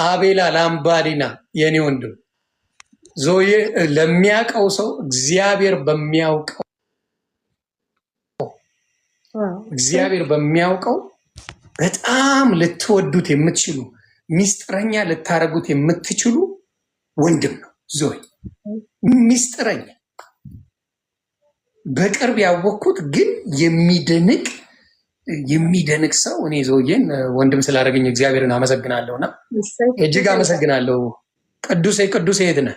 አቤላ ላምባዲና የኔ ወንድም ዞዬ ለሚያውቀው ሰው እግዚአብሔር በሚያውቀው በጣም ልትወዱት የምትችሉ ሚስጥረኛ ልታረጉት የምትችሉ ወንድም ነው ዞዬ። ሚስጥረኛ በቅርብ ያወቅኩት ግን የሚደንቅ ሰው። እኔ ዞዬን ወንድም ስላደረገኝ እግዚአብሔርን አመሰግናለሁና እጅግ አመሰግናለሁ። ቅዱሴ የት ነህ?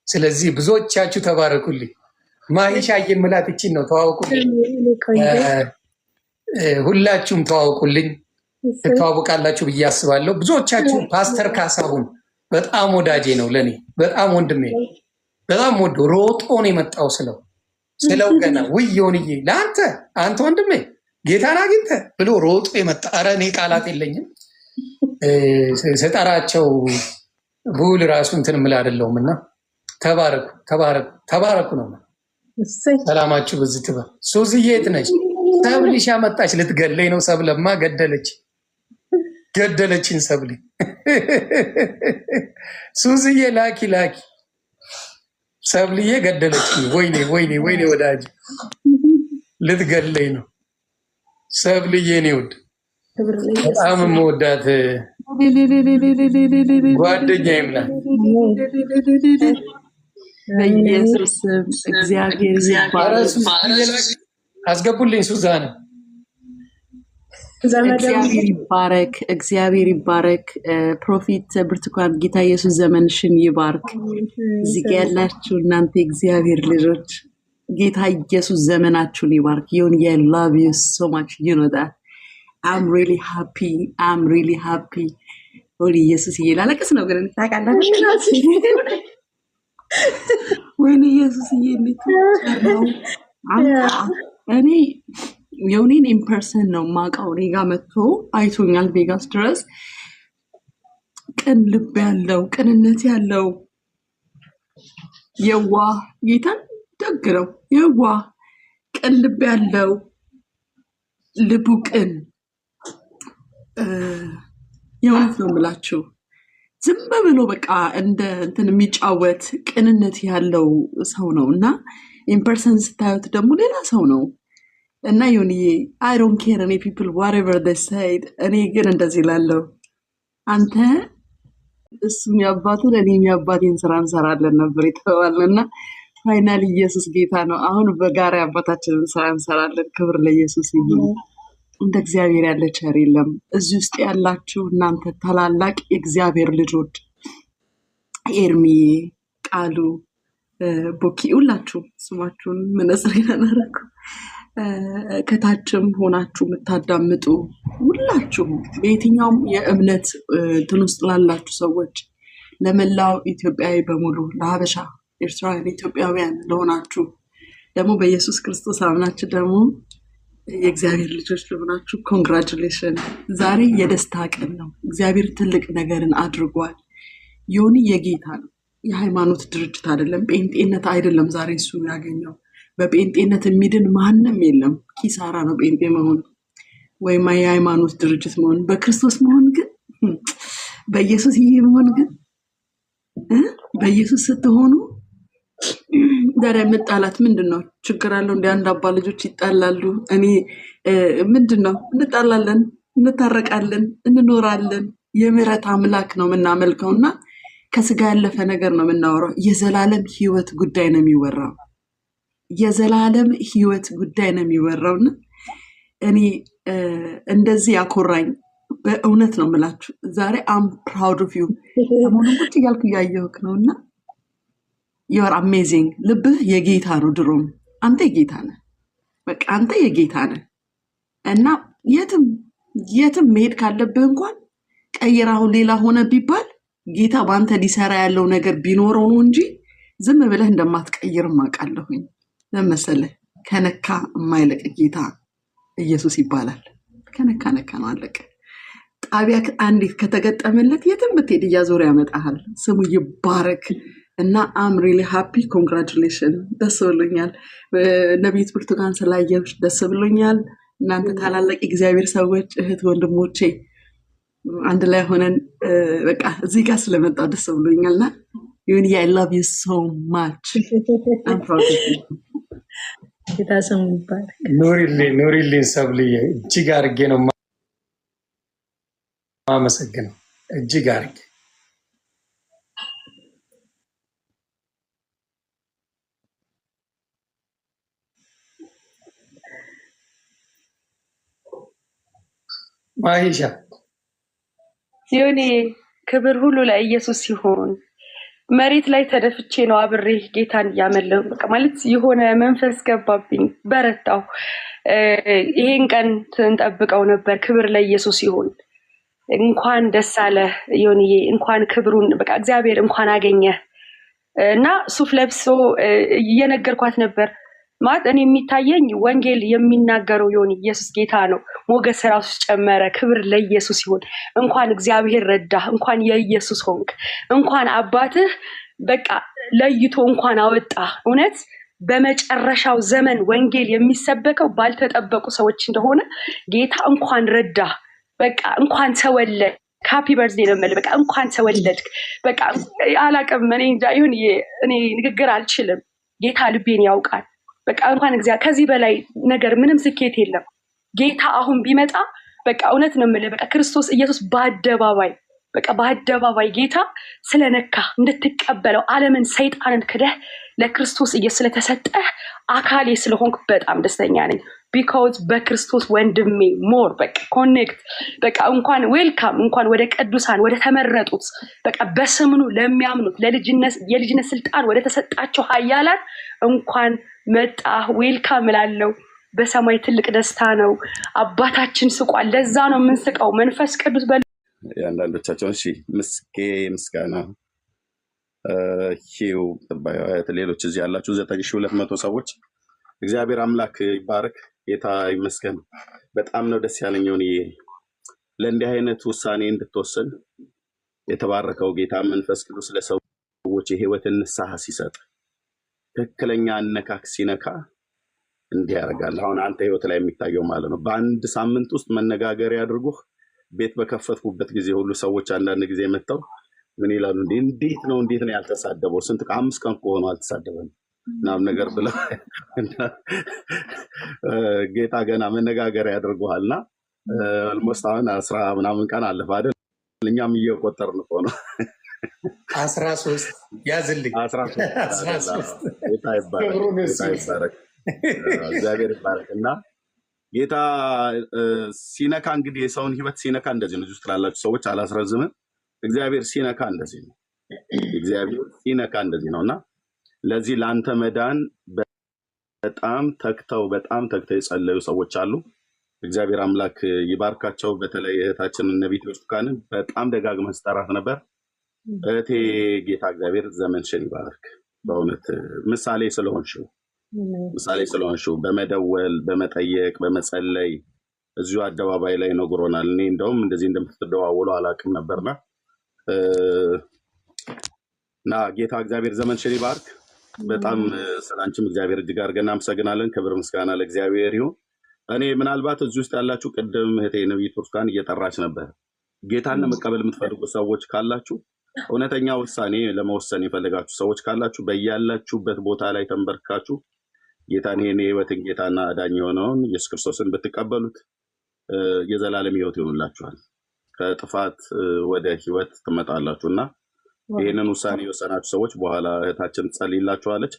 ስለዚህ ብዙዎቻችሁ ተባረኩልኝ። ማሂሻ የምላት እቺን ነው። ተዋወቁልኝ፣ ሁላችሁም ተዋወቁልኝ። ትተዋወቃላችሁ ብዬ አስባለሁ። ብዙዎቻችሁ ፓስተር ካሳሁን በጣም ወዳጄ ነው፣ ለኔ በጣም ወንድሜ፣ በጣም ወዶ ሮጦ ነው የመጣው ስለው ገና ውየውንዬ አንተ ወንድሜ ጌታን አግኝተህ ብሎ ሮጦ የመጣ። ኧረ እኔ ቃላት የለኝም ስጠራቸው ሁል ራሱ እንትን ምል አይደለሁም። እና ተባረኩ ነው። ሰላማችሁ በዚህ ትበል። ሱዝዬ የት ነች? ሰብልሽ መጣች ልትገለኝ ነው። ሰብለማ ገደለችን ሰብሊ። ሱዝዬ ላኪ ሰብልዬ ገደለችኝ። ወይኔ ወዳጅ ልትገለኝ ነው ሰብልዬ። እኔ ውድ በጣም የምወዳት ጓደኛዬ ናት። በኢየሱስ እግዚአብሔር አስገቡልኝ። ሱዛን እግዚአብሔር ይባረክ። ፕሮፊት ብርቱካን ጌታ ኢየሱስ ዘመንሽን ይባርክ። እዚህ ጋ ያላችሁ እናንተ እግዚአብሔር ልጆች ጌታ ኢየሱስ ዘመናችሁን ይባርክ። I love you so much, you know that. I'm really happy. ወዲ ኢየሱስ ይላለቅስ ነው ግን ታውቃላችሁ። ወይኔ ኢየሱስ ይልከው እኔ የውኔን ኢምፐርሰን ነው ማውቀው። እኔ ጋር መጥቶ አይቶኛል ቬጋስ ድረስ። ቅን ልብ ያለው ቅንነት ያለው የዋህ ጌታን ደግ ነው። የዋህ ቅን ልብ ያለው ልቡ ቅን የእውነት ነው የምላችሁ። ዝም ብሎ በቃ እንደ እንትን የሚጫወት ቅንነት ያለው ሰው ነው እና ኢምፐርሰን ስታዩት ደግሞ ሌላ ሰው ነው እና ይሁንዬ አይ ዶንት ኬር እኔ ፒፕል ዋትኤቨር ዴይ ሴድ። እኔ ግን እንደዚህ ላለው አንተ እሱ የሚያባቱን እኔ የሚያባቴን ስራ እንሰራለን ነበር የተባልን እና ፋይናል ኢየሱስ ጌታ ነው። አሁን በጋራ አባታችንን ስራ እንሰራለን። ክብር ለኢየሱስ ይሁን። እንደ እግዚአብሔር ያለ ቸር የለም። እዚህ ውስጥ ያላችሁ እናንተ ታላላቅ የእግዚአብሔር ልጆች ኤርሚ፣ ቃሉ፣ ቦኪ ሁላችሁ ስማችሁን መነጽሬን አደረኩ። ከታችም ሆናችሁ የምታዳምጡ ሁላችሁ በየትኛውም የእምነት እንትን ውስጥ ላላችሁ ሰዎች ለመላው ኢትዮጵያዊ በሙሉ ለሀበሻ ኤርትራውያን ኢትዮጵያውያን ለሆናችሁ ደግሞ በኢየሱስ ክርስቶስ አምናችሁ ደግሞ የእግዚአብሔር ልጆች ለሆናችሁ ኮንግራቹሌሽን። ዛሬ የደስታ ቀን ነው። እግዚአብሔር ትልቅ ነገርን አድርጓል። ዮኒ የጌታ ነው፣ የሃይማኖት ድርጅት አይደለም፣ ጴንጤነት አይደለም። ዛሬ እሱ ያገኘው በጴንጤነት የሚድን ማንም የለም። ኪሳራ ነው ጴንጤ መሆን ወይም የሃይማኖት ድርጅት መሆን። በክርስቶስ መሆን ግን በኢየሱስ ይሄ መሆን ግን በኢየሱስ ስትሆኑ ዛሬ መጣላት ምንድነው? ችግር አለው? እንደ አንድ አባ ልጆች ይጣላሉ። እኔ ምንድነው? እንጣላለን፣ እንታረቃለን፣ እንኖራለን። የምህረት አምላክ ነው የምናመልከውና ከስጋ ያለፈ ነገር ነው የምናወራው። የዘላለም ህይወት ጉዳይ ነው የሚወራው። የዘላለም ህይወት ጉዳይ ነው የሚወራውና እኔ እንደዚህ ያኮራኝ በእውነት ነው የምላችሁ። ዛሬ አም ፕራውድ ኦፍ ዩ። ሰሞኑን ቁጭ እያልኩ እያየሁህ ነውና you are amazing። ልብህ የጌታ ነው። ድሮም አንተ የጌታ ነህ። በቃ አንተ የጌታ ነህ እና የትም መሄድ ካለብህ እንኳን ቀይራው ሌላ ሆነ ቢባል ጌታ በአንተ ሊሰራ ያለው ነገር ቢኖረው ነው እንጂ ዝም ብለህ እንደማትቀይርም አውቃለሁኝ። ለመሰለህ ከነካ የማይለቅ ጌታ ኢየሱስ ይባላል። ከነካ ነው አለቀ። ጣቢያ አንዴ ከተገጠመለት የትም ብትሄድ እያዞረ ያመጣሃል። ስሙ ይባረክ። እና አም ሪሊ ሃፒ ኮንግራቹሌሽን። ደስ ብሎኛል። ነቢይት ብርቱካን ስላየሁሽ ደስ ብሎኛል። እናንተ ታላላቅ እግዚአብሔር ሰዎች እህት ወንድሞቼ አንድ ላይ ሆነን በቃ እዚህ ጋር ስለመጣው ደስ ብሎኛልና ዮኒ I love you so much. I'm proud of you. ጌታ ስሙ ይባረክ። ኑሪልኝ ሰብልዬ እጅግ አድርጌ ነው የማመሰግነው እጅግ አድርጌ። ማሂሻ ዮኒ ክብር ሁሉ ለኢየሱስ ሲሆን መሬት ላይ ተደፍቼ ነው አብሬ ጌታን ያመለው በቃ ማለት የሆነ መንፈስ ገባብኝ በረታው። ይሄን ቀን እንጠብቀው ነበር። ክብር ለኢየሱስ ይሁን። እንኳን ደስ አለ ዮኒዬ፣ እንኳን ክብሩን በቃ እግዚአብሔር እንኳን አገኘ እና ሱፍ ለብሶ እየነገርኳት ነበር ማለት እኔ የሚታየኝ ወንጌል የሚናገረው ዮኒ ኢየሱስ ጌታ ነው። ሞገስ ራሱ ጨመረ። ክብር ለኢየሱስ ይሁን። እንኳን እግዚአብሔር ረዳ፣ እንኳን የኢየሱስ ሆንክ፣ እንኳን አባትህ በቃ ለይቶ እንኳን አወጣ። እውነት በመጨረሻው ዘመን ወንጌል የሚሰበከው ባልተጠበቁ ሰዎች እንደሆነ ጌታ እንኳን ረዳ። በቃ እንኳን ተወለድ። ሃፒ በርዝዴ ነው የምልህ። በቃ እንኳን ተወለድክ። በቃ አላውቅም እኔ እንጃ ይሁን እኔ ንግግር አልችልም። ጌታ ልቤን ያውቃል። በቃ እንኳን እግዚአብሔር ከዚህ በላይ ነገር ምንም ስኬት የለም። ጌታ አሁን ቢመጣ በቃ እውነት ነው የምልህ። በቃ ክርስቶስ ኢየሱስ በአደባባይ ጌታ ስለነካ እንድትቀበለው ዓለምን ሰይጣንን ክደህ ለክርስቶስ ኢየሱስ ስለተሰጠህ አካሌ ስለሆንክ በጣም ደስተኛ ነኝ። ቢኮዝ በክርስቶስ ወንድሜ ሞር በቃ ኮኔክት በቃ እንኳን ዌልካም እንኳን ወደ ቅዱሳን ወደ ተመረጡት በቃ በስምኑ ለሚያምኑት የልጅነት ስልጣን ወደ ተሰጣቸው ኃያላን እንኳን መጣ። ዌልካም እላለሁ። በሰማይ ትልቅ ደስታ ነው። አባታችን ስቋል። ለዛ ነው የምንስቀው። መንፈስ ቅዱስ ያንዳንዶቻቸውን ምስጋና ሂው ሌሎች እዚህ ያላችሁ 9200 ሰዎች እግዚአብሔር አምላክ ይባረክ። ጌታ ይመስገን። በጣም ነው ደስ ያለኝውን ለእንዲህ አይነት ውሳኔ እንድትወስን የተባረከው ጌታ መንፈስ ቅዱስ ለሰዎች የህይወትን ንስሐ ሲሰጥ ትክክለኛ አነካክ ሲነካ እንዲህ ያደርጋል። አሁን አንተ ህይወት ላይ የሚታየው ማለት ነው። በአንድ ሳምንት ውስጥ መነጋገሪያ አድርጎህ ቤት በከፈትኩበት ጊዜ ሁሉ ሰዎች አንዳንድ ጊዜ መጥተው ምን ይላሉ? እንዴት ነው ያልተሳደበው? ስንት 5 ቀን ሆኖ አልተሳደበም ምናምን ነገር ብለው ጌታ ገና መነጋገሪያ ያድርጉሃልና አልሞስት አሁን 10 ምናምን ቀን አለፈ አይደል? እኛም እየቆጠርን እኮ ነው። 13 ያዝልኝ 13 ጌታ ይባረክ። እግዚአብሔር ይባረክ። እና ጌታ ሲነካ እንግዲህ የሰውን ህይወት ሲነካ እንደዚህ ነው። እዚህ ትላላችሁ ሰዎች አላስረዝምም። እግዚአብሔር ሲነካ እንደዚህ ነው። እግዚአብሔር ሲነካ እንደዚህ ነውና ለዚህ ላንተ መዳን በጣም ተክተው የጸለዩ ሰዎች አሉ። እግዚአብሔር አምላክ ይባርካቸው። በተለይ እህታችንን ነቢይ ብርቱካንን በጣም ደጋግመህ ስጠራት ነበር። እህቴ ጌታ እግዚአብሔር ዘመንሽን ይባርክ። በእውነት ምሳሌ ስለሆንሽው በመደወል በመጠየቅ በመጸለይ እዚሁ አደባባይ ላይ ነግሮናል። እኔ እንደውም እንደዚህ እንደምትደዋወሉ አላውቅም ነበርና እና ጌታ እግዚአብሔር ዘመንሽን ይባርክ። በጣም ስላንቺም እግዚአብሔር እጅግ አድርገን እናመሰግናለን። ክብር ምስጋና ለእግዚአብሔር ይሁን። እኔ ምናልባት እዚህ ውስጥ ያላችሁ ቅድም እህቴ ነቢይ ብርቱካን እየጠራች ነበር። ጌታን ለመቀበል የምትፈልጉ ሰዎች ካላችሁ፣ እውነተኛ ውሳኔ ለመወሰን የፈለጋችሁ ሰዎች ካላችሁ በያላችሁበት ቦታ ላይ ተንበርካችሁ ጌታን ይሄን የህይወትን ጌታና አዳኝ የሆነውን ኢየሱስ ክርስቶስን ብትቀበሉት የዘላለም ህይወት ይሆንላችኋል። ከጥፋት ወደ ህይወት ትመጣላችሁና ይሄንን ውሳኔ የወሰናችሁ ሰዎች በኋላ እህታችን ትጸልይላችኋለች።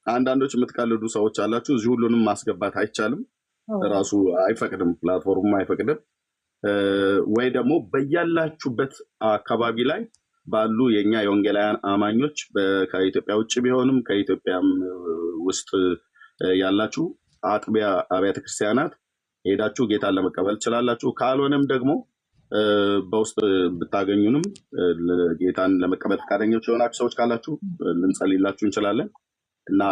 አንዳንዶች የምትቀልዱ ሰዎች አላችሁ። እዚህ ሁሉንም ማስገባት አይቻልም፣ ራሱ አይፈቅድም፣ ፕላትፎርሙ አይፈቅድም። ወይ ደግሞ በያላችሁበት አካባቢ ላይ ባሉ የኛ የወንጌላውያን አማኞች ከኢትዮጵያ ውጭ ቢሆንም ከኢትዮጵያም ውስጥ ያላችሁ አጥቢያ አብያተ ክርስቲያናት ሄዳችሁ ጌታን ለመቀበል ትችላላችሁ። ካልሆነም ደግሞ በውስጥ ብታገኙንም ጌታን ለመቀበል ፈቃደኞች የሆናችሁ ሰዎች ካላችሁ ልንጸልይላችሁ እንችላለን እና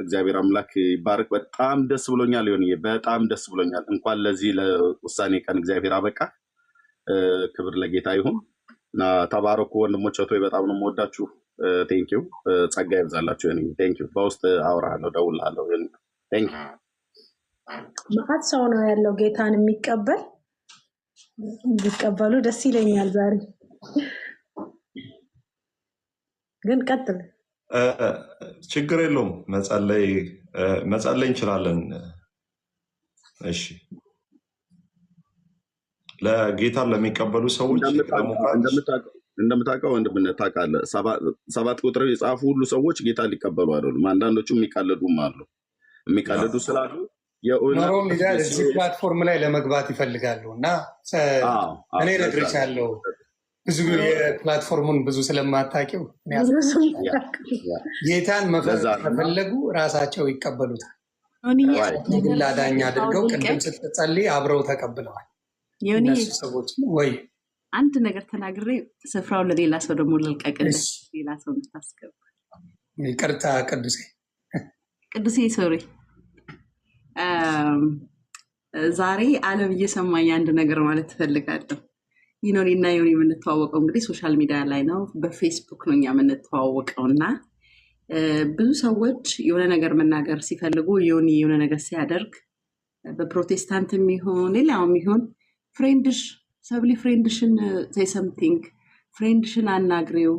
እግዚአብሔር አምላክ ይባረክ። በጣም ደስ ብሎኛል ዮኒዬ፣ በጣም ደስ ብሎኛል። እንኳን ለዚህ ለውሳኔ ቀን እግዚአብሔር አበቃ። ክብር ለጌታ ይሁን እና ተባረኩ ወንድሞች እህቶች። በጣም ነው የምወዳችሁ። ቴንኪው። ጸጋ ይብዛላችሁ ዮኒዬ። ቴንኪው። በውስጥ አወራለሁ፣ ደውላለሁ ዮኒዬ። ቴንኪው። ማአት ሰው ነው ያለው ጌታን የሚቀበል ቢቀበሉ ደስ ይለኛል። ዛሬ ግን ቀጥል። ችግር የለውም። መጸለይ እንችላለን። እሺ፣ ለጌታን ለሚቀበሉ ሰዎች እንደምታውቀው ወንድምነት ታውቃለህ፣ 7 ቁጥር የጻፉ ሁሉ ሰዎች ጌታ ሊቀበሉ አይደሉም። አንዳንዶቹ የሚቃለዱም አሉ። የሚቃለዱ ስላሉ ኖሮም እዚህ ፕላትፎርም ላይ ለመግባት ይፈልጋሉ እና እኔ እነግርሻለሁ፣ ብዙ የፕላትፎርሙን ብዙ ስለማታውቂው ጌታን ከፈለጉ ራሳቸው ይቀበሉታል። ላዳኝ አድርገው ቅድም ስትጸልይ አብረው ተቀብለዋል እነሱ ሰዎች። ወይ አንድ ነገር ተናግሬ ስፍራውን ለሌላ ሰው ደግሞ ልልቀቅልህ፣ ሌላ ሰው እንድታስገባ። ይቅርታ ቅዱሴ ሶሪ። ዛሬ ዓለም እየሰማኝ አንድ ነገር ማለት ትፈልጋለሁ። ዮኒ እና ዮኒ የምንተዋወቀው እንግዲህ ሶሻል ሚዲያ ላይ ነው፣ በፌስቡክ ነው እኛ የምንተዋወቀው እና ብዙ ሰዎች የሆነ ነገር መናገር ሲፈልጉ ዮኒ የሆነ ነገር ሲያደርግ በፕሮቴስታንት የሚሆን ሌላው የሚሆን ፍሬንድሽ ሰብሊ ፍሬንድሽን ሴይ ሰምቲንግ ፍሬንድሽን አናግሬው፣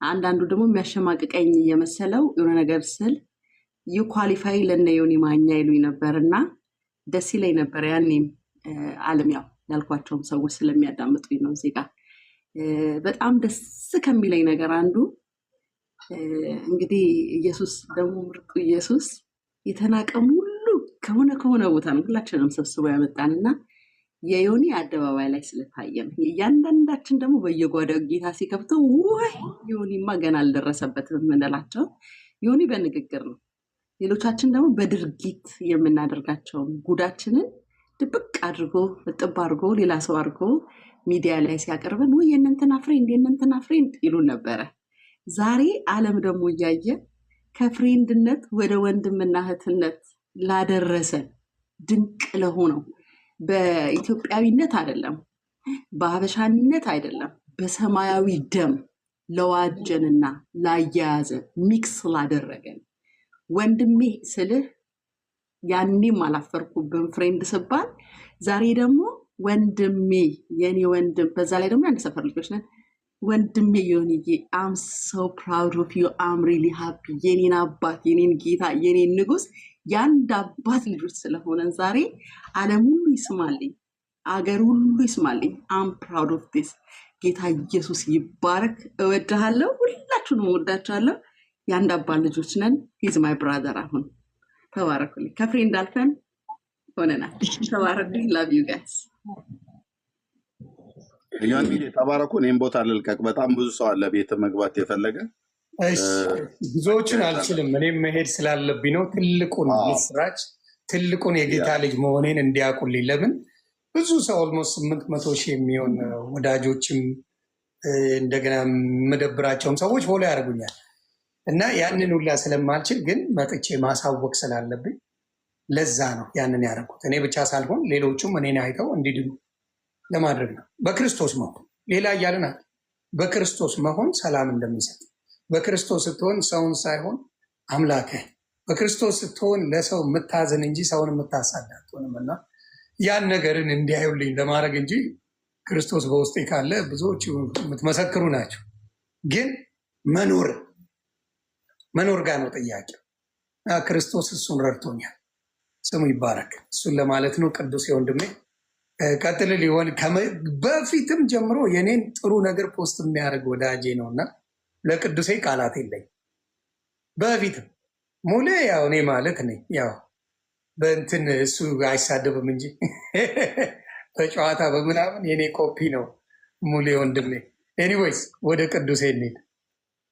አንዳንዱ ደግሞ የሚያሸማቅቀኝ እየመሰለው የሆነ ነገር ስል ዩ ኳሊፋይ ለነ ዮኒ ማኛ ይሉኝ ነበር እና ደስ ይለኝ ነበር። ያኔም ዓለም ያው ያልኳቸውም ሰዎች ስለሚያዳምጡኝ ነው። እዚህ ጋር በጣም ደስ ከሚለኝ ነገር አንዱ እንግዲህ ኢየሱስ ደግሞ ምርጡ ኢየሱስ የተናቀም ሁሉ ከሆነ ቦታ ነው ሁላችንም ሰብስቦ ያመጣንና የዮኒ አደባባይ ላይ ስለታየ ነው። እያንዳንዳችን ደግሞ በየጓዳው ጌታ ሲከፍተው ወይ ዮኒማ ገና አልደረሰበትም የምንላቸው ዮኒ በንግግር ነው። ሌሎቻችን ደግሞ በድርጊት የምናደርጋቸውን ጉዳችንን ድብቅ አድርጎ እጥብ አድርጎ ሌላ ሰው አድርጎ ሚዲያ ላይ ሲያቀርበን ወይ የእነንትና ፍሬንድ ይሉን ነበረ። ዛሬ ዓለም ደግሞ እያየ ከፍሬንድነት ወደ ወንድምና እህትነት ላደረሰን ድንቅ ለሆነው በኢትዮጵያዊነት አይደለም፣ በሀበሻነት አይደለም፣ በሰማያዊ ደም ለዋጀንና ላያያዘን ሚክስ ላደረገን ወንድሜ ስልህ ያኔም አላፈርኩብን ፍሬንድ ስባል ዛሬ ደግሞ ወንድሜ የኔ ወንድም፣ በዛ ላይ ደግሞ አንድ ሰፈር ልጆች ነን። ወንድሜ ዮኒዬ አም ሶ ፕራውድ ኦፍ ዩ አም ሪሊ ሃፒ የኔን አባት የኔን ጌታ የኔን ንጉስ የአንድ አባት ልጆች ስለሆነን ዛሬ ዓለም ሁሉ ይስማልኝ፣ አገር ሁሉ ይስማልኝ። አም ፕራውድ ኦፍ ዲስ። ጌታ ኢየሱስ ይባረክ። እወድሃለሁ፣ ሁላችሁንም እወዳችኋለሁ። የአንድ አባት ልጆች ነን። ሂዝ ማይ ብራዘር። አሁን ተባረኩልኝ። ከፍሬንድ አልፈን ሆነናል። ተባረኩልኝ። ላቭ ዩ ጋይስ። ዮኒ ተባረኩ። እኔም ቦታ ልልቀቅ። በጣም ብዙ ሰው አለ ቤት መግባት የፈለገ። ብዙዎችን አልችልም፣ እኔም መሄድ ስላለብኝ ነው። ትልቁን ምስራች ትልቁን የጌታ ልጅ መሆኔን እንዲያውቁልኝ። ለምን ብዙ ሰው ኦልሞስት 800 ሺህ የሚሆን ወዳጆችም እንደገና የምደብራቸውም ሰዎች ፎሎ ያደርጉኛል እና ያንን ሁላ ስለማልችል ግን መጥቼ ማሳወቅ ስላለብኝ ለዛ ነው ያንን ያደረኩት። እኔ ብቻ ሳልሆን ሌሎቹም እኔን አይተው እንዲድኑ ለማድረግ ነው። በክርስቶስ መሆን ሌላ እያልን በክርስቶስ መሆን ሰላም እንደሚሰጥ፣ በክርስቶስ ስትሆን ሰውን ሳይሆን አምላክህ፣ በክርስቶስ ስትሆን ለሰው የምታዝን እንጂ ሰውን የምታሳዳ አትሆንም እና ያን ነገርን እንዲያዩልኝ ለማድረግ እንጂ ክርስቶስ በውስጤ ካለ ብዙዎች የምትመሰክሩ ናቸው። ግን መኖር ጋር ነው ጥያቄው። ክርስቶስ እሱን ረድቶኛል። ስሙ ይባረክ። እሱን ለማለት ነው። ቅዱስ ወንድሜ ቀጥል። ሊሆን በፊትም ጀምሮ የኔን ጥሩ ነገር ፖስት የሚያደርግ ወዳጄ ነው እና ለቅዱሴ ቃላት የለኝ። በፊትም ሙሌ ያው እኔ ማለት ነኝ ያው በእንትን እሱ አይሳደብም እንጂ በጨዋታ በምናምን የኔ ኮፒ ነው ሙሌ ወንድሜ። ኤኒዌይስ ወደ ቅዱሴ እንሂድ።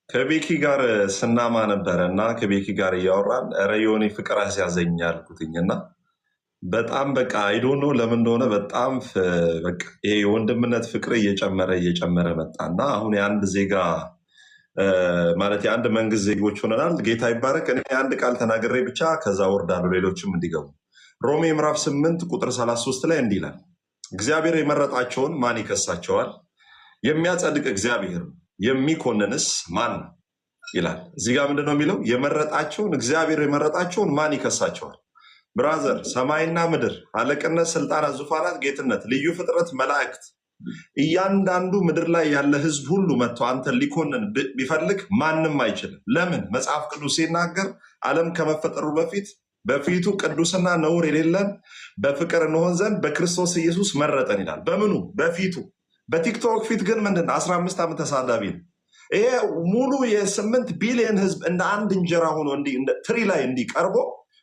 ከቤኪ ጋር ስናማ ነበረ እና ከቤኪ ጋር እያወራን ኧረ ዮኒ ፍቅር አስያዘኝ አልኩትኝ እና በጣም በቃ አይዶኖ ለምን እንደሆነ በጣም በቃ ይሄ የወንድምነት ፍቅር እየጨመረ መጣ እና አሁን የአንድ ዜጋ ማለት የአንድ መንግስት ዜጎች ሆነናል። ጌታ ይባረክ። እኔ አንድ ቃል ተናግሬ ብቻ ከዛ ወርዳሉ ሌሎችም እንዲገቡ። ሮሜ ምዕራፍ 8 ቁጥር 33 ላይ እንዲህ ይላል፣ እግዚአብሔር የመረጣቸውን ማን ይከሳቸዋል? የሚያጸድቅ እግዚአብሔር የሚኮንንስ ማን ነው ይላል። እዚህ ጋር ምንድነው የሚለው? እግዚአብሔር የመረጣቸውን ማን ይከሳቸዋል? ብራዘር ሰማይና ምድር፣ አለቅነት፣ ስልጣናት፣ ዙፋናት፣ ጌትነት፣ ልዩ ፍጥረት፣ መላእክት፣ እያንዳንዱ ምድር ላይ ያለ ህዝብ ሁሉ መጥቶ አንተን ሊኮንን ቢፈልግ ማንም አይችልም። ለምን? መጽሐፍ ቅዱስ ሲናገር ዓለም ከመፈጠሩ በፊቱ ቅዱስና ነውር የሌለን በፍቅር እንሆን ዘንድ በክርስቶስ ኢየሱስ መረጠን ይላል። በምኑ? በፊቱ። በቲክቶክ ፊት ግን ምንድን ነው? 15 ዓመት ተሳዳቢ ነው። ይሄ ሙሉ የ8 ቢሊዮን ህዝብ እንደ አንድ እንጀራ ሆኖ ትሪ ላይ እንዲቀርቦ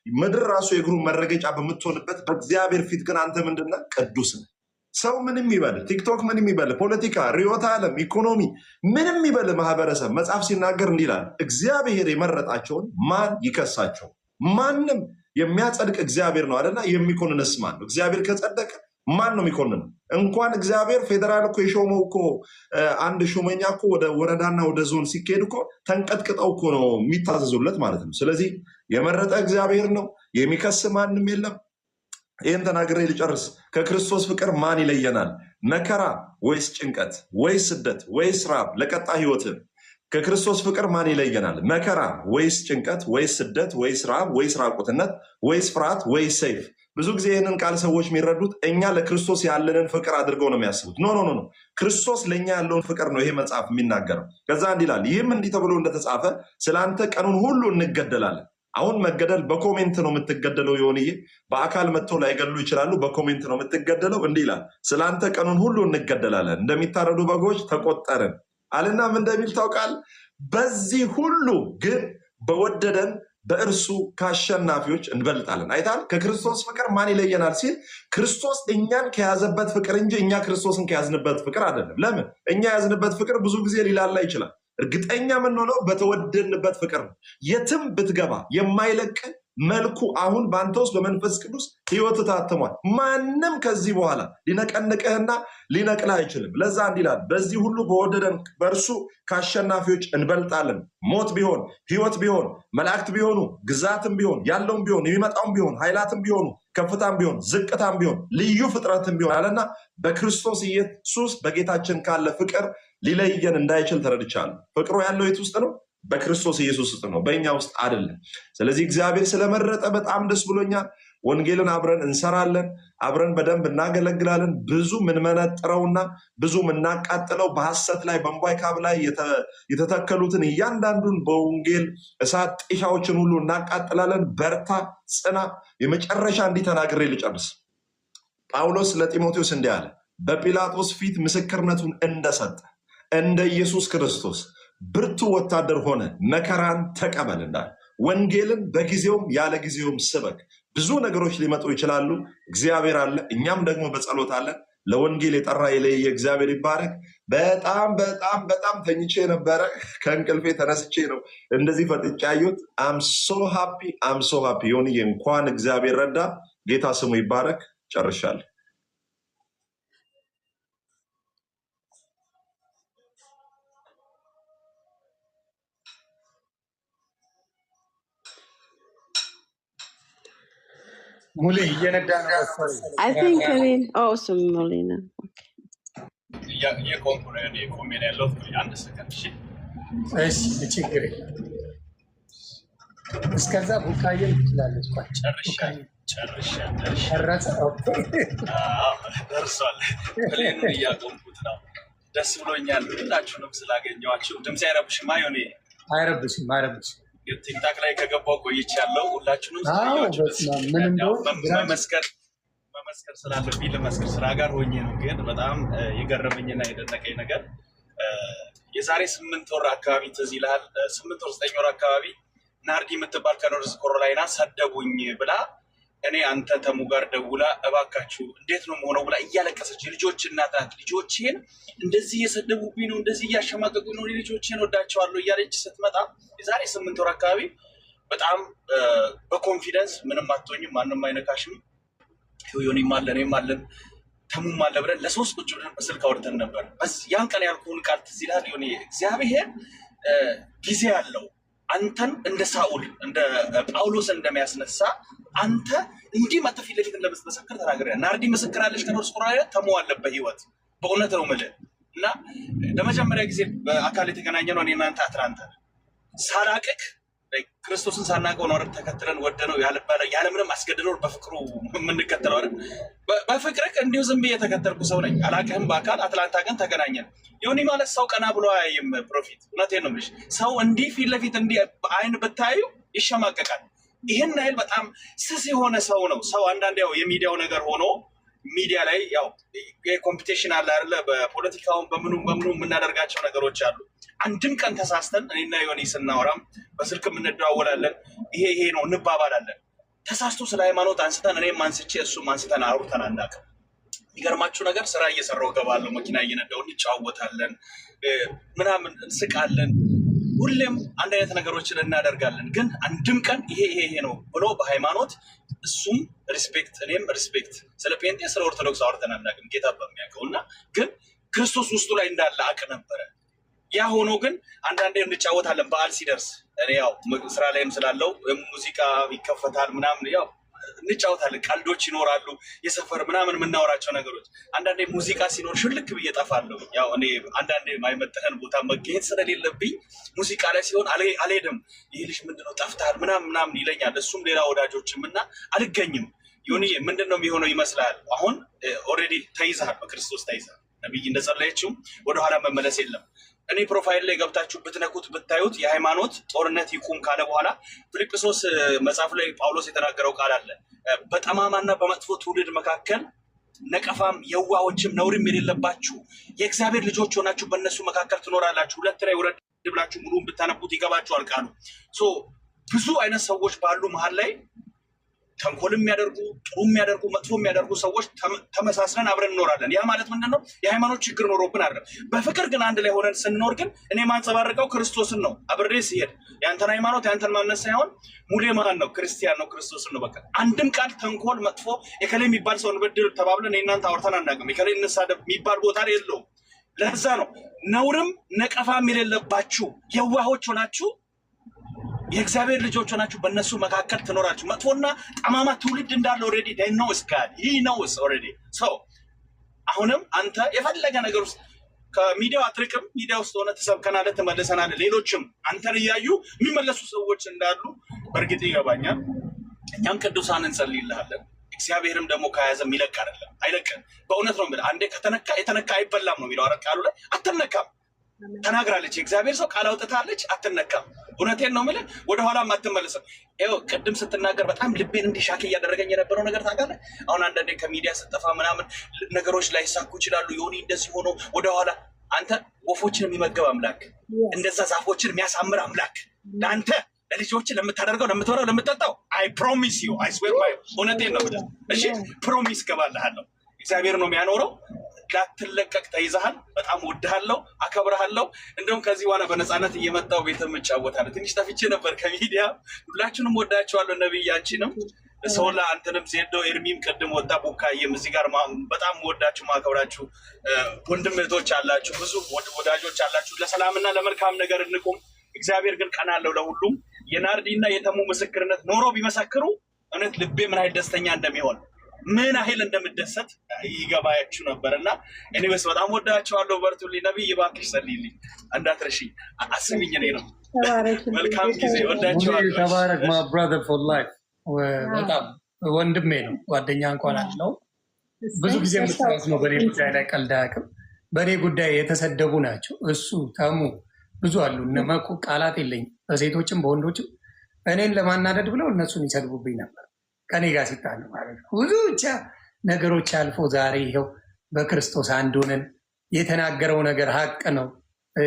ምድር ራሱ የእግሩ መረገጫ በምትሆንበት በእግዚአብሔር ፊት ግን አንተ ምንድነው? ቅዱስ ነህ። ሰው ምንም ይበል፣ ቲክቶክ ምንም ይበል፣ ፖለቲካ፣ ርዕዮተ ዓለም፣ ኢኮኖሚ ምንም ይበል፣ ማህበረሰብ መጽሐፍ ሲናገር እንዲህ ይላል፣ እግዚአብሔር የመረጣቸውን ማን ይከሳቸው? ማንም። የሚያጸድቅ እግዚአብሔር ነው አለና የሚኮንንስ ማን ነው? እግዚአብሔር ከጸደቀ ማን ነው የሚኮንን? እንኳን እግዚአብሔር ፌዴራል እኮ የሾመው እኮ አንድ ሹመኛ እኮ ወደ ወረዳና ወደ ዞን ሲካሄድ እኮ ተንቀጥቅጠው እኮ ነው የሚታዘዙለት ማለት ነው። ስለዚህ የመረጠ እግዚአብሔር ነው፣ የሚከስ ማንም የለም። ይህን ተናግሬ ልጨርስ። ከክርስቶስ ፍቅር ማን ይለየናል? መከራ ወይስ ጭንቀት ወይስ ስደት ወይስ ራብ ለቀጣይ ህይወትን? ከክርስቶስ ፍቅር ማን ይለየናል? መከራ ወይስ ጭንቀት ወይስ ስደት ወይስ ራብ ወይስ ራቁትነት ወይስ ፍርሃት ወይስ ሰይፍ? ብዙ ጊዜ ይህንን ቃል ሰዎች የሚረዱት እኛ ለክርስቶስ ያለንን ፍቅር አድርገው ነው የሚያስቡት። ኖ ኖ ኖ፣ ክርስቶስ ለእኛ ያለውን ፍቅር ነው ይሄ መጽሐፍ የሚናገረው። ከዛ እንዲህ ይላል፣ ይህም እንዲህ ተብሎ እንደተጻፈ ስለ አንተ ቀኑን ሁሉ እንገደላለን። አሁን መገደል በኮሜንት ነው የምትገደለው። የሆንዬ በአካል መጥተው ላይገሉ ይችላሉ። በኮሜንት ነው የምትገደለው። እንዲህ ይላል፣ ስለ አንተ ቀኑን ሁሉ እንገደላለን፣ እንደሚታረዱ በጎች ተቆጠርን አለና ምን እንደሚል ታውቃል? በዚህ ሁሉ ግን በወደደን በእርሱ ከአሸናፊዎች እንበልጣለን። አይታል። ከክርስቶስ ፍቅር ማን ይለየናል ሲል ክርስቶስ እኛን ከያዘበት ፍቅር እንጂ እኛ ክርስቶስን ከያዝንበት ፍቅር አይደለም። ለምን? እኛ የያዝንበት ፍቅር ብዙ ጊዜ ሊላላ ይችላል። እርግጠኛ የምንሆነው በተወደድንበት ፍቅር ነው። የትም ብትገባ የማይለቅ መልኩ አሁን በአንተ ውስጥ በመንፈስ ቅዱስ ህይወት ታትሟል። ማንም ከዚህ በኋላ ሊነቀንቅህና ሊነቅልህ አይችልም። ለዛ እንዲህ ይላል፣ በዚህ ሁሉ በወደደን በእርሱ ከአሸናፊዎች እንበልጣለን። ሞት ቢሆን ህይወት ቢሆን መላእክት ቢሆኑ ግዛትም ቢሆን ያለውም ቢሆን የሚመጣውም ቢሆን ኃይላትም ቢሆኑ ከፍታም ቢሆን ዝቅታም ቢሆን ልዩ ፍጥረትም ቢሆን አለና በክርስቶስ ኢየሱስ በጌታችን ካለ ፍቅር ሊለየን እንዳይችል ተረድቻለሁ። ፍቅሩ ያለው የት ውስጥ ነው? በክርስቶስ ኢየሱስ ውስጥ ነው፣ በእኛ ውስጥ አይደለም። ስለዚህ እግዚአብሔር ስለመረጠ በጣም ደስ ብሎኛል። ወንጌልን አብረን እንሰራለን፣ አብረን በደንብ እናገለግላለን። ብዙ ምንመነጥረውና ብዙ ምናቃጥለው በሐሰት ላይ በእንቧይ ካብ ላይ የተተከሉትን እያንዳንዱን በወንጌል እሳት ጢሻዎችን ሁሉ እናቃጥላለን። በርታ፣ ጽና። የመጨረሻ እንዲህ ተናግሬ ልጨርስ። ጳውሎስ ለጢሞቴዎስ እንዲህ አለ፣ በጲላጦስ ፊት ምስክርነቱን እንደሰጠ እንደ ኢየሱስ ክርስቶስ ብርቱ ወታደር ሆነ መከራን ተቀበል እንዳለ ወንጌልን በጊዜውም ያለ ጊዜውም ስበክ። ብዙ ነገሮች ሊመጡ ይችላሉ። እግዚአብሔር አለ፣ እኛም ደግሞ በጸሎት አለን። ለወንጌል የጠራ የለየ እግዚአብሔር ይባረክ። በጣም በጣም በጣም ተኝቼ ነበረ። ከእንቅልፌ ተነስቼ ነው እንደዚህ ፈጥጬ ያየሁት። አም ሶ ሃፒ ዮኒዬ፣ እንኳን እግዚአብሔር ረዳ። ጌታ ስሙ ይባረክ። ጨርሻለሁ። ሙሌ እየነዳ ነው መሰለኝ። I think I mean awesome Molina. የቆምኩ ነው እኔ ቆሜ ነው ያለሁት። አንድ ሰከንድ እሺ። እሺ ችግር የለም። እስከዛ ቡካየን ትላለች። ጨረሰ። ደርሷል። ፕሌን እያቆምኩት ነው። ደስ ብሎኛል። ሁላችሁንም ስላገኘኋችሁ። ድምፅ አይረብሽም? ዮኒ አይረብሽም። ቲክታክ ላይ ከገባው ቆይቻለሁ። ሁላችሁንም መመስከር ስላለብኝ ልመስክር። ስራ ጋር ሆኜ ነው። ግን በጣም የገረመኝና የደነቀኝ ነገር የዛሬ 8 ወር አካባቢ ትዝ ይልሃል? 8 ወር 9 ወር አካባቢ ናርዲ የምትባል ከኖርዝ ኮሮላይና ሰደቡኝ ብላ እኔ አንተ ተሙ ጋር ደውላ እባካችሁ እንዴት ነው መሆነው ብላ እያለቀሰች ልጆች እናታት ልጆቼን እንደዚህ እየሰደቡብኝ ነው፣ እንደዚህ እያሸማቀቁኝ ነው፣ ልጆቼን ወዳቸዋለሁ እያለች ስትመጣ የዛሬ 8 ወር አካባቢ በጣም በኮንፊደንስ ምንም አትሆኝም፣ ማንም አይነካሽም፣ ዮኒም አለ እኔም አለን ተሙም አለ ብለን ለሶስት ቁጭ ብለን በስልክ አውርተን ነበር። ያን ቀን ያልኩህን ቃል ትዝ ይልሃል? ዮኒ እግዚአብሔር ጊዜ አለው። አንተን እንደ ሳኡል እንደ ጳውሎስ እንደሚያስነሳ አንተ እንዲህ መጥተህ ፊት ለፊት እንደምትመሰክር ተናግሬያለሁ። ናርዲ ምስክራለች። ከኖርዝ ኮሮላይና ተሙ አለበት ህይወት በእውነት ነው የምልህ። እና ለመጀመሪያ ጊዜ በአካል የተገናኘ ነው እኔ እናንተ አትላንታ። ሳላቅክ ክርስቶስን ሳናውቀው ነው ተከትለን ወደነው ያለምንም አስገድዶ በፍቅሩ የምንከተለው አይደል? በፍቅርህ እንዲሁ ዝም ብዬ የተከተልኩ ሰው ነኝ። አላውቅህም በአካል አትላንታ ግን ተገናኘን። ዮኒ ማለት ሰው ቀና ብሎ አያይም። ፕሮፊት እውነቴን ነው የምልሽ። ሰው እንዲህ ፊት ለፊት እንዲህ በአይን ብታዩ ይሸማቀቃል። ይህን ያህል በጣም ስስ የሆነ ሰው ነው። ሰው አንዳንድ ያው የሚዲያው ነገር ሆኖ ሚዲያ ላይ ያው የኮምፒቴሽን አለ አይደለ? በፖለቲካውን በምኑ የምናደርጋቸው ነገሮች አሉ። አንድም ቀን ተሳስተን እኔና ዮኒ ስናወራም በስልክም እንደዋወላለን፣ ይሄ ነው እንባባላለን። ተሳስቶ ስለ ሃይማኖት አንስተን እኔም አንስቼ እሱም አንስተን አውርተን አናውቅም። የሚገርማችሁ ነገር ስራ እየሰራው ገባለሁ፣ መኪና እየነዳው እንጫወታለን፣ ምናምን እንስቃለን። ሁሌም አንድ አይነት ነገሮችን እናደርጋለን። ግን አንድም ቀን ይሄ ነው ብሎ በሃይማኖት እሱም ሪስፔክት እኔም ሪስፔክት ስለ ጴንጤ ስለ ኦርቶዶክስ አውርተን አናውቅም፣ ጌታ በሚያውቀው እና ግን ክርስቶስ ውስጡ ላይ እንዳለ አውቅ ነበረ። ያ ሆኖ ግን አንዳንዴ እንጫወታለን በዓል ሲደርስ እኔ ያው ስራ ላይም ስላለው ሙዚቃ ይከፈታል ምናምን ያው እንጫወታለን፣ ቀልዶች ይኖራሉ፣ የሰፈር ምናምን የምናወራቸው ነገሮች። አንዳንዴ ሙዚቃ ሲኖር ሽልክ ብዬ እጠፋለሁ። ያው እኔ አንዳንዴ የማይመጥነን ቦታ መገኘት ስለሌለብኝ ሙዚቃ ላይ ሲሆን አልሄድም። ይህ ልጅ ምንድነው ጠፍተሃል ምናምን ይለኛል። እሱም ሌላ ወዳጆችም እና አልገኝም። ዮኒ ምንድን ነው የሚሆነው ይመስላል? አሁን ኦልሬዲ ተይዘሃል፣ በክርስቶስ ተይዘሃል። ነቢይ እንደጸለየችው ወደኋላ መመለስ የለም። እኔ ፕሮፋይል ላይ ገብታችሁ ብትነኩት ብታዩት የሃይማኖት ጦርነት ይቁም ካለ በኋላ ፊልጵስዩስ መጽሐፍ ላይ ጳውሎስ የተናገረው ቃል አለ። በጠማማና በመጥፎ ትውልድ መካከል ነቀፋም የዋሆችም ነውርም የሌለባችሁ የእግዚአብሔር ልጆች ሆናችሁ በእነሱ መካከል ትኖራላችሁ። ሁለት ላይ ውረድ ብላችሁ ሙሉን ብታነቡት ይገባችኋል ቃሉ። ብዙ አይነት ሰዎች ባሉ መሀል ላይ ተንኮል የሚያደርጉ ጥሩ የሚያደርጉ መጥፎ የሚያደርጉ ሰዎች ተመሳስለን አብረን እንኖራለን። ያ ማለት ምንድን ነው? የሃይማኖት ችግር ኖሮብን አይደለም። በፍቅር ግን አንድ ላይ ሆነን ስንኖር ግን እኔ ማንጸባረቀው ክርስቶስን ነው። አብሬ ሲሄድ ያንተን ሃይማኖት ያንተን ማንነት ሳይሆን ሙሌ ማን ነው? ክርስቲያን ነው፣ ክርስቶስን ነው። በቃ አንድም ቃል ተንኮል፣ መጥፎ የከሌ የሚባል ሰው እንበድል ተባብለን እናንተ አውርተን አናውቅም። የከሌ እንሳደብ የሚባል ቦታ ላይ የለውም። ለዛ ነው ነውርም ነቀፋም የሌለባችሁ የዋሆች ሆናችሁ የእግዚአብሔር ልጆች ሆናችሁ በእነሱ መካከል ትኖራችሁ። መጥፎና ጠማማ ትውልድ እንዳለ ኦልሬዲ they know is God. He knows already. So አሁንም አንተ የፈለገ ነገር ውስጥ ከሚዲያው አትርቅም። ሚዲያ ውስጥ ሆነ ተሰብከናለ፣ ተመለሰናለ። ሌሎችም አንተን እያዩ የሚመለሱ ሰዎች እንዳሉ በእርግጥ ይገባኛል። እኛም ቅዱሳን እንጸልይልሃለን። እግዚአብሔርም ደግሞ ከያዘም ይለቅ አይደለም፣ አይለቅም። በእውነት ነው የምልህ። አንዴ ከተነካ የተነካ አይበላም ነው የሚለው አረ ቃሉ ላይ። አትነካም ተናግራለች። የእግዚአብሔር ሰው ቃል አውጥታለች፣ አትነካም። እውነቴን ነው የምልህ፣ ወደኋላም አትመለስም። ይኸው ቅድም ስትናገር በጣም ልቤን እንዲሻክ እያደረገኝ የነበረው ነገር ታውቃለህ። አሁን አንዳንዴ ከሚዲያ ስጠፋ ምናምን ነገሮች ላይሳኩ ይችላሉ። የሆነ እንደዚህ ሆኖ ወደኋላ አንተ ወፎችን የሚመገብ አምላክ፣ እንደዛ ዛፎችን የሚያሳምር አምላክ ለአንተ ለልጆች ለምታደርገው ለምትበላው ለምትጠጣው አይ ፕሮሚስ ዩ አይ ስዌር ባይ እውነቴን ነው የምልህ። እሺ ፕሮሚስ ገባልሃለሁ። እግዚአብሔር ነው የሚያኖረው። ላትለቀቅ ተይዘሃል። በጣም ወድሃለሁ፣ አከብረሃለሁ። እንደውም ከዚህ በኋላ በነፃነት እየመጣው ቤትም እጫወታለሁ። ትንሽ ጠፍቼ ነበር ከሚዲያ። ሁላችሁንም ወዳችኋለሁ። ነብያችንም ሰውላ አንተንም ዜዶ ኤርሚም ቅድም ወጣ ቡካዬም እዚህ ጋር በጣም ወዳችሁ ማከብራችሁ ወንድም እህቶች አላችሁ፣ ብዙ ወዳጆች አላችሁ። ለሰላምና ለመልካም ነገር እንቁም። እግዚአብሔር ግን ቀና አለው ለሁሉም። የናርዲና የተሙ ምስክርነት ኖሮ ቢመሰክሩ እውነት ልቤ ምን አይነት ደስተኛ እንደሚሆን ምን ያህል እንደምደሰት ይገባያችሁ ነበር። እና ኤኒዌይስ በጣም ወዳችኋለሁ። በርቱልኝ። ነብይ እባክሽ ጸልይልኝ እንዳትረሺኝ። አስሚኝ እኔ ነው። መልካም ጊዜ። ወዳችኋለሁ። ተባረክ ማ ብራዘር ፎር ላይፍ። በጣም ወንድሜ ነው፣ ጓደኛ እንኳን አለው። ብዙ ጊዜ ምትራስ ነው። በኔ ጉዳይ ላይ ቀልድ አያውቅም። በኔ ጉዳይ የተሰደቡ ናቸው። እሱ ተሙ ብዙ አሉ። እነመኩ ቃላት የለኝም፣ በሴቶችም በወንዶችም እኔን ለማናደድ ብለው እነሱን ይሰድቡብኝ ነበር ከኔ ጋር ሲጣሉ ማለት ነው። ብዙ ብቻ ነገሮች አልፎ ዛሬ ይኸው በክርስቶስ አንድ ሆነን የተናገረው ነገር ሀቅ ነው።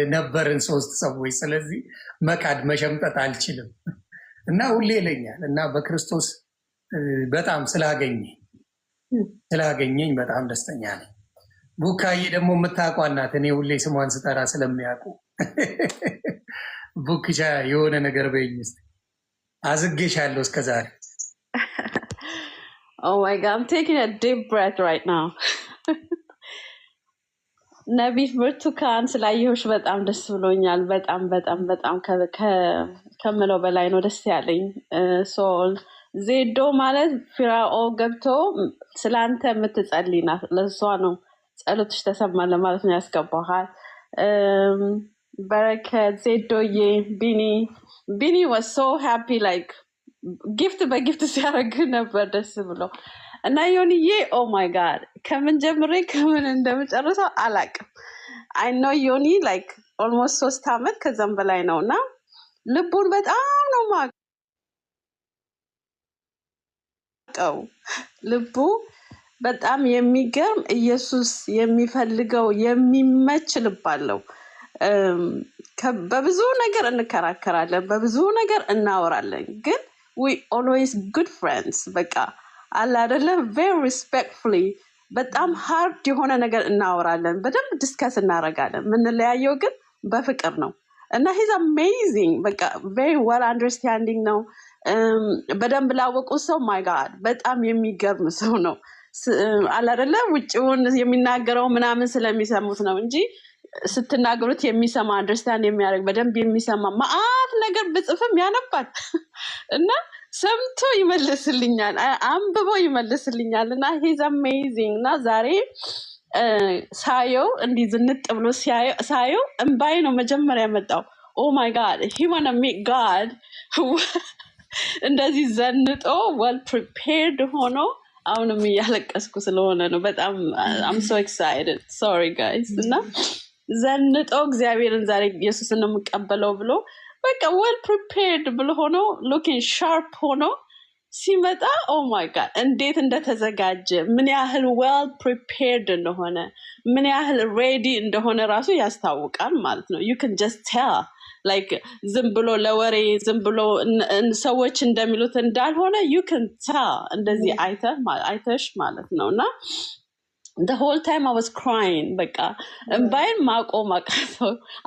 ነበርን 3 ሰዎች። ስለዚህ መካድ መሸምጠጥ አልችልም እና ሁሌ ይለኛል እና በክርስቶስ በጣም ስላገኘኝ በጣም ደስተኛ ነኝ። ቡካዬ ደግሞ የምታውቋት ናት። እኔ ሁሌ ስሟን ስጠራ ስለሚያውቁ ቡክሻ የሆነ ነገር በይኝ እስኪ። አዝጌሻለሁ እስከዛሬ። Oh my God, I'm taking a deep breath right now. ነቢት ብርቱካን ስላየሁሽ በጣም ደስ ብሎኛል። በጣም በጣም በጣም ከምለው በላይ ነው ደስ ያለኝ። ሶል ዜዶ ማለት ፊራኦ ገብቶ ስላንተ የምትጸልይ ናት። ለሷ ነው ጸሎትሽ ተሰማ ለማለት ነው ያስገባሃል። በረከት ዜዶዬ፣ ቢኒ ቢኒ was so happy like ጊፍት በጊፍት ሲያደርግ ነበር ደስ ብሎ እና ዮኒዬ ኦ ማይ ጋድ ከምን ጀምሬ ከምን እንደምጨርሰው አላቅም። I know ዮኒ like almost 3 ዓመት ከዛም በላይ ነውና ልቡን በጣም ነው ማቀው። ልቡ በጣም የሚገርም ኢየሱስ የሚፈልገው የሚመች ልብ አለው። በብዙ ነገር እንከራከራለን፣ በብዙ ነገር እናወራለን፣ ግን we always good friends በቃ አለ አይደለ very respectfully በጣም hard የሆነ ነገር እናወራለን፣ በደንብ ዲስከስ እናደርጋለን። ምንለያየው ግን በፍቅር ነው እና he's amazing በቃ very well understanding ነው። በደንብ ላወቁ ሰው my god በጣም የሚገርም ሰው ነው። አለ አይደለ ውጪውን የሚናገረው ምናምን ስለሚሰሙት ነው እንጂ ስትናገሩት የሚሰማ አንደርስታንድ የሚያደርግ በደንብ የሚሰማ ማአት ነገር ብጽፍም ያነባል እና ሰምቶ ይመልስልኛል፣ አንብቦ ይመልስልኛል እና he's amazing እና ዛሬ ሳየው እንዲህ ዝንጥ ብሎ ሳየው እንባይ ነው መጀመሪያ መጣው። oh my god he wanna meet God እንደዚህ ዘንጦ well prepared ሆኖ አሁንም እያለቀስኩ ስለሆነ ነው በጣም I'm so excited sorry guys እና ዘንጦ እግዚአብሔርን ዛሬ ኢየሱስን ነው የምቀበለው ብሎ በቃ well prepared ብሎ ሆኖ looking sharp ሆኖ ሲመጣ oh my god እንዴት እንደተዘጋጀ ምን ያህል well prepared እንደሆነ ምን ያህል ready እንደሆነ ራሱ ያስታውቃል ማለት ነው። you can just tell like ዝም ብሎ ለወሬ ዝም ብሎ ሰዎች እንደሚሉት እንዳልሆነ you can tell እንደዚህ አይተሽ ማለት ነውና the whole time I was crying በቃ እንባይን ማቆም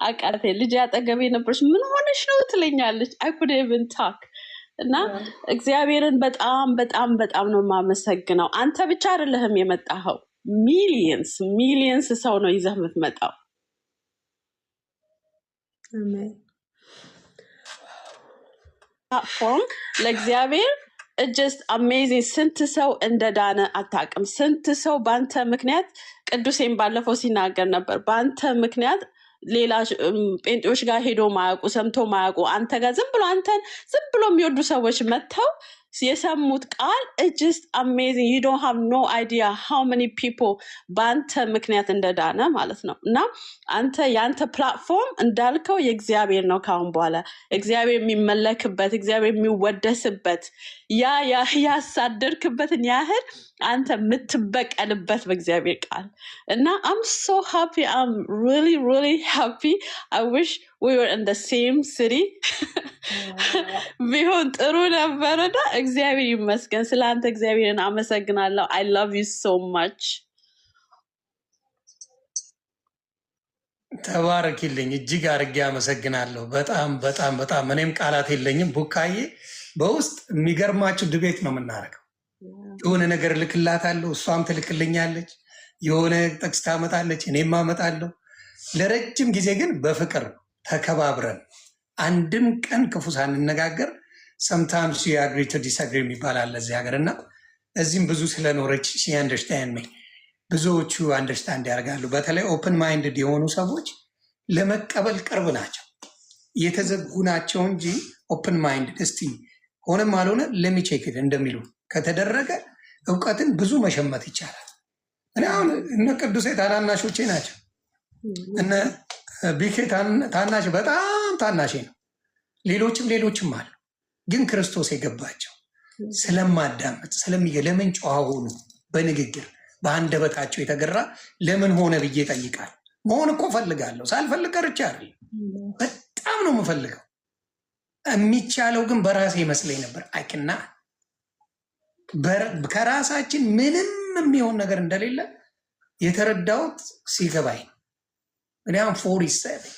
አቃቴ። ልጅ ያጠገቤ ነበርሽ ምን ሆነሽ ነው ትለኛለች I couldn't even talk እና እግዚአብሔርን በጣም በጣም በጣም ነው የማመሰግነው። አንተ ብቻ አይደለህም የመጣኸው ሚሊየንስ ሰው ነው ይዘህ የምትመጣው። አሜን። ፕላትፎርም ለእግዚአብሔር just amazing ስንት ሰው እንደዳነ አታውቅም። ስንት ሰው ባንተ ምክንያት ቅዱሴን ባለፈው ሲናገር ነበር ባንተ ምክንያት ሌላ ጴንጤዎች ጋር ሄዶ ማያውቁ ሰምቶ ማያውቁ አንተ ጋር ዝም ብሎ የሚወዱ ሰዎች መጥተው የሰሙት ቃል it's just amazing you don't have no idea how many people ባንተ ምክንያት እንደዳነ ማለት ነው። እና አንተ ያንተ ፕላትፎርም እንዳልከው የእግዚአብሔር ነው። ካሁን በኋላ እግዚአብሔር የሚመለክበት እግዚአብሔር የሚወደስበት ያሳደርክበትን ያህል አንተ የምትበቀልበት በእግዚአብሔር ቃል እና I'm so happy I'm really really happy I wish we were in the same city ቢሆን ጥሩ ነበርና እግዚአብሔር ይመስገን። ስለአንተ እግዚአብሔርን አመሰግናለሁ። I love you so much ተባረኪልኝ። እጅግ አድርጌ አመሰግናለሁ። በጣም በጣም በጣም እኔም ቃላት የለኝም። ቡካዬ በውስጥ የሚገርማችሁ ድቤት ነው የምናደርገው። የሆነ ነገር ልክላታለሁ፣ እሷም ትልክልኛለች። የሆነ ጥቅስ ታመጣለች፣ እኔም አመጣለሁ። ለረጅም ጊዜ ግን በፍቅር ተከባብረን አንድም ቀን ክፉ ሳንነጋገር sometimes you agree to disagree የሚባል እዚህ ሀገር እና እዚህም ብዙ ስለኖረች she understand me ብዙዎቹ አንደርስታንድ ያደርጋሉ። በተለይ ኦፕን ማይንድድ የሆኑ ሰዎች ለመቀበል ቅርብ ናቸው፣ የተዘጉ ናቸው እንጂ ኦፕን ማይንድድ እስቲ ሆነም አልሆነ ለሚቼክት እንደሚሉ ከተደረገ እውቀትን ብዙ መሸመት ይቻላል። እኔ አሁን እነ ቅዱሴ ታናናሾቼ ናቸው። እነ ቢኬ ታናሽ በጣም ታናሼ ነው። ሌሎችም አሉ፣ ግን ክርስቶስ የገባቸው ስለማዳመጥ ለምን ጨዋ ሆኑ በንግግር በአንደበታቸው የተገራ ለምን ሆነ ብዬ ጠይቃል። መሆን እኮ ፈልጋለሁ፣ ሳልፈልግ ቀርቼ አይደል፣ በጣም ነው የምፈልገው። የሚቻለው ግን በራሴ ይመስለኝ ነበር። አይክና ከራሳችን ምንም የሚሆን ነገር እንደሌለ የተረዳሁት ሲገባኝ ነው። ምክንያቱም 47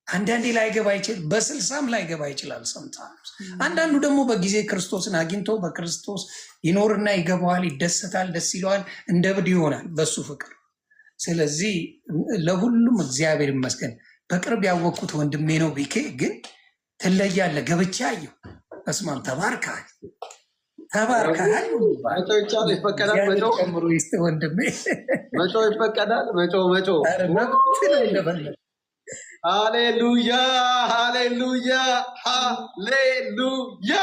አንዳንዴ ላይገባ ይችላል፣ በ60 ላይገባ ይችላል። አንዳንዱ ደግሞ በጊዜ ክርስቶስን አግኝቶ በክርስቶስ ይኖርና ይገባዋል፣ ይደሰታል፣ ደስ ይለዋል፣ እንደ ብድ ይሆናል በሱ ፍቅር። ስለዚህ ለሁሉም እግዚአብሔር ይመስገን። በቅርብ ያወቅኩት ወንድሜ ነው ቢኬ፣ ግን ትለያለህ። ገብቼ አየሁ። በስመ አብ ተባርከሃል። ይፈቀዳል ወንድሜ፣ መጮ ይፈቀዳል። መጮ ሃሌሉያ ሃሌሉያ ሃሌሉያ።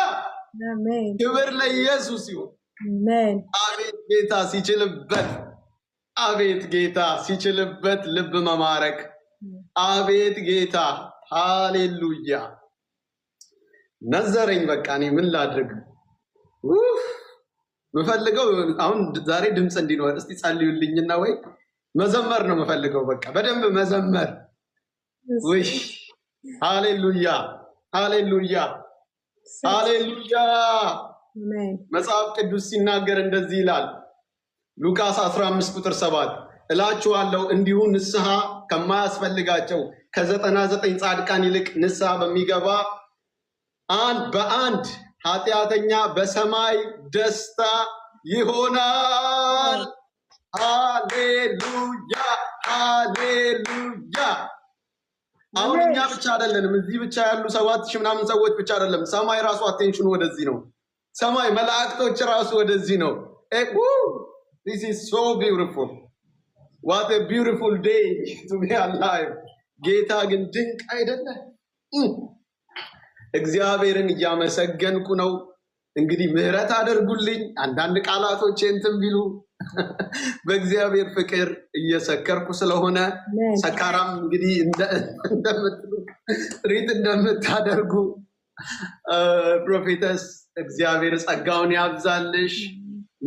አሜን ክብር ለኢየሱስ ይሁን። አሜን። አቤት ጌታ ሲችልበት፣ አቤት ጌታ ሲችልበት ልብ መማረክ፣ አቤት ጌታ ሃሌሉያ። ነዘረኝ በቃ እኔ ምን ላድርግ? ምፈልገው አሁን ዛሬ ድምፅ እንዲኖር እስቲ ጸልዩልኝና ወይ መዘመር ነው ምፈልገው። በቃ በደንብ መዘመር። ወይ ሃሌሉያ ሃሌሉያ ሃሌሉያ። መጽሐፍ ቅዱስ ሲናገር እንደዚህ ይላል። ሉቃስ 15 ቁጥር 7 እላችኋለሁ እንዲሁ ንስሐ ከማያስፈልጋቸው ከ99 ጻድቃን ይልቅ ንስሐ በሚገባ በአንድ ኃጢአተኛ በሰማይ ደስታ ይሆናል። ሃሌሉያ ሃሌሉያ። አሁን እኛ ብቻ አይደለንም፣ እዚህ ብቻ ያሉ 7000 ምናምን ሰዎች ብቻ አይደለም። ሰማይ ራሱ አቴንሽኑ ወደዚህ ነው። ሰማይ መላእክቶች ራሱ ወደዚህ ነው። This is so beautiful. What a beautiful day to be alive. ጌታ ግን ድንቅ አይደለም? እግዚአብሔርን እያመሰገንኩ ነው። እንግዲህ ምህረት አድርጉልኝ አንዳንድ ቃላቶች እንትን ቢሉ በእግዚአብሔር ፍቅር እየሰከርኩ ስለሆነ ሰካራም እንግዲህ እንደምትሉ ሪት እንደምታደርጉ ፕሮፌተስ እግዚአብሔር ጸጋውን ያብዛልሽ።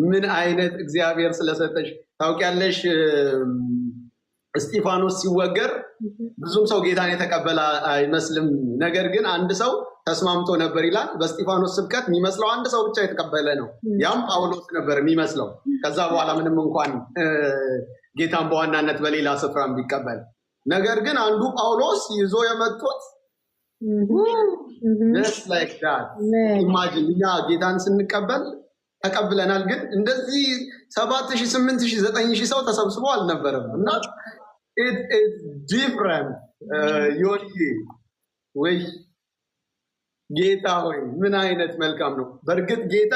ምን አይነት እግዚአብሔር ስለሰጠሽ ታውቂያለሽ። እስጢፋኖስ ሲወገር ብዙም ሰው ጌታን የተቀበለ አይመስልም። ነገር ግን አንድ ሰው ተስማምቶ ነበር ይላል። በእስጢፋኖስ ስብከት የሚመስለው አንድ ሰው ብቻ የተቀበለ ነው። ያም ጳውሎስ ነበር የሚመስለው። ከዛ በኋላ ምንም እንኳን ጌታን በዋናነት በሌላ ስፍራም ቢቀበል፣ ነገር ግን አንዱ ጳውሎስ ይዞ የመጡት just like that imagine እኛ ጌታን ስንቀበል ተቀብለናል። ግን እንደዚህ 7000 8000 9000 ሰው ተሰብስቦ አልነበረም እና it is different ዮኒ ወይ ጌታ ሆይ ምን አይነት መልካም ነው። በእርግጥ ጌታ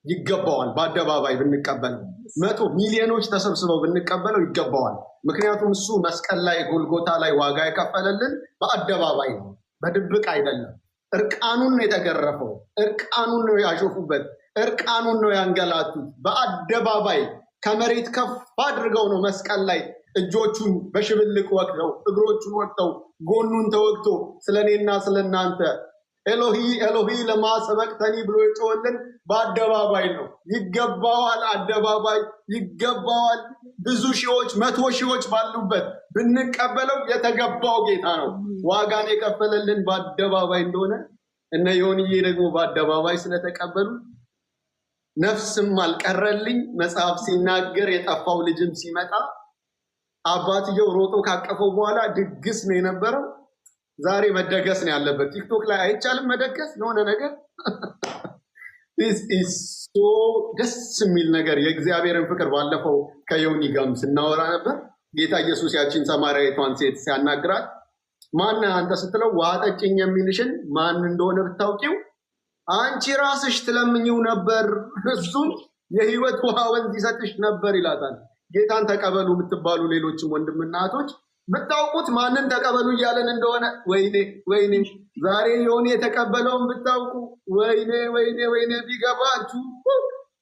ይገባዋል። በአደባባይ ብንቀበለው 100 ሚሊዮኖች ተሰብስበው ብንቀበለው ይገባዋል። ምክንያቱም እሱ መስቀል ላይ ጎልጎታ ላይ ዋጋ የከፈለልን በአደባባይ ነው፣ በድብቅ አይደለም። እርቃኑን ነው የተገረፈው፣ እርቃኑን ነው ያሾፉበት፣ እርቃኑን ነው ያንገላቱት። በአደባባይ ከመሬት ከፍ አድርገው ነው መስቀል ላይ እጆቹን በሽብልቅ ወቅተው እግሮቹን ወቅተው ጎኑን ተወግቶ ስለኔና ስለናንተ ኤሎሂ ኤሎሂ ለማ ሰበቅተኒ ብሎ የጮኸልን በአደባባይ ነው። ይገባዋል፣ አደባባይ ይገባዋል። ብዙ ሺዎች 100 ሺዎች ባሉበት ብንቀበለው የተገባው ጌታ ነው። ዋጋን የከፈለልን በአደባባይ እንደሆነ እነ ዮኒዬ ደግሞ በአደባባይ ስለተቀበሉ ነፍስም አልቀረልኝ። መጽሐፍ ሲናገር የጠፋው ልጅም ሲመጣ አባትየው ሮጦ ካቀፈው በኋላ ድግስ ነው የነበረው። ዛሬ መደገስ ነው ያለበት። ቲክቶክ ላይ አይቻልም መደገስ የሆነ ነገር this is so ደስ የሚል ነገር። የእግዚአብሔርን ፍቅር ባለፈው ከዮኒ ጋርም ስናወራ ነበር። ጌታ ኢየሱስ ያቺን ሰማርያዊቷን ሴት ሲያናግራት ማን አንተ ስትለው ውሃ ጠጭኝ የሚልሽን ማን እንደሆነ ብታውቂው አንቺ ራስሽ ትለምኚው ነበር፣ እሱም የህይወት ውሃ ወንዝ ይሰጥሽ ነበር ይላታል። ጌታን ተቀበሉ የምትባሉ ሌሎችም ወንድምና እህቶች ብታውቁት ማንን ተቀበሉ እያለን እንደሆነ ወይኔ ወይኔ፣ ዛሬ ዮኒ የተቀበለውን ብታውቁ ወይኔ ወይኔ ወይኔ፣ ቢገባችሁ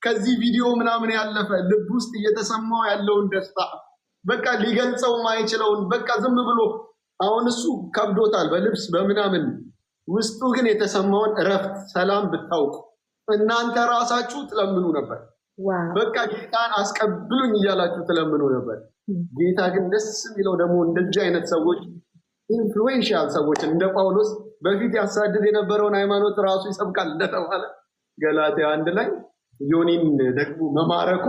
ከዚህ ቪዲዮ ምናምን ያለፈ ልብ ውስጥ እየተሰማው ያለውን ደስታ በቃ ሊገልጸው ማይችለውን በቃ ዝም ብሎ አሁን እሱ ከብዶታል በልብስ በምናምን፣ ውስጡ ግን የተሰማውን እረፍት ሰላም ብታውቁ እናንተ ራሳችሁ ትለምኑ ነበር። በቃ ጌታን አስቀብሉኝ እያላችሁ ትለምኑ ነበር። ጌታ ግን ደስ የሚለው ደግሞ እንደዚህ አይነት ሰዎች ኢንፍሉዌንሻል ሰዎች እንደ ጳውሎስ በፊት ያሳድድ የነበረውን ሃይማኖት ራሱ ይሰብካል እንደተባለ ገላትያ 1 ላይ ዮኒን ደግሞ መማረኩ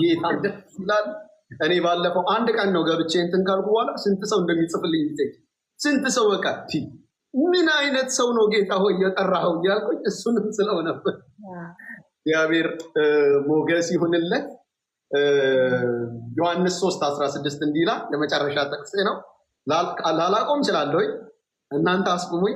ጌታ ደስ ይላል። እኔ ባለፈው አንድ ቀን ነው ገብቼ እንትን ካልኩ በኋላ ስንት ሰው እንደሚጽፍልኝ ይጠይቅ፣ ስንት ሰው በቃ ምን አይነት ሰው ነው ጌታ ሆይ የጠራኸው እያልኩኝ እሱንም ስለው ነበር። እግዚአብሔር ሞገስ ይሁንለት። ዮሐንስ 3:16 እንዲህ ይላል። ለመጨረሻ ጥቅስ ነው። ላላቆም እችላለሁ፣ እናንተ አስቁሙኝ።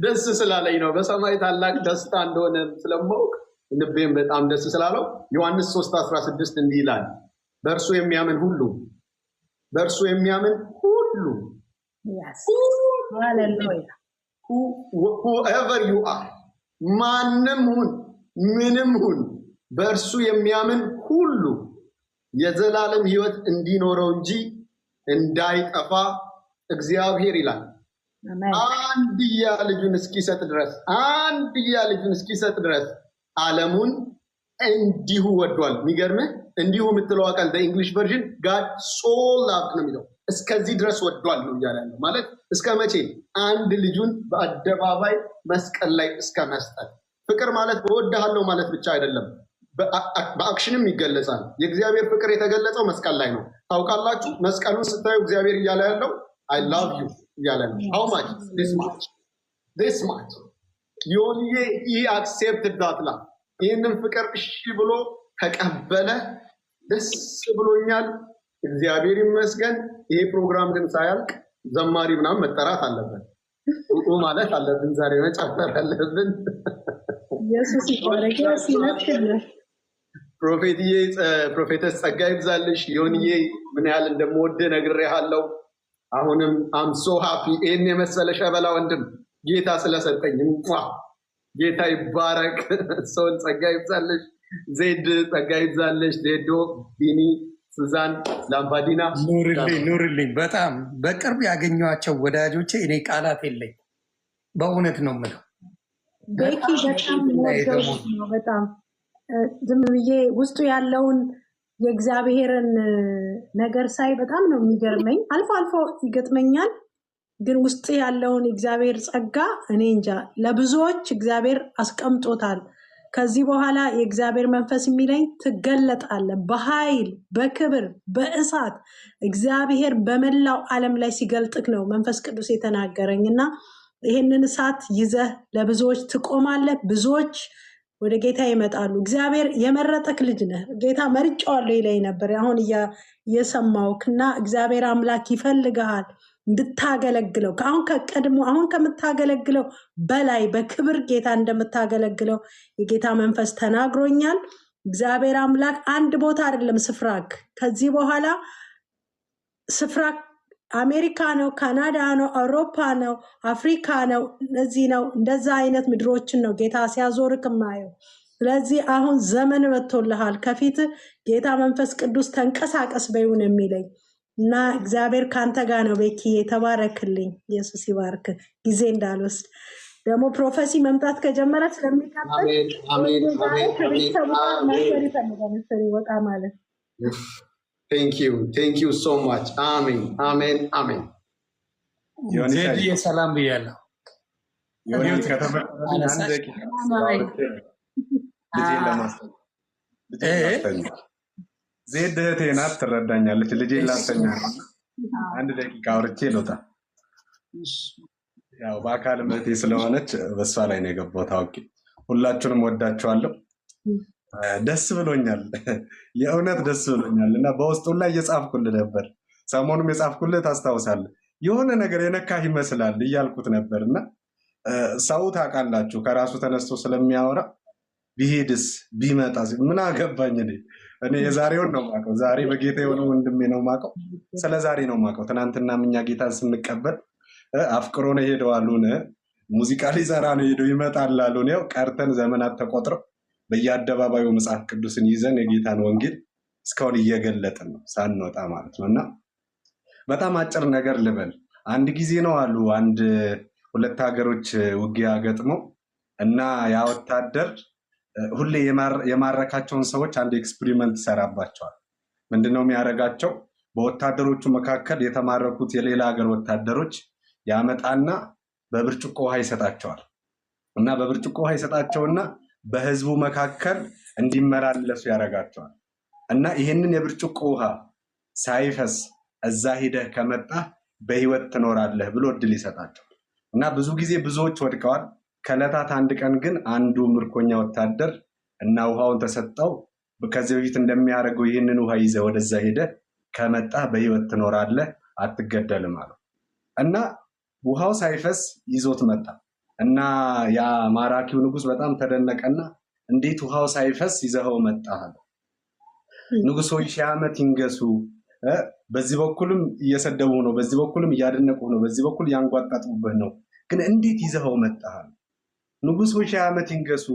ደስ ስላለኝ ነው። በሰማይ ታላቅ ደስታ እንደሆነ ስለማውቅ ልቤም በጣም ደስ ስላለው ዮሐንስ 3:16 እንዲህ ይላል፣ በእርሱ የሚያምን ሁሉ በእርሱ የሚያምን ሁሉ Yes. Hallelujah. whoever you are ማንም ሁን ምንም ሁን በእርሱ የሚያምን ሁሉ የዘላለም ሕይወት እንዲኖረው እንጂ እንዳይጠፋ እግዚአብሔር ይላል Amen. አንድያ ልጁን እስኪሰጥ ድረስ ዓለሙን እንዲሁ ወዷል። የሚገርምህ እንዲሁ የምትለው ቃል በእንግሊሽ ቨርዥን God so loved ነው የሚለው። እስከዚህ ድረስ ወዷል ነው እያለ ያለው። ማለት እስከ መቼ? አንድ ልጁን በአደባባይ መስቀል ላይ እስከ መስጠት። ፍቅር ማለት እወድሃለሁ ማለት ብቻ አይደለም፣ በአክሽንም ይገለጻል። የእግዚአብሔር ፍቅር የተገለጸው መስቀል ላይ ነው። ታውቃላችሁ፣ መስቀሉን ስታዩ እግዚአብሔር እያለ ያለው I love you እያለ ነው። How much? This much. He accepted that love. ይህንን ፍቅር እሺ ብሎ ተቀበለ። ደስ ብሎኛል፣ እግዚአብሔር ይመስገን። ይሄ ፕሮግራም ግን ሳያልቅ ዘማሪ ምናምን መጠራት አለበት ማለት አለብን። ዛሬ መጨፈር አለብን። ኢየሱስ ይባረክ። ፕሮፌተስ ጸጋ ይብዛልሽ። ዮንዬ ምን ያህል እንደምወድህ ነግሬሃለሁ። አሁንም አም ሶ ሃፒ ይህን የመሰለ ሸበላ ወንድም ጌታ ስለሰጠኝ ጌታ ይባረክ። ሰውን ጸጋ ይብዛልሽ። ዜድ ጸጋ ይብዛልሽ። ዜዶ፣ ቢኒ፣ ሱዛን፣ ላምባዲና ኑርልኝ። በጣም በቅርብ ያገኘኋቸው ወዳጆቼ እኔ ቃላት የለኝ። በእውነት ነው የምለው። ቤኪ በጣም ነው። በጣም ዝም ብዬ ውስጡ ያለውን የእግዚአብሔርን ነገር ሳይ በጣም ነው የሚገርመኝ። አልፎ አልፎ ይገጥመኛል፣ ግን ውስጥ ያለውን እግዚአብሔር ጸጋ እኔ እንጃ ለብዙዎች እግዚአብሔር አስቀምጦታል። ከዚህ በኋላ የእግዚአብሔር መንፈስ የሚለኝ ትገለጣለ በኃይል በክብር በእሳት እግዚአብሔር በመላው ዓለም ላይ ሲገልጥክ ነው መንፈስ ቅዱስ የተናገረኝ እና ይህንን እሳት ይዘህ ለብዙዎች ትቆማለህ። ብዙዎች ወደ ጌታ ይመጣሉ። እግዚአብሔር የመረጠክ ልጅ ነህ። ጌታ መርጫዋለሁ ይለኝ ነበር አሁን እየሰማውክና እግዚአብሔር አምላክ ይፈልግሃል እንድታገለግለው አሁን ከምታገለግለው በላይ በክብር ጌታ እንደምታገለግለው የጌታ መንፈስ ተናግሮኛል። እግዚአብሔር አምላክ አንድ ቦታ አይደለም ስፍራክ፣ ከዚህ በኋላ ስፍራክ አሜሪካ ነው፣ ካናዳ ነው፣ አውሮፓ ነው፣ አፍሪካ ነው፣ እነዚህ ነው። እንደዛ አይነት ምድሮችን ነው ጌታ ሲያዞርክ ማየው። ስለዚህ አሁን ዘመን መጥቶልሃል። ከፊት ጌታ መንፈስ ቅዱስ ተንቀሳቀስ በይውን የሚለኝ እና እግዚአብሔር ካንተ ጋር ነው። ቤኪ የተባረክልኝ። ኢየሱስ ይባርክ። ጊዜ እንዳልወስድ ደግሞ ፕሮፌሲ መምጣት ከጀመረ ስለሚቀጥል ከቤተሰቡ ጋር ማሰር ይፈልጋል ወጣ ማለት። Thank you so much. አሜን። ዜድዬ ሰላም ብያለሁ። ዜድ እህቴ ናት፣ ትረዳኛለች። ልጄን ላስተኛ አንድ ደቂቃ አውርቼ ልውጣ። ያው በአካል እህቴ ስለሆነች በሷ ላይ ነው የገባሁት አውቄ። ሁላችሁንም ወዳችኋለሁ። ደስ ብሎኛል፣ የእውነት ደስ ብሎኛል። እና በውስጡ ላይ እየጻፍኩልህ ነበር። ሰሞኑም የጻፍኩልህ ታስታውሳለህ። የሆነ ነገር የነካህ ይመስላል እያልኩት ነበር። እና ሰው ታውቃላችሁ ከራሱ ተነስቶ ስለሚያወራ ቢሄድስ ቢመጣ ምን አገባኝ እኔ የዛሬውን ነው የማውቀው። ዛሬ በጌታ የሆነ ወንድሜ ነው የማውቀው። ስለ ዛሬ ነው የማውቀው። ትናንትና እኛ ጌታን ስንቀበል አፍቅሮ ነው ሄደው አሉን። ሙዚቃ ሊሰራ ነው ሄደው ይመጣል አሉን። ያው ቀርተን ዘመናት ተቆጥረው በየአደባባዩ መጽሐፍ ቅዱስን ይዘን የጌታን ወንጌል እስካሁን እየገለጥን ነው ሳንወጣ ማለት ነው። እና በጣም አጭር ነገር ልበል። አንድ ጊዜ ነው አሉ አንድ ሁለት ሀገሮች ውጊያ ገጥመው እና ያ ወታደር ሁሌ የማረካቸውን ሰዎች አንድ ኤክስፔሪመንት ይሰራባቸዋል። ምንድነው የሚያደርጋቸው? በወታደሮቹ መካከል የተማረኩት የሌላ ሀገር ወታደሮች ያመጣና በብርጭቆ ውሃ ይሰጣቸዋል። እና በብርጭቆ ውሃ ይሰጣቸውና በህዝቡ መካከል እንዲመላለሱ ያደርጋቸዋል። እና ይህንን የብርጭቆ ውሃ ሳይፈስ እዛ ሂደህ ከመጣ በህይወት ትኖራለህ ብሎ እድል ይሰጣቸዋል። እና ብዙ ጊዜ ብዙዎች ወድቀዋል። ከዕለታት አንድ ቀን ግን አንዱ ምርኮኛ ወታደር እና ውሃውን ተሰጠው። ከዚህ በፊት እንደሚያደርገው ይህንን ውሃ ይዘህ ወደዛ ሄደህ ከመጣ በህይወት ትኖራለህ፣ አትገደልም አለው። እና ውሃው ሳይፈስ ይዞት መጣ። እና ያ ማራኪው ንጉስ በጣም ተደነቀና እንዴት ውሃው ሳይፈስ ይዘኸው መጣህ አለው። ንጉሶች 1000 ዓመት ይንገሱ። በዚህ በኩልም እየሰደቡ ነው፣ በዚህ በኩልም እያደነቁ ነው፣ በዚህ በኩል ያንጓጣጡብህ ነው። ግን እንዴት ይዘኸው መጣሃል? ንጉሶች 1000 ዓመት ይንገሱ።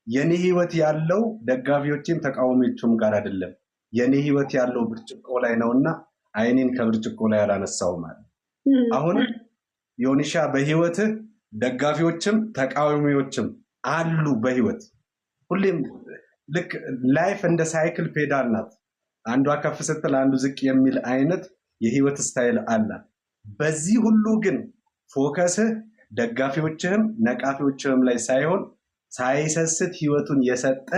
የኔ ህይወት ያለው ደጋፊዎቼም ተቃዋሚዎቹም ጋር አይደለም። የኔ ህይወት ያለው ብርጭቆ ላይ ነውና አይኔን ከብርጭቆ ላይ አላነሳውም ማለት። አሁን ዮኒሻ በህይወትህ ደጋፊዎችም ተቃዋሚዎችም አሉ በህይወት ሁሌም። ልክ ላይፍ እንደ ሳይክል ፔዳል ናት። አንዷ ከፍ ስትል አንዱ ዝቅ የሚል አይነት የህይወት ስታይል አላት። በዚህ ሁሉ ግን ፎከስህ ደጋፊዎችህም ነቃፊዎችህም ላይ ሳይሆን ሳይሰስት ህይወቱን የሰጠ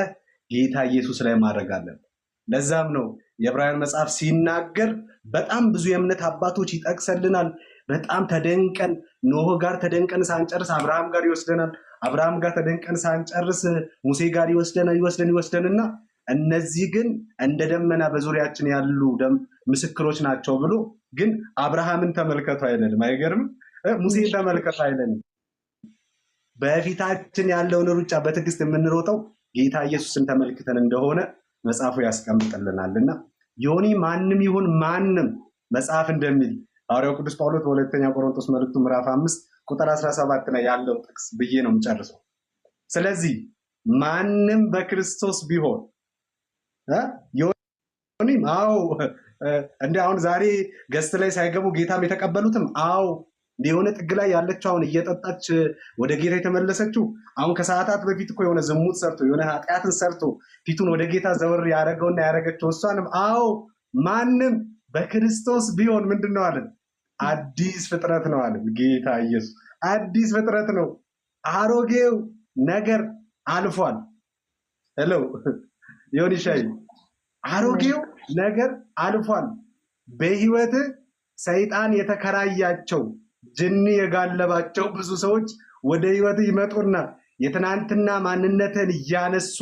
ጌታ ኢየሱስ ላይ ማድረግ አለብን። ለዛም ነው የዕብራውያን መጽሐፍ ሲናገር በጣም ብዙ የእምነት አባቶች ይጠቅሰልናል። በጣም ተደንቀን ኖህ ጋር ተደንቀን ሳንጨርስ አብርሃም ጋር ይወስደናል። አብርሃም ጋር ተደንቀን ሳንጨርስ ሙሴ ጋር ይወስደንና እነዚህ ግን እንደ ደመና በዙሪያችን ያሉ ምስክሮች ናቸው ብሎ ግን አብርሃምን ተመልከቱ አይለንም። አይገርም? ሙሴን ተመልከቱ አይለንም። በፊታችን ያለውን ሩጫ በትዕግስት የምንሮጠው ጌታ ኢየሱስን ተመልክተን እንደሆነ መጽሐፉ ያስቀምጥልናልና ዮኒ ማንም ይሁን ማንም መጽሐፍ እንደሚል ሐዋርያው ቅዱስ ጳውሎስ በሁለተኛ ቆሮንቶስ መልእክቱ ምዕራፍ 5 ቁጥር 17 ላይ ያለው ጥቅስ ብዬ ነው የምጨርሰው። ስለዚህ ማንም በክርስቶስ ቢሆን ዮኒም አዎ እንደ አሁን ዛሬ ገስት ላይ ሳይገቡ ጌታም የተቀበሉትም አዎ የሆነ ጥግ ላይ ያለችው አሁን እየጠጣች ወደ ጌታ የተመለሰችው አሁን ከሰዓታት በፊት እኮ የሆነ ዝሙት ሰርቶ የሆነ ኃጢአትን ሰርቶ ፊቱን ወደ ጌታ ዘወር ያደረገውና ያደረገችው እሷንም አዎ ማንም በክርስቶስ ቢሆን ምንድነው አለን? አዲስ ፍጥረት ነው አለን ጌታ ኢየሱስ። አዲስ ፍጥረት ነው፣ አሮጌው ነገር አልፏል። ሄሎ ዮኒሻይ፣ አሮጌው ነገር አልፏል። በህይወት ሰይጣን የተከራያቸው ጅኒ የጋለባቸው ብዙ ሰዎች ወደ ህይወት ይመጡና የትናንትና ማንነትን እያነሱ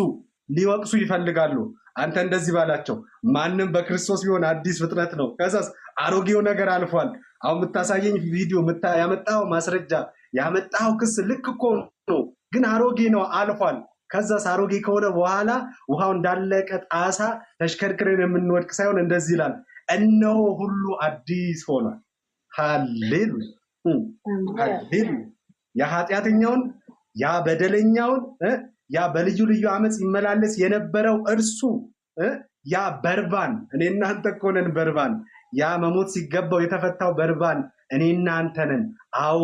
ሊወቅሱ ይፈልጋሉ። አንተ እንደዚህ ባላቸው ማንም በክርስቶስ ቢሆን አዲስ ፍጥረት ነው። ከዛስ አሮጌው ነገር አልፏል። አሁን የምታሳየኝ ቪዲዮ ያመጣው ማስረጃ ያመጣው ክስ ልክ እኮ ነው፣ ግን አሮጌ ነው አልፏል። ከዛስ አሮጌ ከሆነ በኋላ ውሃው እንዳለቀ ጣሳ ተሽከርክረን የምንወድቅ ሳይሆን እንደዚህ ይላል፣ እነሆ ሁሉ አዲስ ሆኗል። ሃሌሉያ ሃሌሉያ። ያ ኃጢአተኛውን ያ በደለኛውን ያ በልዩ ልዩ አመፅ ይመላለስ የነበረው እርሱ ያ በርባን እኔ እናንተ እኮ ነን በርባን። ያ መሞት ሲገባው የተፈታው በርባን እኔ እናንተ ነን። አዎ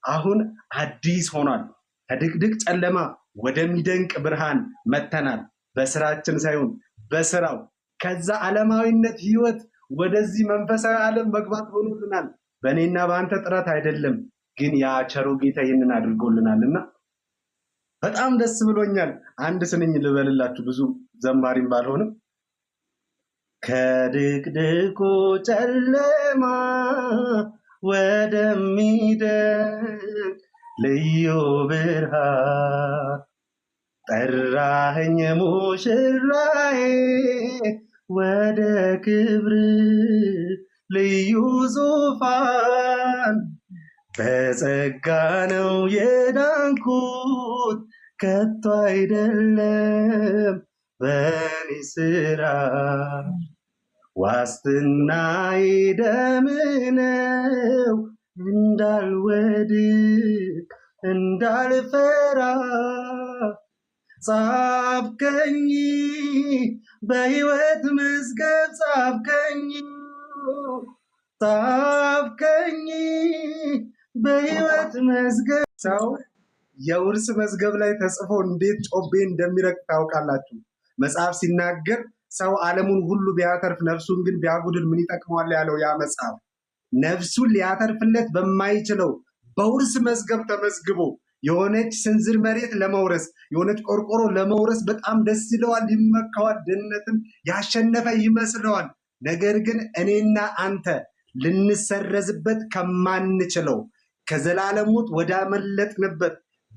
አሁን አዲስ ሆኗል። ከድቅድቅ ጨለማ ወደሚደንቅ ብርሃን መተናል። በስራችን ሳይሆን በስራው ከዛ ዓለማዊነት ህይወት ወደዚህ መንፈሳዊ ዓለም መግባት ሆኖልናል። በእኔና በአንተ ጥረት አይደለም፣ ግን ያ ቸሩ ጌታ ይህንን አድርጎልናልና በጣም ደስ ብሎኛል። አንድ ስንኝ ልበልላችሁ፣ ብዙ ዘማሪም ባልሆንም ከድቅድቁ ጨለማ ወደሚደንቅ ልዩ ብርሃን ጠራኸኝ ሙሽራዬ ወደ ክብር ልዩ ዙፋን። በጸጋ ነው የዳንኩት ከቶ አይደለም በኔ ስራ፣ ዋስትናዬ ደም ነው እንዳልወድቅ እንዳልፈራ። ጻፍከኝ በሕይወት መዝገብ ጻፍከኝ በሕይወት መዝገብ። ሰው የውርስ መዝገብ ላይ ተጽፎ እንዴት ጮቤ እንደሚረግጥ ታውቃላችሁ? መጽሐፍ ሲናገር ሰው ዓለሙን ሁሉ ቢያተርፍ ነፍሱን ግን ቢያጉድል ምን ይጠቅመዋል ያለው ያ መጽሐፍ ነፍሱን ሊያተርፍለት በማይችለው በውርስ መዝገብ ተመዝግቦ የሆነች ስንዝር መሬት ለመውረስ የሆነች ቆርቆሮ ለመውረስ በጣም ደስ ይለዋል፣ ይመካዋል፣ ድህነትን ያሸነፈ ይመስለዋል። ነገር ግን እኔና አንተ ልንሰረዝበት ከማንችለው ከዘላለም ሞት ወዳመለጥንበት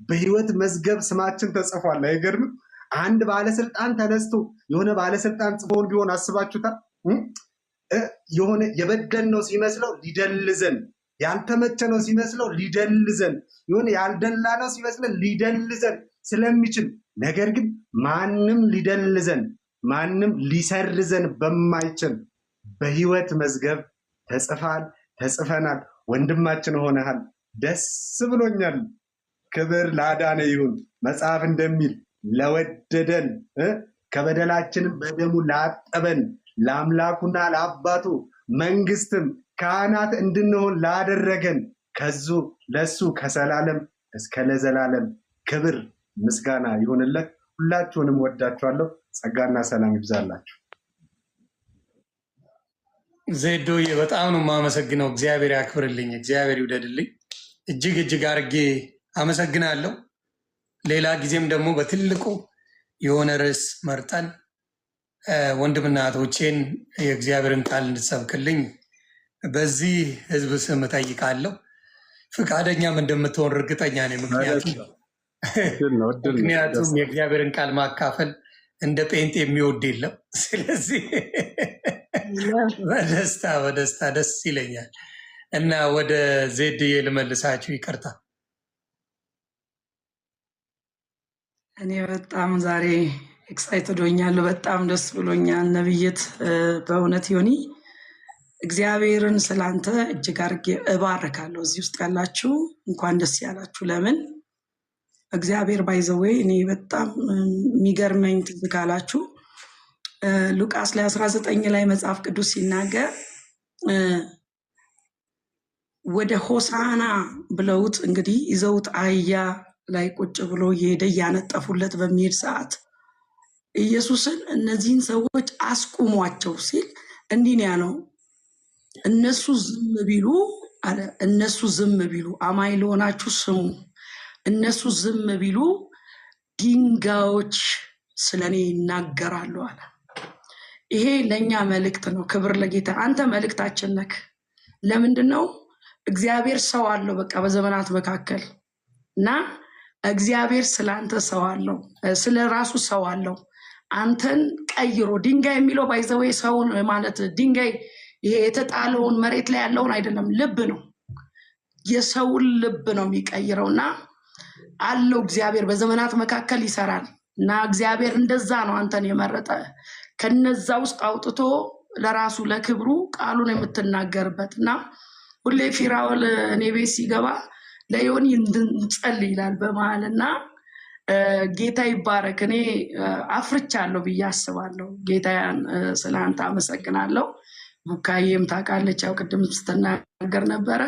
በሕይወት መዝገብ ስማችን ተጽፏል። አይገርምም? አንድ ባለስልጣን ተነስቶ የሆነ ባለስልጣን ጽፎን ቢሆን አስባችሁታል? የሆነ የበደል ነው ሲመስለው ሊደልዘን፣ ያልተመቸ ነው ሲመስለው ሊደልዘን፣ የሆነ ያልደላ ነው ሲመስለን ሊደልዘን ስለሚችል፣ ነገር ግን ማንም ሊደልዘን ማንም ሊሰርዘን በማይችል በህይወት መዝገብ ተጽፈናል። ወንድማችን ሆነሃል። ደስ ብሎኛል። ክብር ላዳነ ይሁን። መጽሐፍ እንደሚል ለወደደን ከበደላችን በደሙ ላጠበን ለአምላኩና ለአባቱ መንግስትም ካህናት እንድንሆን ላደረገን ለሱ ከዘላለም እስከ ለዘላለም ክብር ምስጋና ይሁንለት። ሁላችሁንም ወዳችኋለሁ። ጸጋና ሰላም ይብዛላችሁ። ዜዶዬ በጣም ነው የማመሰግነው። እግዚአብሔር ያክብርልኝ፣ እግዚአብሔር ይውደድልኝ። እጅግ አድርጌ አመሰግናለሁ። ሌላ ጊዜም ደግሞ በትልቁ የሆነ ርዕስ መርጠን ወንድምና እህቶቼን የእግዚአብሔርን ቃል እንድትሰብክልኝ በዚህ ህዝብ ስም እጠይቃለሁ። ፈቃደኛም እንደምትሆን እርግጠኛ ነኝ። ምክንያቱም የእግዚአብሔርን ቃል ማካፈል እንደ ጴንጤ የሚወድ የለም። ስለዚህ በደስታ ደስ ይለኛል እና ወደ ዜድዬ ልመልሳችሁ። ይቅርታ። እኔ በጣም ዛሬ ኤክሳይትድ ሆኛለሁ። በጣም ደስ ብሎኛል። ነብይት በእውነት ዮኒ እግዚአብሔርን ስላንተ እጅግ አድርጌ እባርካለሁ። እዚህ ውስጥ ያላችሁ እንኳን ደስ ያላችሁ። ለምን እግዚአብሔር ባይዘዌ እኔ በጣም የሚገርመኝ ትዝ ካላችሁ ሉቃስ ላይ 19 ላይ መጽሐፍ ቅዱስ ሲናገር ወደ ሆሳና ብለውት እንግዲህ ይዘውት አህያ ላይ ቁጭ ብሎ እየሄደ እያነጠፉለት በሚሄድ ሰዓት ኢየሱስን እነዚህን ሰዎች አስቁሟቸው ሲል እንዲህ ነው ያለው። እነሱ ዝም ቢሉ አማኝ ለሆናችሁ ስሙ። እነሱ ዝም ቢሉ ድንጋዮች ስለኔ ይናገራሉ አለ። ይሄ ለኛ መልእክት ነው። ክብር ለጌታ። አንተ መልእክታችን ነክ። ለምንድነው? እግዚአብሔር ሰው አለው በቃ በዘመናት መካከል እና እግዚአብሔር ስላንተ ሰው አለው፣ ስለራሱ ሰው አለው። አንተን ቀይሮ ድንጋይ የሚለው ባይዘው ሰውን ማለት ድንጋይ ይሄ የተጣለውን መሬት ላይ ያለውን አይደለም፣ ልብ ነው። የሰውን ልብ ነው የሚቀይረውና አለው እግዚአብሔር በዘመናት መካከል ይሰራል። እና እግዚአብሔር እንደዛ ነው አንተን የመረጠ ከነዛ ውስጥ አውጥቶ ለራሱ ለክብሩ ቃሉን የምትናገርበትና ሁሌ ፊራውል እኔ ቤት ሲገባ ለዮኒ እንድንጸልይ ይላል በመሃልና ጌታ ይባረክ። እኔ አፍርቻለሁ ብዬ አስባለሁ። ጌታያን ስለአንተ አመሰግናለሁ። ቡካዬም ታውቃለች፣ ያው ቅድም ስትናገር ነበረ።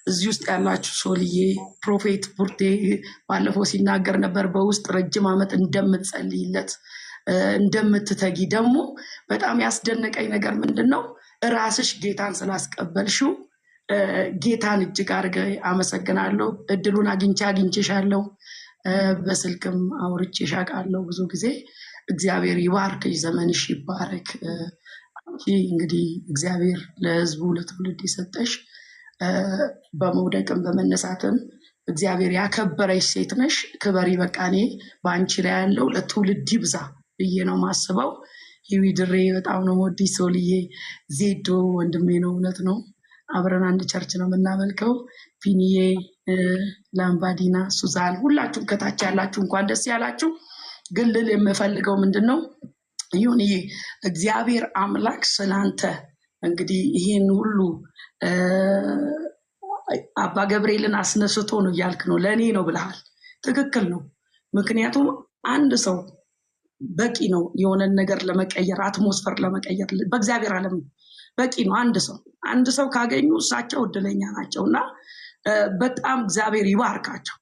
እዚህ ውስጥ ያላችሁ ሶልዬ፣ ፕሮፌት ቡርቴ ባለፈው ሲናገር ነበር በውስጥ ረጅም ዓመት እንደምትጸልይለት እንደምትተጊ። ደግሞ በጣም ያስደነቀኝ ነገር ምንድነው ራስሽ ጌታን ስላስቀበልሽው ጌታን እጅግ አድርጌ አመሰግናለሁ። እድሉን አግኝቼሻለሁ፣ በስልክም አውርቼሽ አውቃለሁ ብዙ ጊዜ። እግዚአብሔር ይባርክሽ፣ ዘመንሽ ይባረክ። እንግዲህ እግዚአብሔር ለህዝቡ ለትውልድ የሰጠሽ በመውደቅም በመነሳትም እግዚአብሔር ያከበረሽ ሴት ነሽ። ክበሪ። በቃ እኔ በአንቺ ላይ ያለው ለትውልድ ይብዛ ብዬ ነው ማስበው። ይዊ ድሬ በጣም ነው ወዲህ። ሶልዬ፣ ዜዶ ወንድሜ ነው፣ እውነት ነው። አብረን አንድ ቸርች ነው የምናመልከው። ፒኒዬ፣ ላምባዲና፣ ሱዛን፣ ሁላችሁም ከታች ያላችሁ እንኳን ደስ ያላችሁ። ግን ልል የምፈልገው ምንድነው ይሁንዬ እግዚአብሔር አምላክ ስላንተ እንግዲህ ይሄን ሁሉ አባ ገብርኤልን አስነስቶ ነው እያልክ ነው፣ ለእኔ ነው ብለሃል። ትክክል ነው። ምክንያቱም አንድ ሰው በቂ ነው የሆነን ነገር ለመቀየር፣ አትሞስፈር ለመቀየር በእግዚአብሔር ዓለም በቂ ነው። አንድ ሰው ካገኙ እሳቸው እድለኛ ናቸው እና በጣም እግዚአብሔር ይባርካቸው።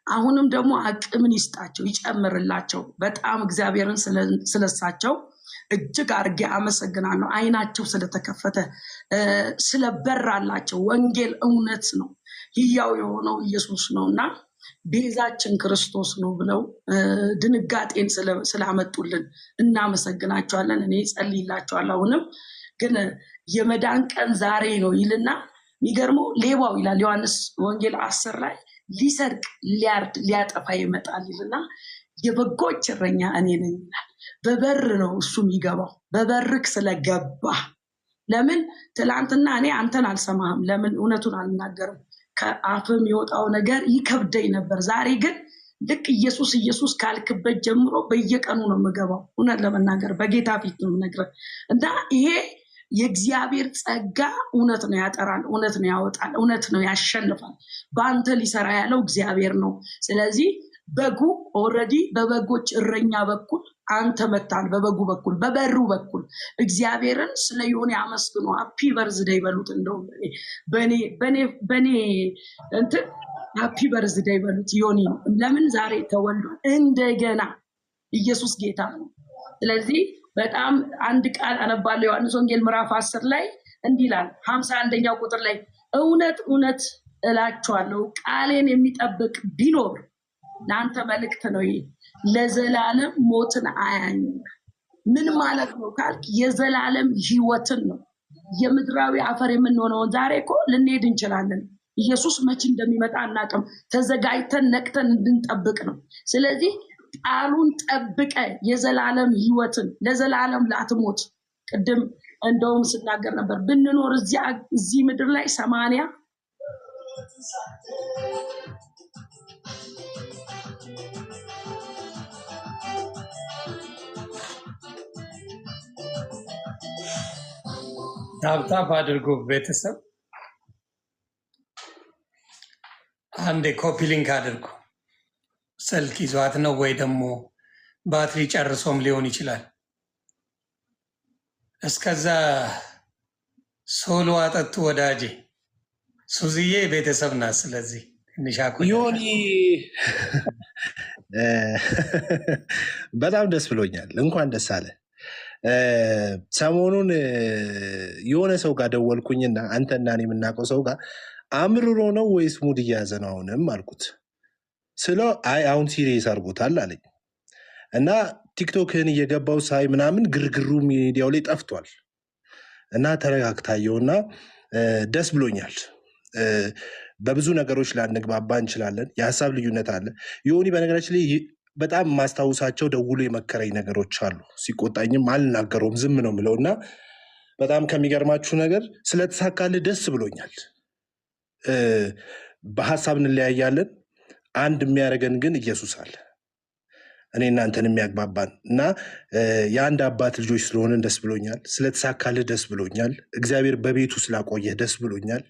አሁንም ደግሞ አቅምን ይስጣቸው፣ ይጨምርላቸው። በጣም እግዚአብሔርን ስለሳቸው እጅግ አድርጌ አመሰግናለሁ። አይናቸው ስለተከፈተ ስለበራላቸው። ወንጌል እውነት ነው፣ ሕያው የሆነው ኢየሱስ ነው እና ቤዛችን ክርስቶስ ነው ብለው ድንጋጤን ስላመጡልን እናመሰግናቸዋለን። እኔ ጸልይላቸዋለሁ። አሁንም ግን የመዳን ቀን ዛሬ ነው ይልና የሚገርመው ሌባው ይላል ዮሐንስ ወንጌል 10 ላይ ሊሰርቅ ሊያርድ ሊያጠፋ ይመጣል ይልና የበጎች እረኛ እኔ ነኝ ይላል። በበር ነው እሱ የሚገባው። በበርክ ስለገባ ለምን ትላንትና እኔ አንተን አልሰማህም፣ ለምን እውነቱን አልናገርም፣ ከአፍ የሚወጣው ነገር ይከብደኝ ነበር። ዛሬ ግን ልክ ኢየሱስ ኢየሱስ ካልክበት ጀምሮ በየቀኑ ነው የምገባው። እውነት ለመናገር በጌታ ፊት ነው የምነግርህ እና ይሄ የእግዚአብሔር ጸጋ እውነት ነው ያጠራል፣ እውነት ነው ያወጣል፣ እውነት ነው ያሸንፋል። በአንተ ሊሰራ ያለው እግዚአብሔር ነው። ስለዚህ በጉ ኦልሬዲ በበጎች እረኛ በኩል አንተ መታል፣ በበጉ በኩል በበሩ በኩል እግዚአብሔርን ስለ ዮኒ አመስግኖ ሃፒ በርዝዴይ በሉት። እንደው በኔ እንትን ሃፒ በርዝዴይ በሉት ዮኒ። ለምን ዛሬ ተወልዷል እንደገና። ኢየሱስ ጌታ ነው። ስለዚህ በጣም አንድ ቃል አነባለሁ። ዮሐንስ ወንጌል ምዕራፍ 10 ላይ እንዲህ ይላል 51ኛው ቁጥር ላይ እውነት እውነት እላችኋለሁ ቃሌን የሚጠብቅ ቢኖር ለአንተ መልእክት ነው፣ ይሄ ለዘላለም ሞትን አያኝም። ምን ማለት ነው ካልክ የዘላለም ህይወትን ነው። የምድራዊ አፈር የምንሆነውን ዛሬ እኮ ልንሄድ እንችላለን። ኢየሱስ መቼ እንደሚመጣ አናውቅም። ተዘጋጅተን ነቅተን እንድንጠብቅ ነው። ስለዚህ ቃሉን ጠብቀ የዘላለም ህይወትን ለዘላለም ላትሞት። ቅድም እንደውም ስናገር ነበር ብንኖር እዚህ ምድር ላይ 80 ታፕታፕ አድርጉ ቤተሰብ። አንዴ ኮፒ ሊንክ አድርጉ። ስልክ ይዟት ነው ወይ ደግሞ ባትሪ ጨርሶም ሊሆን ይችላል። እስከዛ ሶሎ አጠጡ ወዳጄ። ሱዝዬ ቤተሰብ ናት። ስለዚህ ትንሽ ዮኒ በጣም ደስ ብሎኛል። እንኳን ደስ አለ። ሰሞኑን የሆነ ሰው ጋር ደወልኩኝና አንተና እኔ የምናውቀው ሰው ጋር አምርሮ ነው ወይስ ሙድ እያያዘ ነው አሁንም አልኩት። ስለው አይ አሁን ሲሪየስ አድርጎታል አለኝ እና ቲክቶክህን እየገባው ሳይ ምናምን ግርግሩ ሚዲያው ላይ ጠፍቷል እና ተረጋግታየውና ደስ ብሎኛል። በብዙ ነገሮች ላንግባባ እንችላለን። የሀሳብ ልዩነት አለ። ዮኒ በነገራችን ላይ በጣም ማስታውሳቸው ደውሎ የመከረኝ ነገሮች አሉ። ሲቆጣኝም አልናገረውም፣ ዝም ነው የምለውና በጣም ከሚገርማችሁ ነገር ስለተሳካልህ ደስ ብሎኛል። በሀሳብ እንለያያለን፣ አንድ የሚያደርገን ግን ኢየሱስ አለ፣ እኔ እናንተን የሚያግባባን እና የአንድ አባት ልጆች ስለሆንን ደስ ብሎኛል። ስለተሳካልህ ደስ ብሎኛል። እግዚአብሔር በቤቱ ስላቆየህ ደስ ብሎኛል።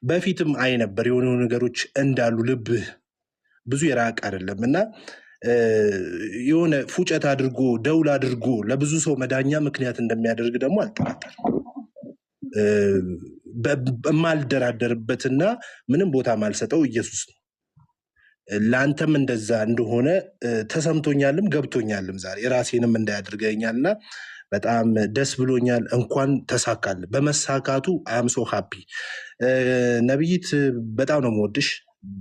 በፊትም አይ ነበር የሆኑ ነገሮች እንዳሉ ልብህ ብዙ የራቅ አይደለም እና የሆነ ፉጨት አድርጎ ደውል አድርጎ ለብዙ ሰው መዳኛ ምክንያት እንደሚያደርግ ደግሞ አልጠራጠርም። በማልደራደርበትና ምንም ቦታ ማልሰጠው ኢየሱስ ነው። ለአንተም እንደዛ እንደሆነ ተሰምቶኛልም ገብቶኛልም። ዛሬ ራሴንም እንዳያደርገኛልና በጣም ደስ ብሎኛል። እንኳን ተሳካል። በመሳካቱ አም ሶ ሃፒ። ነብይት በጣም ነው የምወድሽ፣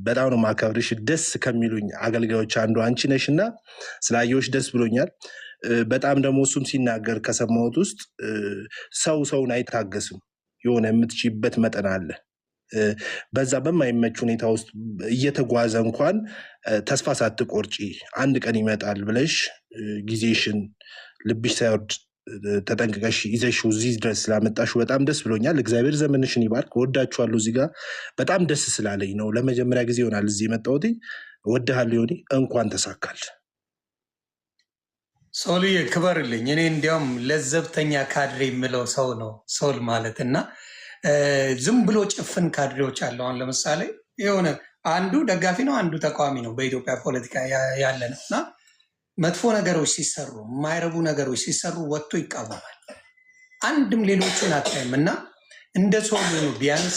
በጣም ነው ማከብርሽ። ደስ ከሚሉኝ አገልጋዮች አንዱ አንቺ ነሽና ስላየሁሽ ደስ ብሎኛል። በጣም ደግሞ እሱም ሲናገር ከሰማሁት ውስጥ ሰውን አይታገስም፣ የሆነ የምትችይበት መጠን አለ። በዛ በማይመች ሁኔታ ውስጥ እየተጓዘ እንኳን ተስፋ ሳትቆርጪ አንድ ቀን ይመጣል ብለሽ ጊዜሽን ልብሽ ሳይወርድ ተጠንቅቀሽ ይዘሽው እዚህ ድረስ ስላመጣሽው በጣም ደስ ብሎኛል። እግዚአብሔር ዘመንሽን ይባርክ። ወዳችኋለሁ። እዚህ ጋር በጣም ደስ ስላለኝ ነው። ለመጀመሪያ ጊዜ ይሆናል እዚህ የመጣሁት። ወድሃለሁ ዮኒ፣ እንኳን ተሳካል። ሶልዬ ክበርልኝ። እኔ እንዲያውም ለዘብተኛ ካድሬ የምለው ሰው ነው ሶል ማለት እና ዝም ብሎ ጭፍን ካድሬዎች አለው። አሁን ለምሳሌ የሆነ አንዱ ደጋፊ ነው፣ አንዱ ተቃዋሚ ነው። በኢትዮጵያ ፖለቲካ ያለ ነው እና መጥፎ ነገሮች ሲሰሩ፣ የማይረቡ ነገሮች ሲሰሩ ወጥቶ ይቃወማል። አንድም ሌሎቹን አታይም እና እንደ ሶል ነው ቢያንስ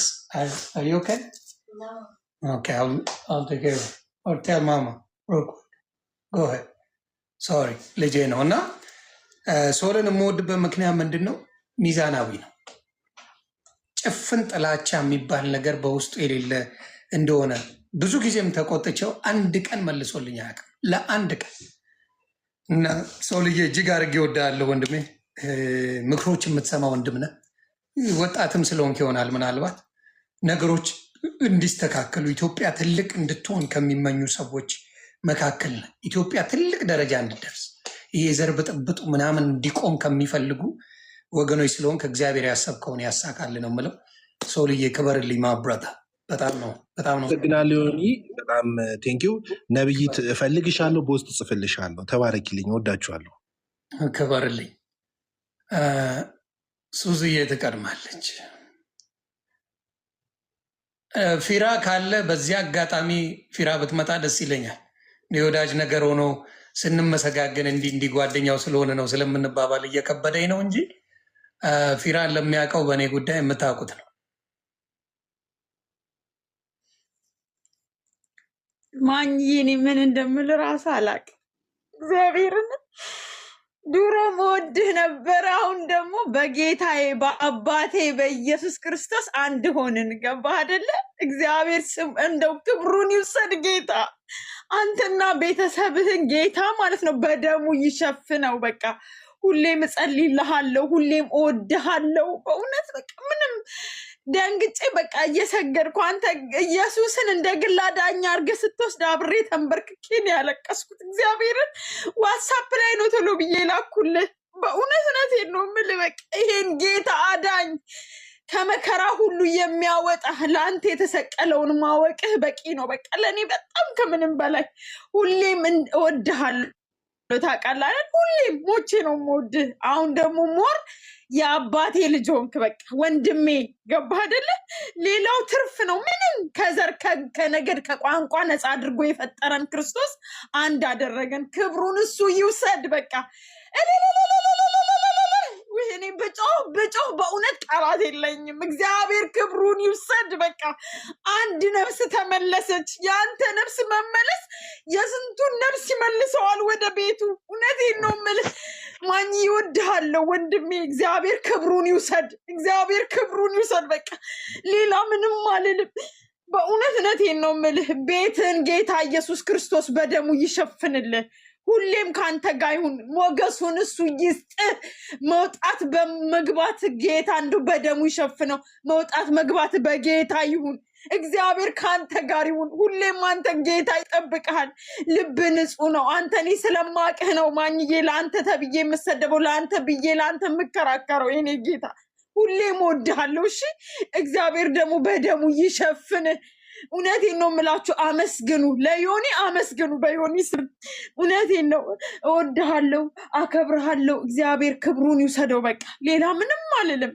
ሶሪ ልጄ ነው እና ሶልን የምወድበት ምክንያት ምንድን ነው? ሚዛናዊ ነው። ጭፍን ጥላቻ የሚባል ነገር በውስጡ የሌለ እንደሆነ ብዙ ጊዜም ተቆጥቼው አንድ ቀን መልሶልኝ አያውቅም። ለአንድ ቀን እና ሶልዬ እጅግ አድርጌ እወድሃለሁ ወንድሜ። ምክሮች የምትሰማ ወንድም ነህ። ወጣትም ስለሆንክ ይሆናል ምናልባት ነገሮች እንዲስተካከሉ ኢትዮጵያ ትልቅ እንድትሆን ከሚመኙ ሰዎች መካከል ነህ። ኢትዮጵያ ትልቅ ደረጃ እንድደርስ ይሄ የዘር ብጥብጡ ምናምን እንዲቆም ከሚፈልጉ ወገኖች ስለሆን ከእግዚአብሔር ያሰብከውን ያሳካል ነው የምለው። ሶልዬ ክበርልኝ ማብራታ በጣም ነው አመሰግናለሁ ዮኒ፣ በጣም ቴንኪው። ነብይት እፈልግሻለሁ፣ በውስጥ ጽፍልሻለሁ። ተባረኪልኝ፣ ወዳችኋለሁ። ክበርልኝ። ሱዝዬ ትቀድማለች። ፊራ ካለ በዚህ አጋጣሚ ፊራ ብትመጣ ደስ ይለኛል። የወዳጅ ነገር ሆኖ ስንመሰጋገን እንዲህ ጓደኛው ስለሆነ ነው ስለምንባባል እየከበደኝ ነው እንጂ ፊራን ለሚያውቀው በእኔ ጉዳይ የምታውቁት ነው። ማኝዬ ምን እንደምል ራሱ አላውቅም። እግዚአብሔርን ድሮ መወድህ ነበር፣ አሁን ደግሞ በጌታዬ በአባቴ በኢየሱስ ክርስቶስ አንድ ሆንን። ገባህ አይደለ? እግዚአብሔር ስም እንደው ክብሩን ይውሰድ ጌታ። አንተና ቤተሰብህን ጌታ ማለት ነው በደሙ ይሸፍነው። በቃ ሁሌም እጸልይልሃለሁ፣ ሁሌም እወድሃለሁ። በእውነት በቃ ምንም ደንግጬ በቃ እየሰገድኩ አንተ ኢየሱስን እንደ ግል አዳኝ አድርገህ ስትወስድ አብሬ ተንበርክኬን ያለቀስኩት። እግዚአብሔርን ዋትሳፕ ላይ ነው ቶሎ ብዬ ላኩልህ። በእውነቴን ነው የምልህ። በቃ ይሄን ጌታ አዳኝ ከመከራ ሁሉ የሚያወጣ ለአንተ የተሰቀለውን ማወቅህ በቂ ነው። በቃ ለእኔ በጣም ከምንም በላይ ሁሌም እወድሃለሁ። ታውቃለህ አይደል? ሁሌም ሞቼ ነው የምወድህ። አሁን ደግሞ ሞር የአባቴ ልጅ ሆንክ። በቃ ወንድሜ፣ ገባህ አይደለ? ሌላው ትርፍ ነው። ምንም ከዘር ከነገድ ከቋንቋ ነፃ አድርጎ የፈጠረን ክርስቶስ አንድ አደረገን። ክብሩን እሱ ይውሰድ። በቃ እኔ ብጮህ በእውነት ቃላት የለኝም። እግዚአብሔር ክብሩን ይውሰድ። በቃ አንድ ነፍስ ተመለሰች። የአንተ ነፍስ መመለስ የስንቱን ነፍስ ይመልሰዋል ወደ ቤቱ። እውነቴን ነው የምልህ። ማኝ ይወድሃለሁ ወንድሜ። እግዚአብሔር ክብሩን ይውሰድ። እግዚአብሔር ክብሩን ይውሰድ። በቃ ሌላ ምንም አልልም። በእውነቴን ነው የምልህ። ቤትን ጌታ ኢየሱስ ክርስቶስ በደሙ ይሸፍንልህ። ሁሌም ካንተ ጋር ይሁን። ሞገሱን እሱ ይስጥህ። መውጣት በመግባት ጌታ እንደው በደሙ ይሸፍነው። መውጣት መግባት በጌታ ይሁን። እግዚአብሔር ካንተ ጋር ይሁን። ሁሌም አንተ ጌታ ይጠብቅሃል። ልብ ንጹህ ነው። አንተ እኔ ስለማቅህ ነው ማኝዬ ለአንተ ተብዬ የምሰደበው፣ ለአንተ ብዬ ለአንተ የምከራከረው። የኔ ጌታ ሁሌም እወድሃለሁ። እሺ፣ እግዚአብሔር ደግሞ በደሙ ይሸፍንህ። እውነቴን ነው የምላችሁ። አመስግኑ፣ ለዮኒ አመስግኑ። በዮኒ ስም እውነቴን ነው። እወድሃለሁ፣ አከብርሃለሁ። እግዚአብሔር ክብሩን ይውሰደው። በቃ ሌላ ምንም አልልም።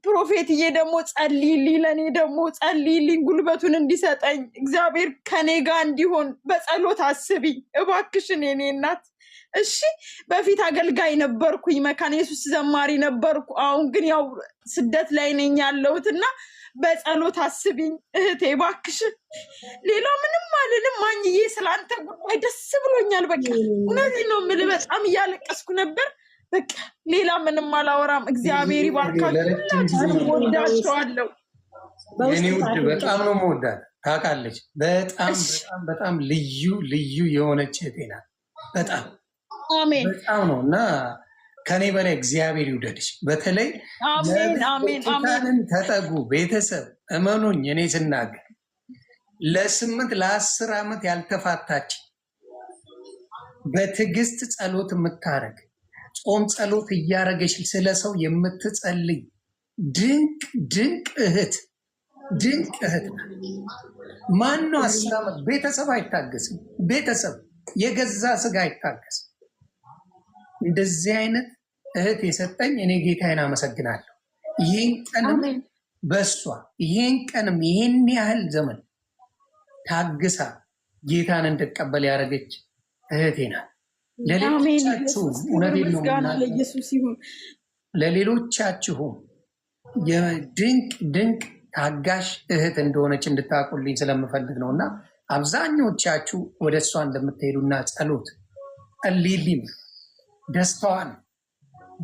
ፕሮፌትዬ ደግሞ ጸልይልኝ፣ ለእኔ ደግሞ ጸልይልኝ፣ ጉልበቱን እንዲሰጠኝ እግዚአብሔር ከኔ ጋር እንዲሆን በጸሎት አስቢኝ እባክሽን የኔ እናት። እሺ፣ በፊት አገልጋይ ነበርኩኝ፣ መካነ ኢየሱስ ዘማሪ ነበርኩ። አሁን ግን ያው ስደት ላይ ነኝ ያለሁትና በጸሎት አስቢኝ እህቴ እባክሽ። ሌላ ምንም አልልም። ማኝዬ ስለአንተ ጉዳይ ደስ ብሎኛል። በቃ እውነቴን ነው የምልህ። በጣም እያለቀስኩ ነበር። በቃ ሌላ ምንም አላወራም። እግዚአብሔር ይባርካችሁ። ሁላችሁንም ወዳችኋለሁ። የኔ ውድ በጣም ነው የምወዳት። ታውቃለች። በጣም ልዩ የሆነች እህቴ ናት። አሜን። በጣም ነው እና ከኔ በላይ እግዚአብሔር ይውደድሽ። በተለይ አሜን ተጠጉ ቤተሰብ እመኑኝ፣ እኔ ስናገር ለ8-10 ዓመት ያልተፋታች በትዕግስት ጸሎት የምታረግ ጾም ጸሎት እያረገች ስለ ሰው የምትጸልይ ድንቅ እህት ማነው 10 ዓመት ቤተሰብ አይታገስም። ቤተሰብ የገዛ ስጋ አይታገስም። እንደዚህ አይነት እህት የሰጠኝ እኔ ጌታዬን አመሰግናለሁ። ይህን ቀንም በሷ ይህን ቀንም ይህን ያህል ዘመን ታግሳ ጌታን እንድቀበል ያደረገች እህቴ ናት። ለሌሎቻችሁም የድንቅ ታጋሽ እህት እንደሆነች እንድታቁልኝ ስለምፈልግ ነው እና አብዛኞቻችሁ ወደ እሷ እንደምትሄዱና ጸሎት ጸልይልኝ፣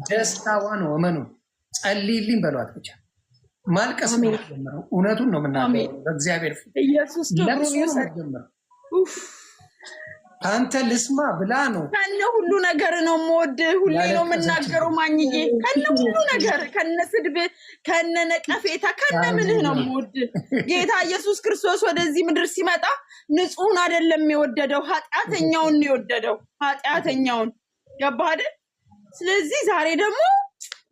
ደስታዋ ነው። እመኑ፣ ጸልይልኝ በሏት ብቻ። ማልቀስ ነው ጀምረው። እውነቱን ነው የምናገረው በእግዚአብሔር ፊት። ኢየሱስ ከአንተ ልስማ ብላ ነው። ከነ ሁሉ ነገር ነው የምወድ። ሁሌ ነው የምናገረው ማኝዬ፣ ከነ ሁሉ ነገር፣ ከነ ስድብ፣ ከነ ነቀፌታ፣ ከነ ምንህ ነው የምወድ። ጌታ ኢየሱስ ክርስቶስ ወደዚህ ምድር ሲመጣ ንጹሕን አይደለም የወደደው፣ ኃጢአተኛውን ነው የወደደው። ኃጢአተኛውን ገባህ አይደል? ስለዚህ ዛሬ ደግሞ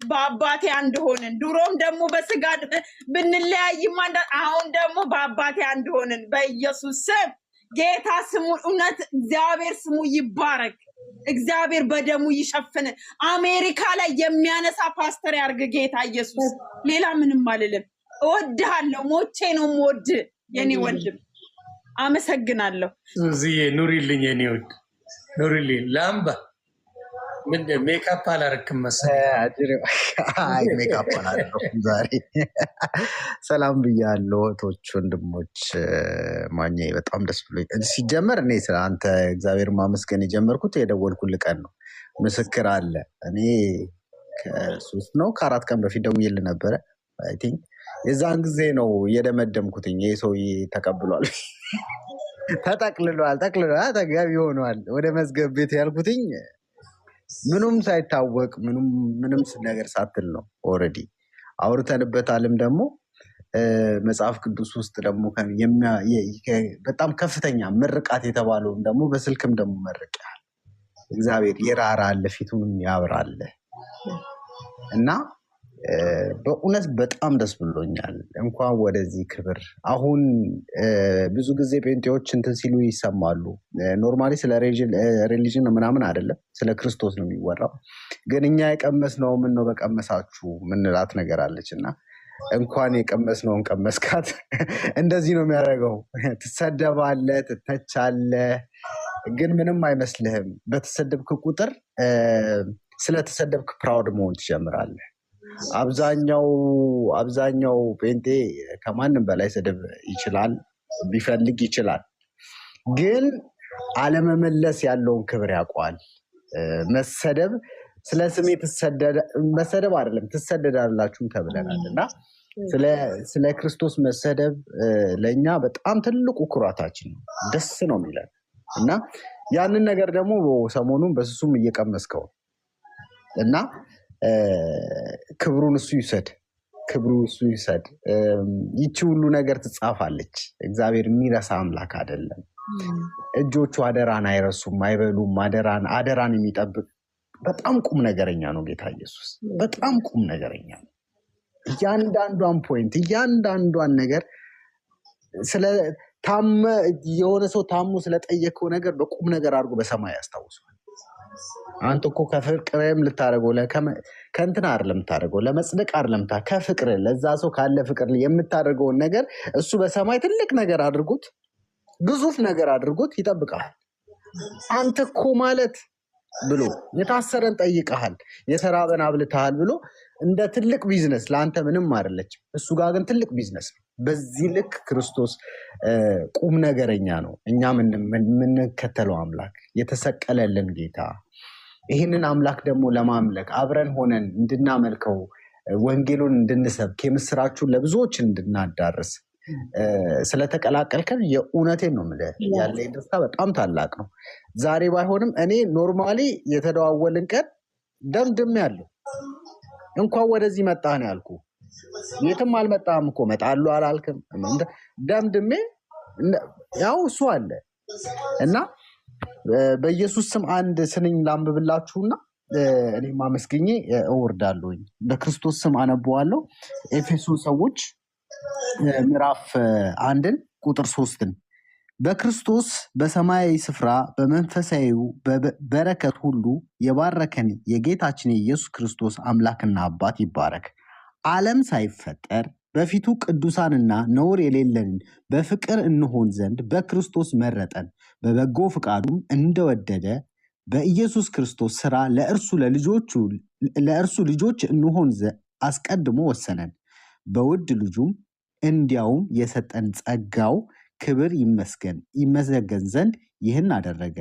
በአባቴ አንድ ሆንን። ድሮም ደግሞ በስጋ ብንለያይም አሁን ደግሞ በአባቴ አንድ ሆንን። በኢየሱስ ስም ጌታ ስሙ እውነት እግዚአብሔር ስሙ ይባረክ። እግዚአብሔር በደሙ ይሸፍን። አሜሪካ ላይ የሚያነሳ ፓስተር ያርግ ጌታ ኢየሱስ። ሌላ ምንም አልልም። እወድሃለሁ። ሞቼ ነው የምወድ የኔ ወንድም። አመሰግናለሁ። እዚህ ኑሪልኝ የኔ ወድ ኑሪልኝ። ላምባ ምን ሜካፕ አላረክም መሰለኝ። አይ ሜካፕ አላረኩም ዛሬ። ሰላም ብያለሁ እህቶች ወንድሞች። ማኛ በጣም ደስ ብሎኝ ሲጀመር እኔ ስለ አንተ እግዚአብሔር ማመስገን የጀመርኩት የደወልኩልህ ቀን ነው። ምስክር አለ። እኔ ከ4 ቀን በፊት ደውዬልህ ነበረ። አይ ቲንክ የዛን ጊዜ ነው የደመደምኩትኝ ይሄ ሰውዬ ተቀብሏል፣ ተጠቅልሏል፣ ተገቢ ሆኗል ወደ መዝገብ ቤት ያልኩትኝ ምንም ሳይታወቅ ምንም ነገር ሳትል ነው። ኦልሬዲ አውርተንበታልም። ደግሞ መጽሐፍ ቅዱስ ውስጥ ደግሞ በጣም ከፍተኛ ምርቃት የተባለውን ደግሞ በስልክም ደግሞ መርቀሃል። እግዚአብሔር ይራራል ፊቱንም ያብራል እና በእውነት በጣም ደስ ብሎኛል። እንኳን ወደዚህ ክብር። አሁን ብዙ ጊዜ ጴንጤዎች እንትን ሲሉ ይሰማሉ። ኖርማሊ ስለ ሪሊጅን ምናምን አይደለም፣ ስለ ክርስቶስ ነው የሚወራው። ግን እኛ የቀመስነው ምን ነው በቀመሳችሁ ምንላት ነገር አለች እና እንኳን የቀመስነውን ቀመስካት። እንደዚህ ነው የሚያደርገው። ትሰደባለህ፣ ትተቻለህ፣ ግን ምንም አይመስልህም። በተሰደብክ ቁጥር ስለተሰደብክ ፕራውድ መሆን ትጀምራለህ። አብዛኛው ጴንጤ ከማንም በላይ ስድብ ይችላል፣ ቢፈልግ ይችላል። ግን አለመመለስ ያለውን ክብር ያውቀዋል። መሰደብ ስለ ስሜ መሰደብ አይደለም ትሰደዳላችሁም ተብለናል እና ስለ ክርስቶስ መሰደብ ለእኛ በጣም ትልቁ ኩራታችን ነው። ደስ ነው የሚለን እና ያንን ነገር ደግሞ ሰሞኑን በስሱም እየቀመስከው እና ክብሩን እሱ ይውሰድ፣ ክብሩ እሱ ይውሰድ። ይቺ ሁሉ ነገር ትጻፋለች። እግዚአብሔር የሚረሳ አምላክ አይደለም። እጆቹ አደራን አይረሱም፣ አይበሉም። አደራን የሚጠብቅ በጣም ቁም ነገረኛ ነው ጌታ ኢየሱስ። በጣም ቁም ነገረኛ ነው። እያንዳንዷን ፖይንት፣ እያንዳንዷን ነገር የሆነ ሰው ታሞ ስለጠየቀው ነገር በቁም ነገር አድርጎ በሰማይ ያስታውሷል። አንተ እኮ ከፍቅርም ልታደርገው ከእንትን አይደለም የምታደርገው፣ ለመጽደቅ አይደለም፣ ከፍቅር ለዛ ሰው ካለ ፍቅር የምታደርገውን ነገር እሱ በሰማይ ትልቅ ነገር አድርጎት፣ ግዙፍ ነገር አድርጎት ይጠብቃል። አንተ እኮ ማለት ብሎ የታሰረን ጠይቀሃል፣ የተራበን አብልተሃል ብሎ እንደ ትልቅ ቢዝነስ ለአንተ ምንም አይደለችም። እሱ ጋር ግን ትልቅ ቢዝነስ ነው። በዚህ ልክ ክርስቶስ ቁም ነገረኛ ነው። እኛ የምንከተለው አምላክ የተሰቀለልን ጌታ፣ ይህንን አምላክ ደግሞ ለማምለክ አብረን ሆነን እንድናመልከው፣ ወንጌሉን እንድንሰብክ፣ የምስራቹን ለብዙዎች እንድናዳርስ ስለተቀላቀልከን የእውነቴን ነው የምልህ፣ ያለኝ ደስታ በጣም ታላቅ ነው። ዛሬ ባይሆንም እኔ ኖርማሊ የተደዋወልን ቀን ደምድሜያለሁ። እንኳን ወደዚህ መጣህ ነው ያልኩህ። የትም አልመጣህም እኮ እመጣለሁ አላልክም። ደምድሜ ያው እሱ አለ እና በኢየሱስ ስም አንድ ስንኝ ላንብብላችሁና እኔም አመስግኜ እወርዳለሁኝ። በክርስቶስ ስም አነበዋለሁ። ኤፌሶን ሰዎች ምዕራፍ 1 ቁጥር 3 በክርስቶስ በሰማያዊ ስፍራ በመንፈሳዊው በረከት ሁሉ የባረከን የጌታችን የኢየሱስ ክርስቶስ አምላክና አባት ይባረክ። ዓለም ሳይፈጠር በፊቱ ቅዱሳንና ነውር የሌለንን በፍቅር እንሆን ዘንድ በክርስቶስ መረጠን፣ በበጎ ፍቃዱም እንደወደደ በኢየሱስ ክርስቶስ ስራ ለእርሱ ልጆች እንሆን አስቀድሞ ወሰነን። በውድ ልጁም እንዲያውም የሰጠን ጸጋው ክብር ይመሰገን ዘንድ ይህን አደረገ።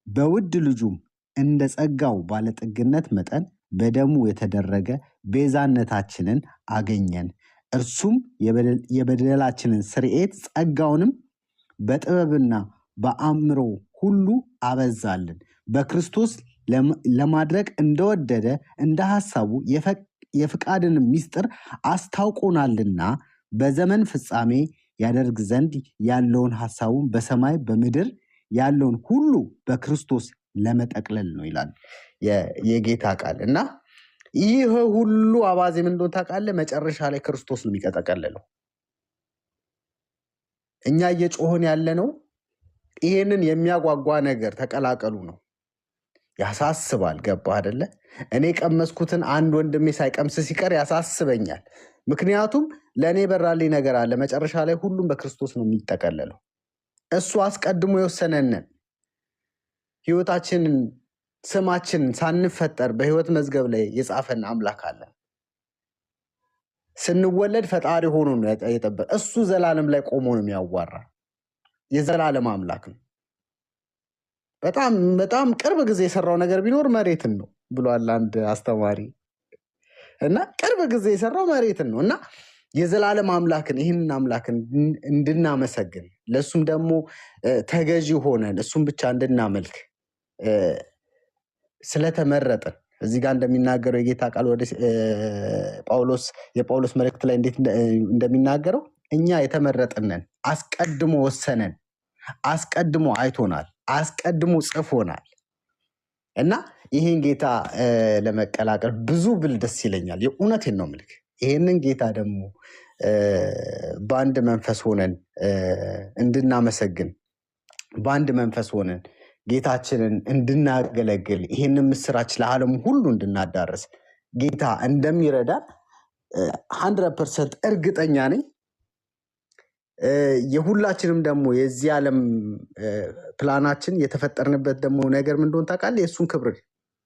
በውድ ልጁም እንደ ጸጋው ባለጠግነት መጠን በደሙ የተደረገ ቤዛነታችንን አገኘን። እርሱም የበደላችንን ስርየት ጸጋውንም በጥበብና በአእምሮ ሁሉ አበዛልን። በክርስቶስ ለማድረግ እንደወደደ እንደ ሐሳቡ የፍቃድን ምስጢር አስታውቆናልና በዘመን ፍጻሜ ያደርግ ዘንድ ያለውን ሐሳቡን በሰማይ በምድር ያለውን ሁሉ በክርስቶስ ለመጠቅለል ነው ይላል የጌታ ቃል እና ይህ ሁሉ አባዜ ምን እንደሆነ ታውቃለህ? መጨረሻ ላይ ክርስቶስ ነው የሚቀጠቀልለው። እኛ እየጮህን ያለ ነው ይሄንን የሚያጓጓ ነገር ተቀላቀሉ ነው። ያሳስባል። ገባ አይደለ? እኔ ቀመስኩትን አንድ ወንድሜ ሳይቀምስ ሲቀር ያሳስበኛል። ምክንያቱም ለእኔ በራልኝ ነገር አለ። መጨረሻ ላይ ሁሉም በክርስቶስ ነው የሚጠቀለለው። እሱ አስቀድሞ የወሰነንን ህይወታችንን ስማችንን ሳንፈጠር በህይወት መዝገብ ላይ የጻፈን አምላክ አለን። ስንወለድ ፈጣሪ ሆኖ ነው የጠበቀ። እሱ ዘላለም ላይ ቆሞ ነው የሚያዋራ። የዘላለም አምላክ ነው። በጣም በጣም ቅርብ ጊዜ የሰራው ነገር ቢኖር መሬትን ነው ብሏል አንድ አስተማሪ። እና ቅርብ ጊዜ የሰራው መሬትን ነው እና የዘላለም አምላክን ይህንን አምላክን እንድናመሰግን ለእሱም ደግሞ ተገዢ ሆነን እሱም ብቻ እንድናመልክ ስለተመረጥን እዚህ ጋር እንደሚናገረው የጌታ ቃል ወደ የጳውሎስ መልእክት ላይ እንዴት እንደሚናገረው እኛ የተመረጥነን አስቀድሞ ወሰነን፣ አስቀድሞ አይቶናል፣ አስቀድሞ ጽፎናል እና ይህን ጌታ ለመቀላቀል ብዙ ብል ደስ ይለኛል። የእውነቴን ነው ምልክ ይህንን ጌታ ደግሞ በአንድ መንፈስ ሆነን እንድናመሰግን በአንድ መንፈስ ሆነን ጌታችንን እንድናገለግል ይህንን ምስራች ለዓለም ሁሉ እንድናዳረስ ጌታ እንደሚረዳን 100% እርግጠኛ ነኝ። የሁላችንም ደግሞ የዚህ ዓለም ፕላናችን የተፈጠርንበት ደግሞ ነገር ምን እንደሆነ ታውቃለህ? የእሱን ክብር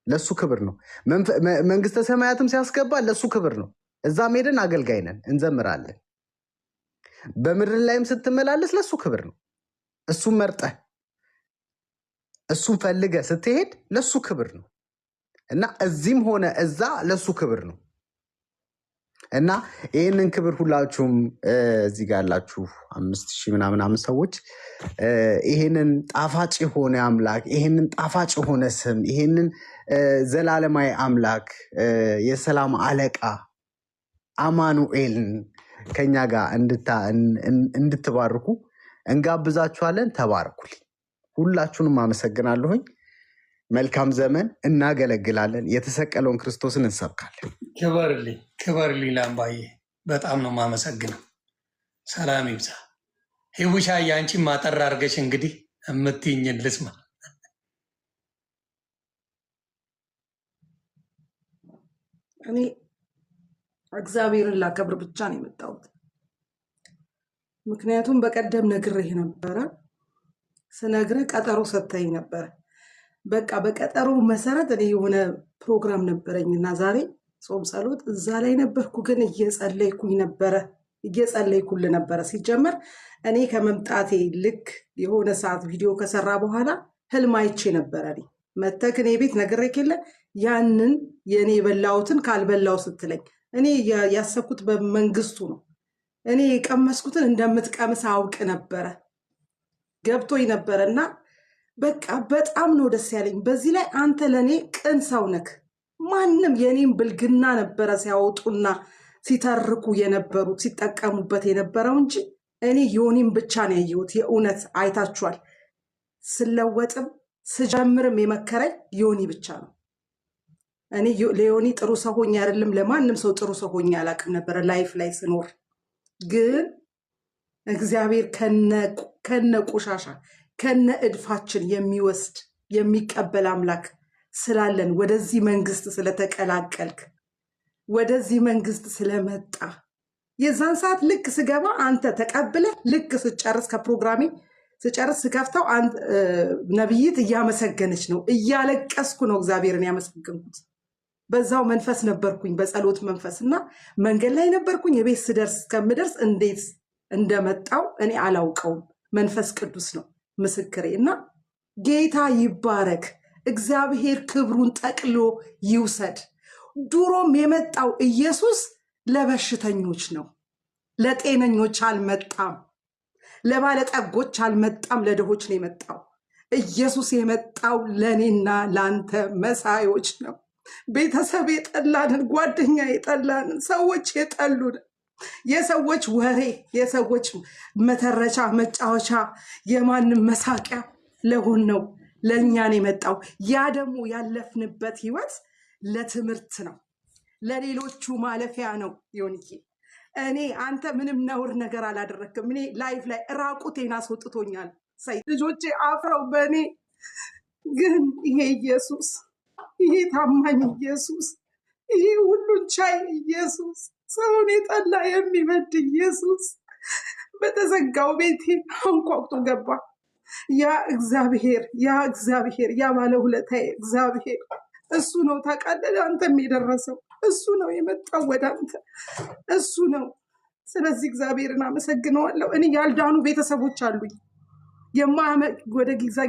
ለእሱ ክብር ነው። መንግስተ ሰማያትም ሲያስገባ ለእሱ ክብር ነው። እዛም ሄደን አገልጋይ ነን፣ እንዘምራለን። በምድር ላይም ስትመላለስ ለእሱ ክብር ነው። እሱም መርጠህ እሱን ፈልገ ስትሄድ ለሱ ክብር ነው እና እዚህም ሆነ እዛ ለሱ ክብር ነው እና ይህንን ክብር ሁላችሁም እዚህ ጋር ያላችሁ 5000 ምናምን ሰዎች ይህንን ጣፋጭ የሆነ አምላክ ይህንን ጣፋጭ የሆነ ስም ይህንን ዘላለማዊ አምላክ የሰላም አለቃ አማኑኤልን ከኛ ጋር እንድትባርኩ እንጋብዛችኋለን። ተባረኩልኝ። ሁላችሁንም አመሰግናለሁኝ። መልካም ዘመን። እናገለግላለን። የተሰቀለውን ክርስቶስን እንሰብካለን። ክበርልኝ ላምባዬ፣ በጣም ነው የማመሰግነው። ሰላም ይብዛ። ሂቡሻ ያንቺን ማጠር አድርገሽ እንግዲህ የምትይኝን ልስማ። እኔ እግዚአብሔርን ላከብር ብቻ ነው የመጣሁት። ምክንያቱም በቀደም ነግሬህ ነበረ። ስነግርህ ቀጠሮ ሰጥተኝ ነበረ። በቃ በቀጠሮ መሰረት እኔ የሆነ ፕሮግራም ነበረኝና ዛሬ ጾም ጸሎት እዛ ላይ ነበርኩ። ግን እየጸለይኩልህ ነበረ። ሲጀመር እኔ ከመምጣቴ ልክ የሆነ ሰዓት ቪዲዮ ከሰራ በኋላ ህልም አይቼ ነበረ። እኔ መተክ እኔ ቤት ነግሬህ የለ ያንን የእኔ የበላሁትን ካልበላው ስትለኝ እኔ ያሰብኩት በመንግስቱ ነው። እኔ የቀመስኩትን እንደምትቀምስ አውቅ ነበረ ገብቶኝ ነበረ እና በቃ በጣም ነው ደስ ያለኝ። በዚህ ላይ አንተ ለእኔ ቅን ሰው ነክ። ማንም የኔም ብልግና ነበረ ሲያወጡና ሲተርኩ የነበሩት ሲጠቀሙበት የነበረው እንጂ እኔ ዮኒም ብቻ ነው ያየሁት። የእውነት አይታችኋል። ስለወጥም ስጀምርም የመከረኝ ዮኒ ብቻ ነው። እኔ ለዮኒ ጥሩ ሰው ሆኜ አይደለም ለማንም ሰው ጥሩ ሰው ሆኜ አላውቅም ነበረ ላይፍ ላይ ስኖር። ግን እግዚአብሔር ከነ ቆሻሻ ከነ እድፋችን የሚወስድ የሚቀበል አምላክ ስላለን ወደዚህ መንግስት ስለተቀላቀልክ ወደዚህ መንግስት ስለመጣ የዛን ሰዓት ልክ ስገባ አንተ ተቀብለ ልክ ስጨርስ ከፕሮግራሜ ስጨርስ ስከፍተው ነብይት እያመሰገነች ነው። እያለቀስኩ ነው እግዚአብሔርን ያመሰገንኩት። በዛው መንፈስ ነበርኩኝ፣ በጸሎት መንፈስ እና መንገድ ላይ ነበርኩኝ። የቤት ስደርስ እስከምደርስ እንዴት እንደመጣው እኔ አላውቀውም። መንፈስ ቅዱስ ነው ምስክሬ። እና ጌታ ይባረክ። እግዚአብሔር ክብሩን ጠቅሎ ይውሰድ። ድሮም የመጣው ኢየሱስ ለበሽተኞች ነው፣ ለጤነኞች አልመጣም። ለባለጠጎች አልመጣም፣ ለድሆች ነው የመጣው። ኢየሱስ የመጣው ለእኔና ለአንተ መሳዮች ነው። ቤተሰብ የጠላንን፣ ጓደኛ የጠላንን፣ ሰዎች የጠሉን፣ የሰዎች ወሬ፣ የሰዎች መተረቻ፣ መጫወቻ፣ የማንም መሳቂያ ለሆን ነው ለእኛን የመጣው። ያ ደግሞ ያለፍንበት ህይወት ለትምህርት ነው። ለሌሎቹ ማለፊያ ነው። ዮኒዬ እኔ አንተ ምንም ነውር ነገር አላደረክም። እኔ ላይፍ ላይ ራቁቴን አስወጥቶኛል። ልጆቼ አፍረው በእኔ ግን ይሄ ኢየሱስ፣ ይሄ ታማኝ ኢየሱስ፣ ይሄ ሁሉን ቻይ ኢየሱስ፣ ሰውን የጠላ የሚበድ ኢየሱስ በተዘጋው ቤቴ አንኳኩቶ ገባ። ያ እግዚአብሔር ያ ባለውለታዬ እግዚአብሔር እሱ ነው። ታውቃለህ፣ አንተም የደረሰው እሱ ነው፣ የመጣው ወደ አንተ እሱ ነው። ስለዚህ እግዚአብሔርን አመሰግነዋለሁ። እኔ ያልዳኑ ቤተሰቦች አሉኝ፣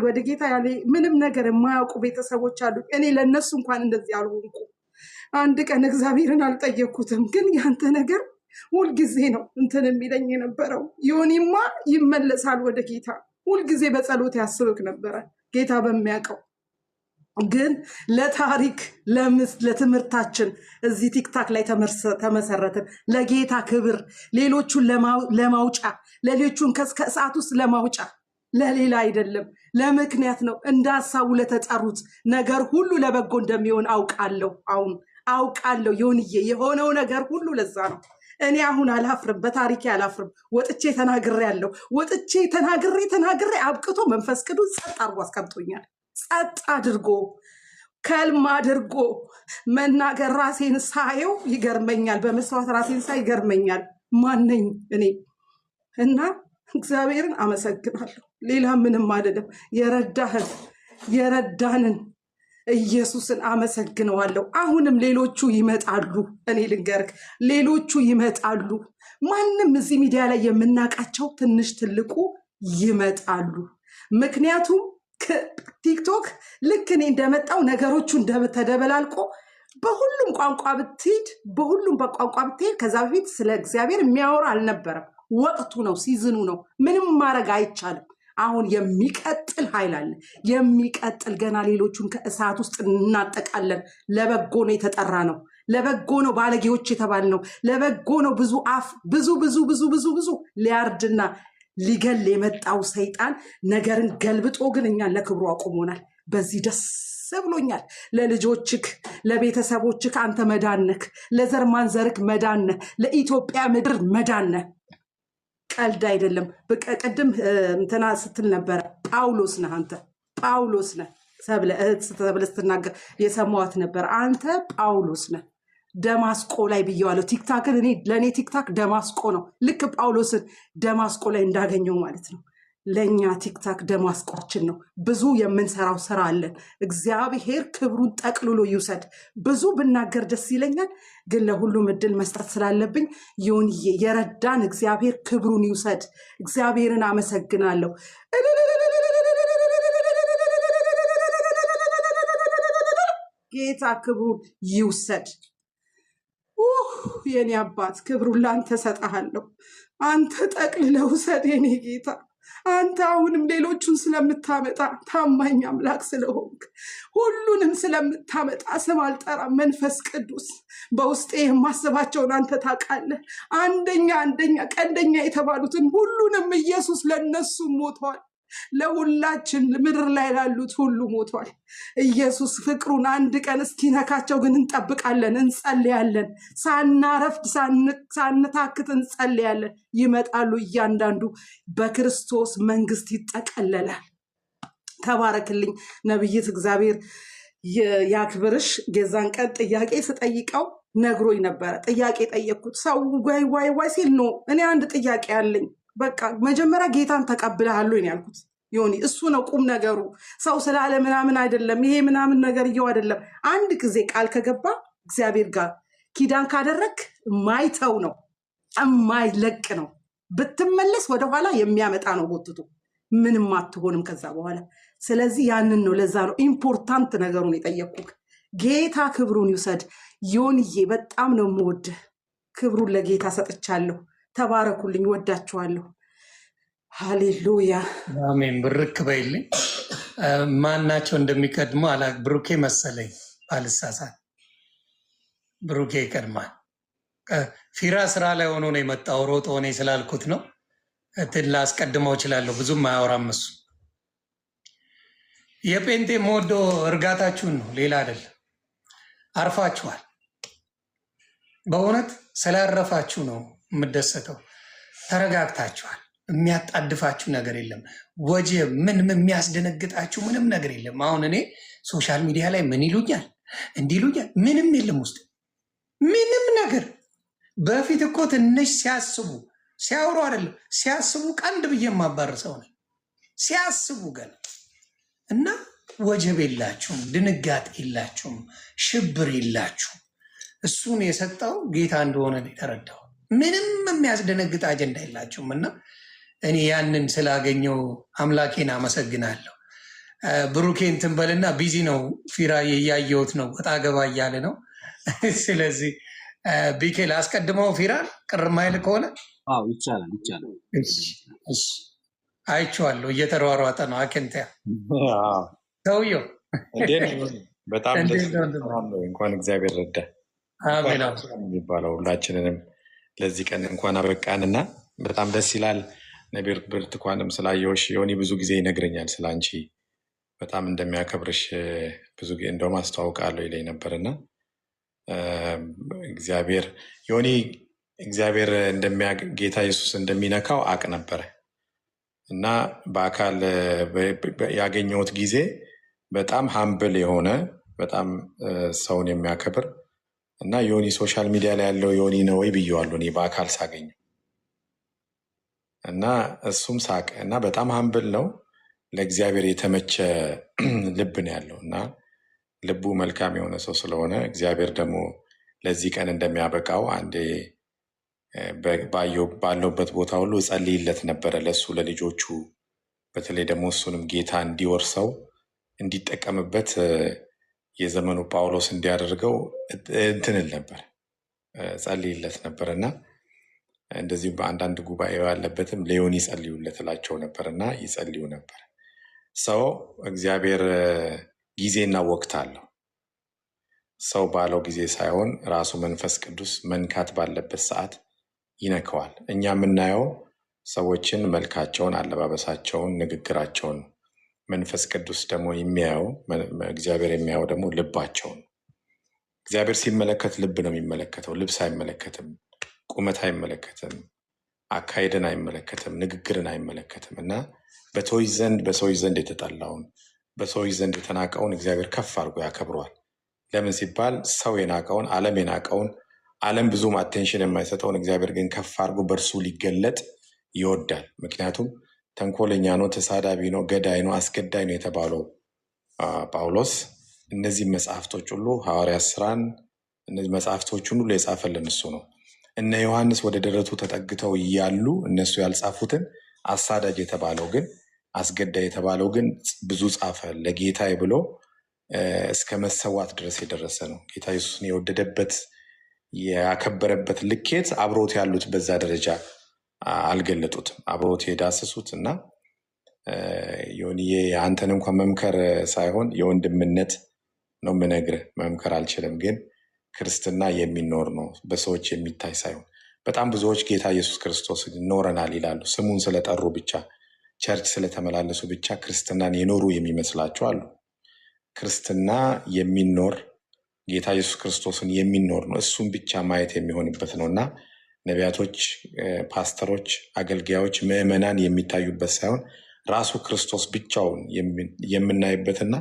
ወደ ጌታ ያለ ምንም ነገር የማያውቁ ቤተሰቦች አሉኝ። እኔ ለእነሱ እንኳን እንደዚህ አልሆንኩ። አንድ ቀን እግዚአብሔርን አልጠየኩትም፣ ግን ያንተ ነገር ሁልጊዜ ነው እንትን የሚለኝ የነበረው። ዮኒማ ይመለሳል ወደ ጌታ፣ ሁልጊዜ በጸሎት ያስብክ ነበረ ጌታ በሚያውቀው። ግን ለታሪክ ለትምህርታችን እዚህ ቲክታክ ላይ ተመሰረትን። ለጌታ ክብር፣ ሌሎቹን ለማውጫ፣ ሌሎቹን ከእሳት ውስጥ ለማውጫ፣ ለሌላ አይደለም፣ ለምክንያት ነው። እንደ ሀሳቡ ለተጠሩት ነገር ሁሉ ለበጎ እንደሚሆን አውቃለሁ። አውቃለሁ ዮኒዬ፣ የሆነው ነገር ሁሉ ለዛ ነው። እኔ አሁን አላፍርም፣ በታሪኬ አላፍርም። ወጥቼ ተናግሬያለሁ። ወጥቼ ተናግሬ አብቅቶ መንፈስ ቅዱስ ጸጥ አድርጎ አስቀምጦኛል። ጸጥ አድርጎ ከልም አድርጎ መናገር ራሴን ሳየው ይገርመኛል። በመስዋዕት ራሴን ሳይ ይገርመኛል። ማነኝ እኔ? እና እግዚአብሔርን አመሰግናለሁ። ሌላ ምንም አይደለም። የረዳንን ኢየሱስን አመሰግነዋለሁ። አሁንም ሌሎቹ ይመጣሉ። እኔ ልንገርክ፣ ሌሎቹ ይመጣሉ። ማንም እዚህ ሚዲያ ላይ የምናውቃቸው ትንሽ ትልቁ ይመጣሉ። ምክንያቱም ቲክቶክ ልክ እኔ እንደመጣው ነገሮቹ ተደበላልቆ በሁሉም ቋንቋ ብትሄድ ከዛ በፊት ስለ እግዚአብሔር የሚያወራ አልነበረም። ወቅቱ ነው፣ ሲዝኑ ነው። ምንም ማድረግ አይቻልም። አሁን የሚቀጥል ኃይል አለ። የሚቀጥል ገና ሌሎቹን ከእሳት ውስጥ እናጠቃለን። ለበጎ ነው የተጠራ ነው። ለበጎ ነው ባለጌዎች የተባል ነው። ለበጎ ነው ብዙ ሊያርድና ሊገል የመጣው ሰይጣን ነገርን ገልብጦ ግን እኛን ለክብሩ አቁሞናል። በዚህ ደስ ብሎኛል። ለልጆችክ ለቤተሰቦችክ አንተ መዳነክ፣ ለዘር ማንዘርክ መዳነ፣ ለኢትዮጵያ ምድር መዳነ። ቀልድ አይደለም። ቅድም እንትና ስትል ነበረ፣ ጳውሎስ ነህ አንተ፣ ጳውሎስ ነህ ሰብለ ስትናገር የሰማዋት ነበር። አንተ ጳውሎስ ነህ። ደማስቆ ላይ ብየዋለሁ። ቲክታክን ለእኔ ቲክታክ ደማስቆ ነው። ልክ ጳውሎስን ደማስቆ ላይ እንዳገኘው ማለት ነው። ለእኛ ቲክታክ ደማስቆችን ነው። ብዙ የምንሰራው ስራ አለን። እግዚአብሔር ክብሩን ጠቅልሎ ይውሰድ። ብዙ ብናገር ደስ ይለኛል፣ ግን ለሁሉም እድል መስጠት ስላለብኝ ዮኒዬ የረዳን እግዚአብሔር ክብሩን ይውሰድ። እግዚአብሔርን አመሰግናለሁ። ጌታ ክብሩን ይውሰድ። የኔ አባት ክብሩን ላንተ ሰጠሃለሁ። አንተ ጠቅልለው ውሰድ የኔ ጌታ። አንተ አሁንም ሌሎቹን ስለምታመጣ ታማኝ አምላክ ስለሆንክ ሁሉንም ስለምታመጣ ስም አልጠራም። መንፈስ ቅዱስ በውስጤ የማስባቸውን አንተ ታውቃለህ። ቀንደኛ የተባሉትን ሁሉንም ኢየሱስ ለነሱ ሞቷል። ለሁላችን ምድር ላይ ላሉት ሁሉ ሞቷል። ኢየሱስ ፍቅሩን አንድ ቀን እስኪነካቸው ግን እንጠብቃለን፣ እንጸልያለን። ሳናረፍድ ሳንታክት እንጸልያለን። ይመጣሉ። እያንዳንዱ በክርስቶስ መንግስት ይጠቀለላል። ተባረክልኝ ነብይት፣ እግዚአብሔር ያክብርሽ። የዛን ቀን ጥያቄ ስጠይቀው ነግሮኝ ነበረ። ጥያቄ ጠየቅኩት። ሰው ዋይ ሲል ነው። እኔ አንድ ጥያቄ አለኝ። በቃ መጀመሪያ ጌታን ተቀብለሃል ወይ ያልኩት። ዮኒ እሱ ነው ቁም ነገሩ። ሰው ስላለ ምናምን አይደለም። ይሄ ምናምን ነገር እየው አይደለም። አንድ ጊዜ ቃል ከገባ እግዚአብሔር ጋር ኪዳን ካደረግ ማይተው ነው፣ የማይለቅ ነው። ብትመለስ ወደኋላ የሚያመጣ ነው ጎትቶ። ምንም አትሆንም ከዛ በኋላ። ስለዚህ ያንን ነው፣ ለዛ ነው ኢምፖርታንት ነገሩን የጠየቅኩህ። ጌታ ክብሩን ይውሰድ። ዮኒዬ በጣም ነው የምወድህ። ክብሩን ለጌታ ሰጥቻለሁ። ተባረኩልኝ። ወዳችኋለሁ። ሃሌሉያ አሜን። ብርክ በይልኝ። ማናቸው እንደሚቀድሙ ብሩኬ መሰለኝ ባልሳሳት። ብሩኬ ይቀድማል። ፊራ ስራ ላይ ሆኖ ነው የመጣው። ሮጦ እኔ ስላልኩት ነው። ላስቀድመው እችላለሁ። ብዙም አያወራም እሱ። የጴንጤ ሞዶ እርጋታችሁን ነው፣ ሌላ አይደለም። አርፋችኋል። በእውነት ስላረፋችሁ ነው የምደሰተው። ተረጋግታችኋል። የሚያጣድፋችሁ ነገር የለም። ወጀብ ምን የሚያስደነግጣችሁ ምንም ነገር የለም። አሁን እኔ ሶሻል ሚዲያ ላይ ምን ይሉኛል እንዲህ ይሉኛል ምንም የለም ውስጥ ምንም ነገር። በፊት እኮ ትንሽ ሲያስቡ ሲያወሩ አይደለም ሲያስቡ ቀንድ ብዬ የማባርሰው ነው ሲያስቡ ገና እና ወጀብ የላችሁም፣ ድንጋጤ የላችሁም፣ ሽብር የላችሁም። እሱን የሰጠው ጌታ እንደሆነ የተረዳው ምንም የሚያስደነግጥ አጀንዳ የላችሁም። እና እኔ ያንን ስላገኘው አምላኬን አመሰግናለሁ። ብሩኬን ትንበልና ቢዚ ነው ፊራ እያየሁት ነው፣ ወጣ ገባ እያለ ነው። ስለዚህ ቢኬል አስቀድመው ፊራን ቅር ማይል ከሆነ ይቻላል። አይቼዋለሁ፣ እየተሯሯጠ ነው። አከንተያ ሰውየው በጣም እንኳን እግዚአብሔር ረዳ የሚባለው ሁላችንንም ለዚህ ቀን እንኳን አበቃንና በጣም ደስ ይላል። ነቢር ብርቱካንም ስላየሁሽ ዮኒ ብዙ ጊዜ ይነግረኛል ስለ አንቺ በጣም እንደሚያከብርሽ ብዙ ጊዜ እንደውም አስተዋውቃለሁ ይለኝ ነበርና እግዚአብሔር ዮኒ እግዚአብሔር ጌታ ኢየሱስ እንደሚነካው አቅ ነበረ እና በአካል ያገኘሁት ጊዜ በጣም ሀምብል የሆነ በጣም ሰውን የሚያከብር እና ዮኒ ሶሻል ሚዲያ ላይ ያለው ዮኒ ነው ወይ ብየዋለሁ እኔ በአካል ሳገኘው እና እሱም ሳቅ እና በጣም ሀምብል ነው። ለእግዚአብሔር የተመቸ ልብ ነው ያለው እና ልቡ መልካም የሆነ ሰው ስለሆነ እግዚአብሔር ደግሞ ለዚህ ቀን እንደሚያበቃው አንዴ ባለውበት ቦታ ሁሉ እጸልይለት ነበረ ለሱ ለልጆቹ፣ በተለይ ደግሞ እሱንም ጌታ እንዲወርሰው እንዲጠቀምበት የዘመኑ ጳውሎስ እንዲያደርገው እንትንል ነበር ጸልይለት ነበር እና እንደዚሁም በአንዳንድ ጉባኤ ያለበትም ሌዮን ይጸልዩለት እላቸው ነበር እና ይጸልዩ ነበር። ሰው እግዚአብሔር ጊዜና ወቅት አለው። ሰው ባለው ጊዜ ሳይሆን ራሱ መንፈስ ቅዱስ መንካት ባለበት ሰዓት ይነከዋል። እኛ የምናየው ሰዎችን መልካቸውን፣ አለባበሳቸውን፣ ንግግራቸውን፣ መንፈስ ቅዱስ ደግሞ የሚያየው እግዚአብሔር የሚያየው ደግሞ ልባቸውን። እግዚአብሔር ሲመለከት ልብ ነው የሚመለከተው። ልብስ አይመለከትም፣ ቁመት አይመለከትም፣ አካሄድን አይመለከትም፣ ንግግርን አይመለከትም እና በሰዎች ዘንድ የተጠላውን በሰዎች ዘንድ የተናቀውን እግዚአብሔር ከፍ አድርጎ ያከብረዋል። ለምን ሲባል ሰው የናቀውን ዓለም የናቀውን ዓለም ብዙም አቴንሽን የማይሰጠውን እግዚአብሔር ግን ከፍ አድርጎ በእርሱ ሊገለጥ ይወዳል። ምክንያቱም ተንኮለኛ ነው፣ ተሳዳቢ ነው፣ ገዳይ ነው፣ አስገዳይ ነው የተባለው ጳውሎስ እነዚህ መጽሐፍቶች ሁሉ ሐዋርያት ሥራን እነዚህ መጽሐፍቶችን ሁሉ የጻፈልን እሱ ነው። እነ ዮሐንስ ወደ ደረቱ ተጠግተው እያሉ እነሱ ያልጻፉትን አሳዳጅ የተባለው ግን አስገዳይ የተባለው ግን ብዙ ጻፈ ለጌታዬ ብሎ እስከ መሰዋት ድረስ የደረሰ ነው። ጌታ ኢየሱስን የወደደበት ያከበረበት ልኬት አብሮት ያሉት በዛ ደረጃ አልገለጡትም፣ አብሮት የዳሰሱት እና ዮኒዬ አንተን እንኳን መምከር ሳይሆን የወንድምነት ነው የምነግርህ። መምከር አልችልም፣ ግን ክርስትና የሚኖር ነው በሰዎች የሚታይ ሳይሆን። በጣም ብዙዎች ጌታ ኢየሱስ ክርስቶስ ይኖረናል ይላሉ። ስሙን ስለጠሩ ብቻ ቸርች ስለተመላለሱ ብቻ ክርስትናን የኖሩ የሚመስላቸው አሉ። ክርስትና የሚኖር ጌታ ኢየሱስ ክርስቶስን የሚኖር ነው። እሱን ብቻ ማየት የሚሆንበት ነው እና ነቢያቶች፣ ፓስተሮች፣ አገልጋዮች፣ ምዕመናን የሚታዩበት ሳይሆን ራሱ ክርስቶስ ብቻውን የምናይበትና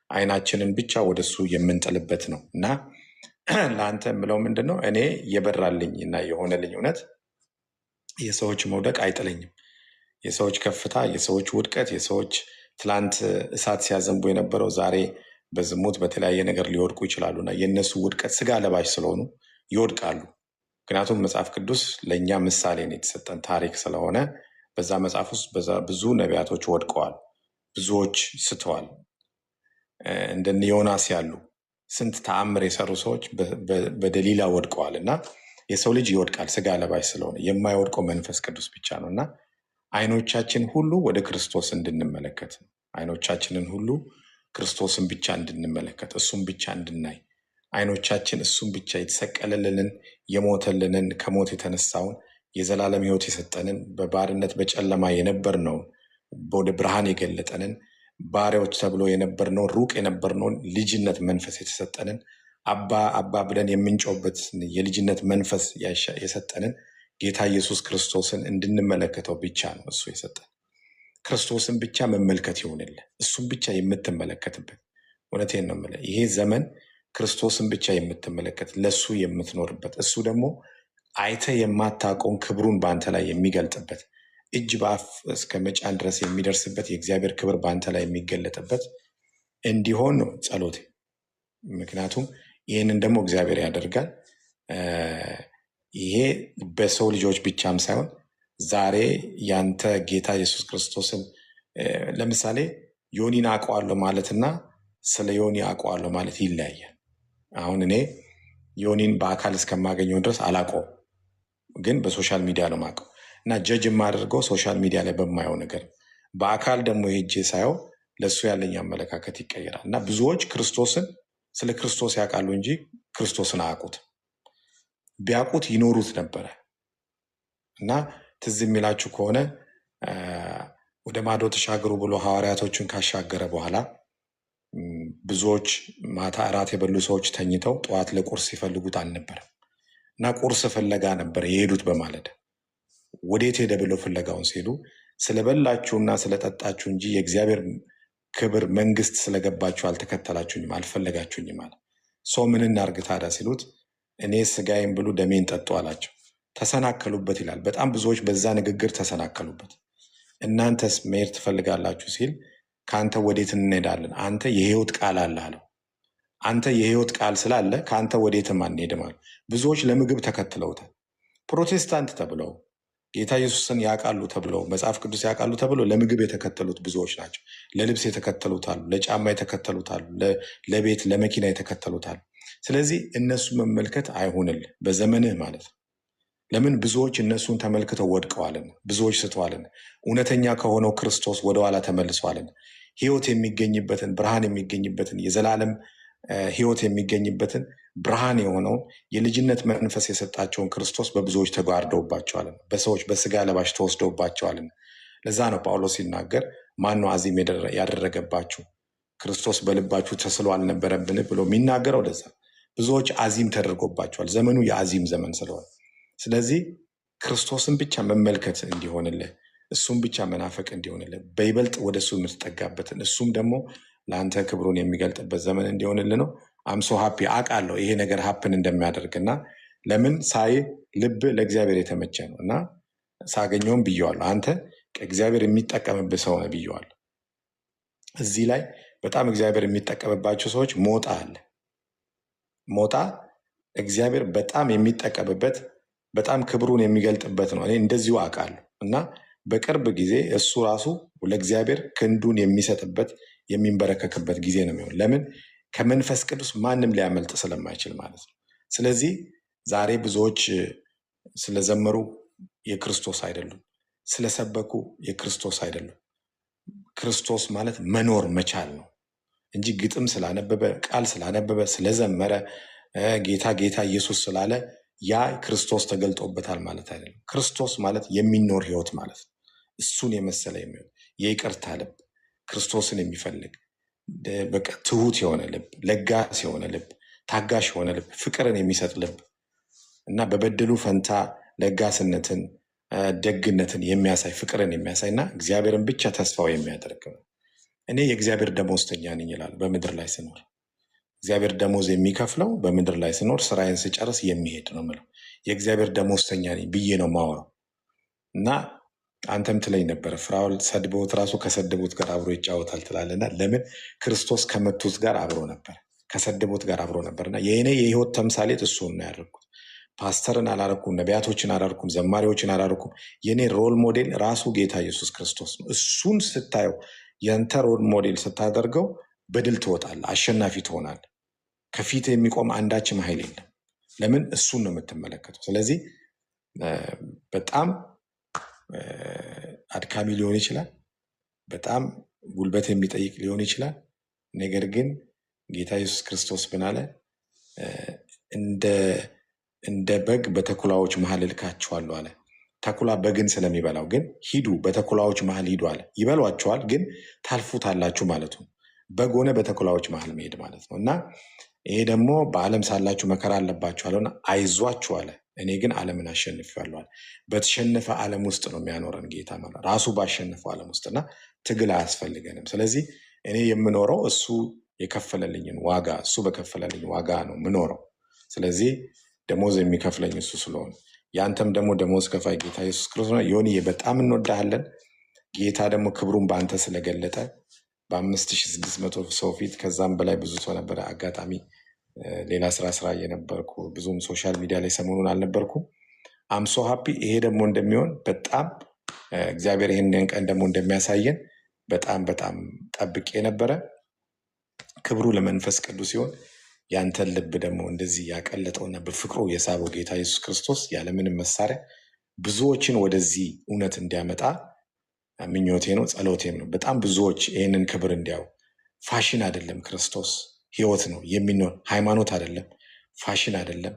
አይናችንን ብቻ ወደሱ የምንጥልበት ነው እና ለአንተ የምለው ምንድን ነው፣ እኔ የበራልኝ እና የሆነልኝ እውነት የሰዎች መውደቅ አይጥለኝም። የሰዎች ከፍታ፣ የሰዎች ውድቀት፣ የሰዎች ትላንት እሳት ሲያዘንቡ የነበረው ዛሬ በዝሙት በተለያየ ነገር ሊወድቁ ይችላሉና የእነሱ ውድቀት ስጋ ለባሽ ስለሆኑ ይወድቃሉ። ምክንያቱም መጽሐፍ ቅዱስ ለእኛ ምሳሌ ነው የተሰጠን ታሪክ ስለሆነ በዛ መጽሐፍ ውስጥ ብዙ ነቢያቶች ወድቀዋል፣ ብዙዎች ስተዋል። እንደነ ዮናስ ያሉ ስንት ተአምር የሰሩ ሰዎች በደሊላ ወድቀዋል እና የሰው ልጅ ይወድቃል ስጋ ለባሽ ስለሆነ፣ የማይወድቀው መንፈስ ቅዱስ ብቻ ነው እና አይኖቻችን ሁሉ ወደ ክርስቶስ እንድንመለከት፣ አይኖቻችንን ሁሉ ክርስቶስን ብቻ እንድንመለከት፣ እሱን ብቻ እንድናይ፣ አይኖቻችን እሱን ብቻ የተሰቀለልንን የሞተልንን ከሞት የተነሳውን የዘላለም ሕይወት የሰጠንን በባርነት በጨለማ የነበርነውን ወደ ብርሃን የገለጠንን ባሪያዎች ተብሎ የነበርነውን ሩቅ የነበርነውን ልጅነት መንፈስ የተሰጠንን አባ አባ ብለን የምንጮበት የልጅነት መንፈስ የሰጠንን ጌታ ኢየሱስ ክርስቶስን እንድንመለከተው ብቻ ነው እሱ የሰጠን። ክርስቶስን ብቻ መመልከት ይሆንልህ፣ እሱን ብቻ የምትመለከትበት። እውነቴን ነው የምልህ፣ ይሄ ዘመን ክርስቶስን ብቻ የምትመለከት ለሱ የምትኖርበት፣ እሱ ደግሞ አይተ የማታውቀውን ክብሩን በአንተ ላይ የሚገልጥበት፣ እጅ በአፍ እስከ መጫን ድረስ የሚደርስበት የእግዚአብሔር ክብር በአንተ ላይ የሚገለጥበት እንዲሆን ነው ጸሎቴ። ምክንያቱም ይህንን ደግሞ እግዚአብሔር ያደርጋል። ይሄ በሰው ልጆች ብቻም ሳይሆን ዛሬ ያንተ ጌታ ኢየሱስ ክርስቶስን ለምሳሌ ዮኒን አውቀዋለሁ ማለትና ስለ ዮኒ አውቀዋለሁ ማለት ይለያያል። አሁን እኔ ዮኒን በአካል እስከማገኘው ድረስ አላውቀውም፣ ግን በሶሻል ሚዲያ ነው የማውቀው እና ጀጅ የማደርገው ሶሻል ሚዲያ ላይ በማየው ነገር። በአካል ደግሞ ሄጄ ሳየው ለእሱ ያለኝ አመለካከት ይቀየራል እና ብዙዎች ክርስቶስን ስለ ክርስቶስ ያውቃሉ እንጂ ክርስቶስን አያውቁት። ቢያውቁት ይኖሩት ነበረ እና ትዝ የሚላችሁ ከሆነ ወደ ማዶ ተሻገሩ ብሎ ሐዋርያቶችን ካሻገረ በኋላ ብዙዎች ማታ እራት የበሉ ሰዎች ተኝተው ጠዋት ለቁርስ ሲፈልጉት አልነበረም እና ቁርስ ፍለጋ ነበር የሄዱት። በማለዳ ወዴት ሄደ ብለው ፍለጋውን ሲሄዱ ስለበላችሁና ስለጠጣችሁ እንጂ የእግዚአብሔር ክብር መንግስት ስለገባችሁ አልተከተላችሁኝም፣ አልፈለጋችሁኝም አለ። ሰው ምን እናርግ ታዲያ ሲሉት እኔ ስጋዬን ብሉ ደሜን ጠጡ አላቸው። ተሰናከሉበት ይላል። በጣም ብዙዎች በዛ ንግግር ተሰናከሉበት። እናንተስ መሄድ ትፈልጋላችሁ ሲል ከአንተ ወዴት እንሄዳለን? አንተ የህይወት ቃል አለ አለው። አንተ የህይወት ቃል ስላለ ከአንተ ወዴትም አንሄድም አለ። ብዙዎች ለምግብ ተከትለውታል። ፕሮቴስታንት ተብለው ጌታ ኢየሱስን ያውቃሉ ተብለው መጽሐፍ ቅዱስ ያውቃሉ ተብለው ለምግብ የተከተሉት ብዙዎች ናቸው። ለልብስ የተከተሉታሉ፣ ለጫማ የተከተሉታሉ፣ ለቤት ለመኪና የተከተሉታሉ። ስለዚህ እነሱ መመልከት አይሆንልህ በዘመንህ ማለት ነው። ለምን? ብዙዎች እነሱን ተመልክተው ወድቀዋልን፣ ብዙዎች ስተዋልን፣ እውነተኛ ከሆነው ክርስቶስ ወደኋላ ተመልሰዋልን። ህይወት የሚገኝበትን ብርሃን የሚገኝበትን የዘላለም ህይወት የሚገኝበትን ብርሃን የሆነውን የልጅነት መንፈስ የሰጣቸውን ክርስቶስ በብዙዎች ተጓርደውባቸዋልን፣ በሰዎች በስጋ ለባሽ ተወስደውባቸዋልን። ለዛ ነው ጳውሎስ ሲናገር ማን ነው አዚም ያደረገባችሁ ክርስቶስ በልባችሁ ተስሎ አልነበረብን ብሎ የሚናገረው። ለዛ ብዙዎች አዚም ተደርጎባቸዋል። ዘመኑ የአዚም ዘመን ስለሆነ፣ ስለዚህ ክርስቶስን ብቻ መመልከት እንዲሆንልህ፣ እሱም ብቻ መናፈቅ እንዲሆንልህ፣ በይበልጥ ወደ እሱ የምትጠጋበትን እሱም ደግሞ ለአንተ ክብሩን የሚገልጥበት ዘመን እንዲሆንልህ ነው። አምሶ ሀፒ አውቃለሁ ይሄ ነገር ሀፕን እንደሚያደርግና ለምን ሳይ ልብ ለእግዚአብሔር የተመቸ ነው እና ሳገኘውም ብየዋለሁ። አንተ እግዚአብሔር የሚጠቀምብህ ሰው ነህ ብየዋለሁ። እዚህ ላይ በጣም እግዚአብሔር የሚጠቀምባቸው ሰዎች ሞጣ አለ። ሞጣ እግዚአብሔር በጣም የሚጠቀምበት በጣም ክብሩን የሚገልጥበት ነው። እኔ እንደዚሁ አውቃለሁ እና በቅርብ ጊዜ እሱ ራሱ ለእግዚአብሔር ክንዱን የሚሰጥበት የሚንበረከክበት ጊዜ ነው የሚሆን። ለምን? ከመንፈስ ቅዱስ ማንም ሊያመልጥ ስለማይችል ማለት ነው። ስለዚህ ዛሬ ብዙዎች ስለዘመሩ የክርስቶስ አይደሉም፣ ስለሰበኩ የክርስቶስ አይደሉም። ክርስቶስ ማለት መኖር መቻል ነው እንጂ ግጥም ስላነበበ ቃል ስላነበበ ስለዘመረ ጌታ ጌታ ኢየሱስ ስላለ ያ ክርስቶስ ተገልጦበታል ማለት አይደለም። ክርስቶስ ማለት የሚኖር ህይወት ማለት ነው። እሱን የመሰለ የሚሆን የይቅርታ ልብ፣ ክርስቶስን የሚፈልግ በቃ ትሁት የሆነ ልብ፣ ለጋስ የሆነ ልብ፣ ታጋሽ የሆነ ልብ፣ ፍቅርን የሚሰጥ ልብ እና በበደሉ ፈንታ ለጋስነትን ደግነትን የሚያሳይ ፍቅርን የሚያሳይ እና እግዚአብሔርን ብቻ ተስፋው የሚያደርግ ነው። እኔ የእግዚአብሔር ደመወዝተኛ ነኝ ይላል። በምድር ላይ ስኖር እግዚአብሔር ደሞዝ የሚከፍለው በምድር ላይ ስኖር ስራዬን ስጨርስ የሚሄድ ነው የምለው። የእግዚአብሔር ደመወዝተኛ ነኝ ብዬ ነው ማወራው። እና አንተም ትለኝ ነበረ ፍራኦል ሰድበውት ራሱ ከሰደቡት ጋር አብሮ ይጫወታል ትላለና፣ ለምን? ክርስቶስ ከመቱት ጋር አብሮ ነበር፣ ከሰደቡት ጋር አብሮ ነበርና የእኔ የህይወት ተምሳሌት እሱን ነው ያደረኩት። ፓስተርን አላረኩም፣ ነቢያቶችን አላረኩም፣ ዘማሪዎችን አላረኩም። የኔ ሮል ሞዴል ራሱ ጌታ ኢየሱስ ክርስቶስ ነው። እሱን ስታየው የአንተ ሮል ሞዴል ስታደርገው በድል ትወጣለህ፣ አሸናፊ ትሆናለህ። ከፊት የሚቆም አንዳችም ኃይል የለም። ለምን? እሱን ነው የምትመለከተው። ስለዚህ በጣም አድካሚ ሊሆን ይችላል፣ በጣም ጉልበት የሚጠይቅ ሊሆን ይችላል። ነገር ግን ጌታ ኢየሱስ ክርስቶስ ምን አለ? እንደ በግ በተኩላዎች መሀል እልካችኋለሁ አለ። ተኩላ በግን ስለሚበላው ግን ሂዱ፣ በተኩላዎች መሀል ሂዱ አለ። ይበሏቸዋል፣ ግን ታልፉታላችሁ ማለቱ በግ ሆነ በተኩላዎች መሀል መሄድ ማለት ነው። እና ይሄ ደግሞ በዓለም ሳላችሁ መከራ አለባችሁ አለውና አይዟችሁ አለ። እኔ ግን ዓለምን አሸንፌዋለሁ አለ። በተሸነፈ ዓለም ውስጥ ነው የሚያኖረን ጌታ ማለት ራሱ ባሸነፈው ዓለም ውስጥና ትግል አያስፈልገንም። ስለዚህ እኔ የምኖረው እሱ የከፈለልኝን ዋጋ እሱ በከፈለልኝ ዋጋ ነው የምኖረው። ስለዚህ ደሞዝ የሚከፍለኝ እሱ ስለሆነ ያንተም ደግሞ ደሞዝ ከፋይ ጌታ ኢየሱስ ክርስቶስ ዮኒ በጣም እንወዳሃለን። ጌታ ደግሞ ክብሩን በአንተ ስለገለጠ በ5600 ሰው ፊት ከዛም በላይ ብዙ ሰው ነበረ። አጋጣሚ ሌላ ስራ እየነበርኩ ብዙም ሶሻል ሚዲያ ላይ ሰሞኑን አልነበርኩም። አምሶ ሀፒ ይሄ ደግሞ እንደሚሆን በጣም እግዚአብሔር ይህንን ቀን ደግሞ እንደሚያሳየን በጣም ጠብቄ ነበረ። ክብሩ ለመንፈስ ቅዱስ ሲሆን ያንተን ልብ ደግሞ እንደዚህ ያቀለጠውና በፍቅሩ የሳበው ጌታ ኢየሱስ ክርስቶስ ያለምንም መሳሪያ ብዙዎችን ወደዚህ እውነት እንዲያመጣ ምኞቴ ነው፣ ጸሎቴም ነው። በጣም ብዙዎች ይህንን ክብር እንዲያው ፋሽን አይደለም፣ ክርስቶስ ህይወት ነው የሚኖር ሃይማኖት አይደለም፣ ፋሽን አይደለም፣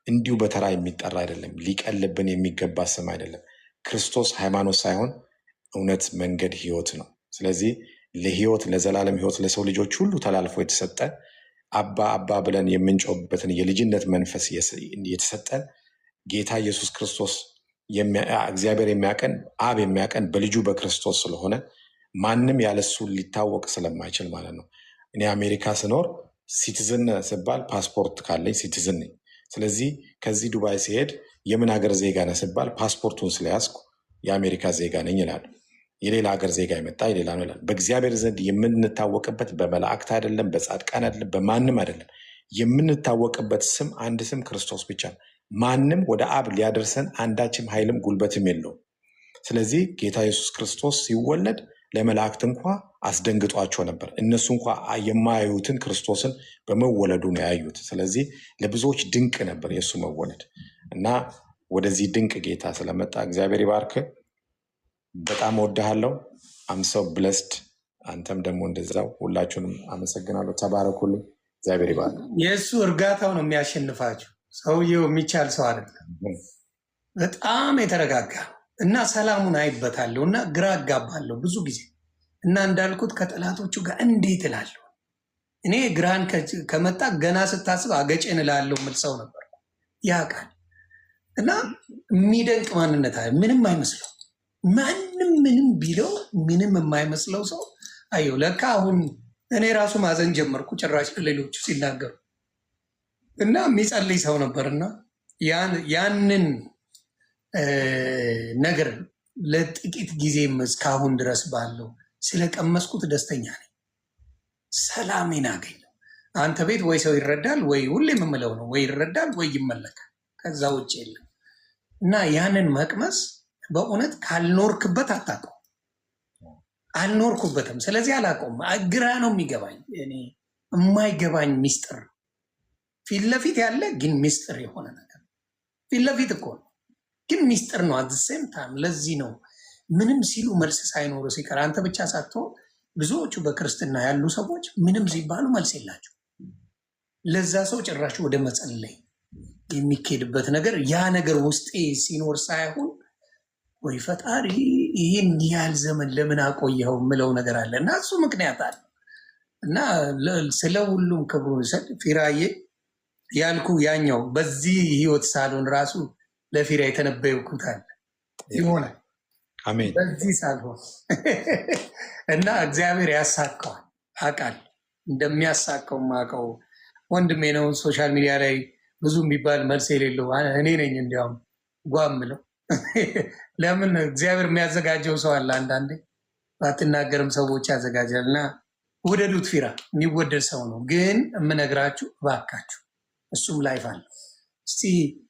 እንዲሁ በተራ የሚጠራ አይደለም፣ ሊቀልብን የሚገባ ስም አይደለም። ክርስቶስ ሃይማኖት ሳይሆን እውነት፣ መንገድ፣ ህይወት ነው። ስለዚህ ለህይወት ለዘላለም ህይወት ለሰው ልጆች ሁሉ ተላልፎ የተሰጠ አባ ብለን የምንጮህበትን የልጅነት መንፈስ የተሰጠን ጌታ ኢየሱስ ክርስቶስ እግዚአብሔር የሚያቀን አብ የሚያቀን በልጁ በክርስቶስ ስለሆነ ማንም ያለሱ ሊታወቅ ስለማይችል ማለት ነው። እኔ አሜሪካ ስኖር ሲቲዝን ስባል ፓስፖርት ካለኝ ሲቲዝን ነኝ። ስለዚህ ከዚህ ዱባይ ሲሄድ የምን ሀገር ዜጋ ነህ ስባል ፓስፖርቱን ስለያዝኩ የአሜሪካ ዜጋ ነኝ ይላል። የሌላ ሀገር ዜጋ የመጣ የሌላ ነው ይላል። በእግዚአብሔር ዘንድ የምንታወቅበት በመላእክት አይደለም፣ በጻድቃን አይደለም፣ በማንም አይደለም። የምንታወቅበት ስም አንድ ስም ክርስቶስ ብቻ ነው። ማንም ወደ አብ ሊያደርሰን አንዳችም ኃይልም ጉልበትም የለውም። ስለዚህ ጌታ ኢየሱስ ክርስቶስ ሲወለድ ለመላእክት እንኳ አስደንግጧቸው ነበር። እነሱ እንኳ የማያዩትን ክርስቶስን በመወለዱ ነው ያዩት። ስለዚህ ለብዙዎች ድንቅ ነበር የእሱ መወለድ እና ወደዚህ ድንቅ ጌታ ስለመጣ እግዚአብሔር ይባርክ። በጣም ወድሃለሁ። አምሰው ብለስድ። አንተም ደግሞ እንደዛው። ሁላችሁንም አመሰግናለሁ። ተባረኩልኝ። እግዚአብሔር ይባርክ። የእሱ እርጋታው ነው የሚያሸንፋችሁ። ሰውየው የሚቻል ሰው አይደለም። በጣም የተረጋጋ እና ሰላሙን አይበታለሁ እና ግራ አጋባለሁ ብዙ ጊዜ እና እንዳልኩት ከጠላቶቹ ጋር እንዴት እላለሁ። እኔ ግራን ከመጣ ገና ስታስብ አገጭን እላለሁ ምል ሰው ነበር። ያውቃል እና የሚደንቅ ማንነት አለ። ምንም አይመስለው ማንም ምንም ቢለው ምንም የማይመስለው ሰው አየው። ለካ አሁን እኔ ራሱ ማዘን ጀመርኩ ጭራሽ ሌሎቹ ሲናገሩ እና የሚጸልይ ሰው ነበርና ያንን ነገር ለጥቂት ጊዜም እስካሁን ድረስ ባለው ስለቀመስኩት ደስተኛ ነኝ። ሰላሜን አገኘው። አንተ ቤት ወይ ሰው ይረዳል ወይ ሁሌ የምምለው ነው ወይ ይረዳል ወይ ይመለካል። ከዛ ውጭ የለም እና ያንን መቅመስ በእውነት ካልኖርክበት አታውቀው። አልኖርኩበትም፣ ስለዚህ አላውቀውም። ግራ ነው የሚገባኝ። እኔ የማይገባኝ ሚስጥር ፊት ለፊት ያለ ግን ሚስጥር የሆነ ነገር ፊት ለፊት እኮ ነው ግን ሚስጥር ነው አዘሴም ታይም። ለዚህ ነው ምንም ሲሉ መልስ ሳይኖሩ ሲቀር አንተ ብቻ ሳትሆን ብዙዎቹ በክርስትና ያሉ ሰዎች ምንም ሲባሉ መልስ የላቸው። ለዛ ሰው ጭራሽ ወደ መጸለይ የሚካሄድበት ነገር ያ ነገር ውስጤ ሲኖር ሳይሆን ወይ ፈጣሪ ይህን ያህል ዘመን ለምን አቆየኸው የምለው ነገር አለ እና እሱ ምክንያት አለ እና ስለ ሁሉም ክብሩን ይሰጥ። ፊራዬ ያልኩ ያኛው በዚህ ህይወት ሳልሆን ራሱ ለፊራ የተነበየኩት አለ ይሆናል። አሜን። በዚህ ሳልሆን እና እግዚአብሔር ያሳካዋል። አውቃለሁ እንደሚያሳካው ማውቀው ወንድሜ ነው። ሶሻል ሚዲያ ላይ ብዙ የሚባል መልስ የሌለው እኔ ነኝ። እንዲያውም ጓምለው ለምን እግዚአብሔር የሚያዘጋጀው ሰው አለ። አንዳንዴ ባትናገርም ሰዎች ያዘጋጃል እና ውደዱት። ፊራ የሚወደድ ሰው ነው። ግን የምነግራችሁ እባካችሁ እሱም ላይፍ አለ። እስቲ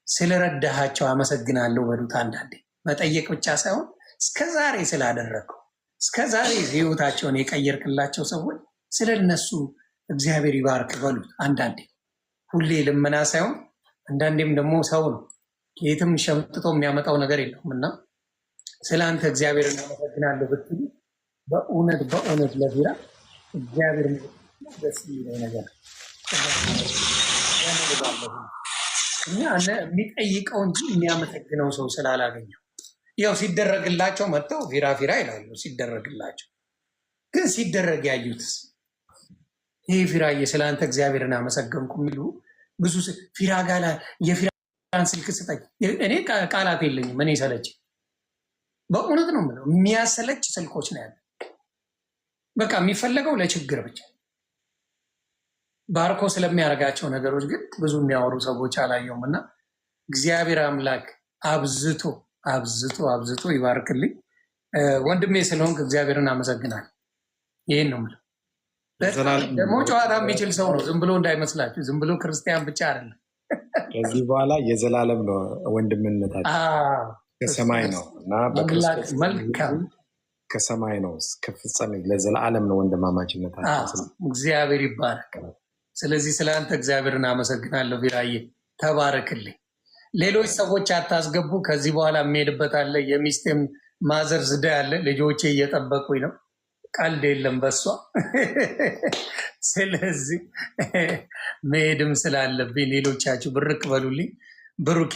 ስለረዳሃቸው አመሰግናለሁ በሉት። አንዳንዴ መጠየቅ ብቻ ሳይሆን እስከዛሬ ስላደረገው እስከዛሬ ህይወታቸውን የቀየርክላቸው ሰዎች ስለነሱ እግዚአብሔር ይባርክ በሉት። አንዳንዴ ሁሌ ልመና ሳይሆን አንዳንዴም ደግሞ ሰው ነው የትም ሸምጥቶ የሚያመጣው ነገር የለውም እና ስለ አንተ እግዚአብሔር እናመሰግናለሁ ብትሉ በእውነት ለፊራ እግዚአብሔር ደስ የሚለው ነገር እና የሚጠይቀው እንጂ የሚያመሰግነው ሰው ስላላገኘው ያው ሲደረግላቸው መጥተው ፊራ ይላሉ። ሲደረግላቸው ግን ሲደረግ ያዩትስ ይሄ ፊራዬ ስለአንተ እግዚአብሔርን አመሰገንኩ የሚሉ ብዙ ፊራ ጋላ የፊራን ስልክ ስጠኝ። እኔ ቃላት የለኝም። እኔ ሰለች በእውነት ነው የምለው። የሚያሰለች ስልኮች ነው ያለ። በቃ የሚፈለገው ለችግር ብቻ። ባርኮ ስለሚያደርጋቸው ነገሮች ግን ብዙ የሚያወሩ ሰዎች አላየውም። እና እግዚአብሔር አምላክ አብዝቶ አብዝቶ አብዝቶ ይባርክልኝ። ወንድሜ ስለሆንክ እግዚአብሔርን አመሰግናል። ይህን ነው የምለው። ደግሞ ጨዋታ የሚችል ሰው ነው። ዝም ብሎ እንዳይመስላችሁ፣ ዝም ብሎ ክርስቲያን ብቻ አይደለም። ከዚህ በኋላ የዘላለም ነው ወንድምነታችን፣ ከሰማይ ነው እና በክርስቶስ መልካም ከሰማይ ነው እስከ ፍጻሜ ለዘላለም ነው ወንድማማችነታችን። እግዚአብሔር ይባረክ። ስለዚህ ስለ አንተ እግዚአብሔርን አመሰግናለሁ። ቢራዬ ተባረክልኝ። ሌሎች ሰዎች አታስገቡ። ከዚህ በኋላ የሚሄድበት አለ። የሚስቴም ማዘር ዝዳ ያለ ልጆቼ እየጠበቁኝ ነው። ቀልድ የለም በሷ። ስለዚህ መሄድም ስላለብኝ ሌሎቻችሁ ብርክ በሉልኝ። ብሩኬ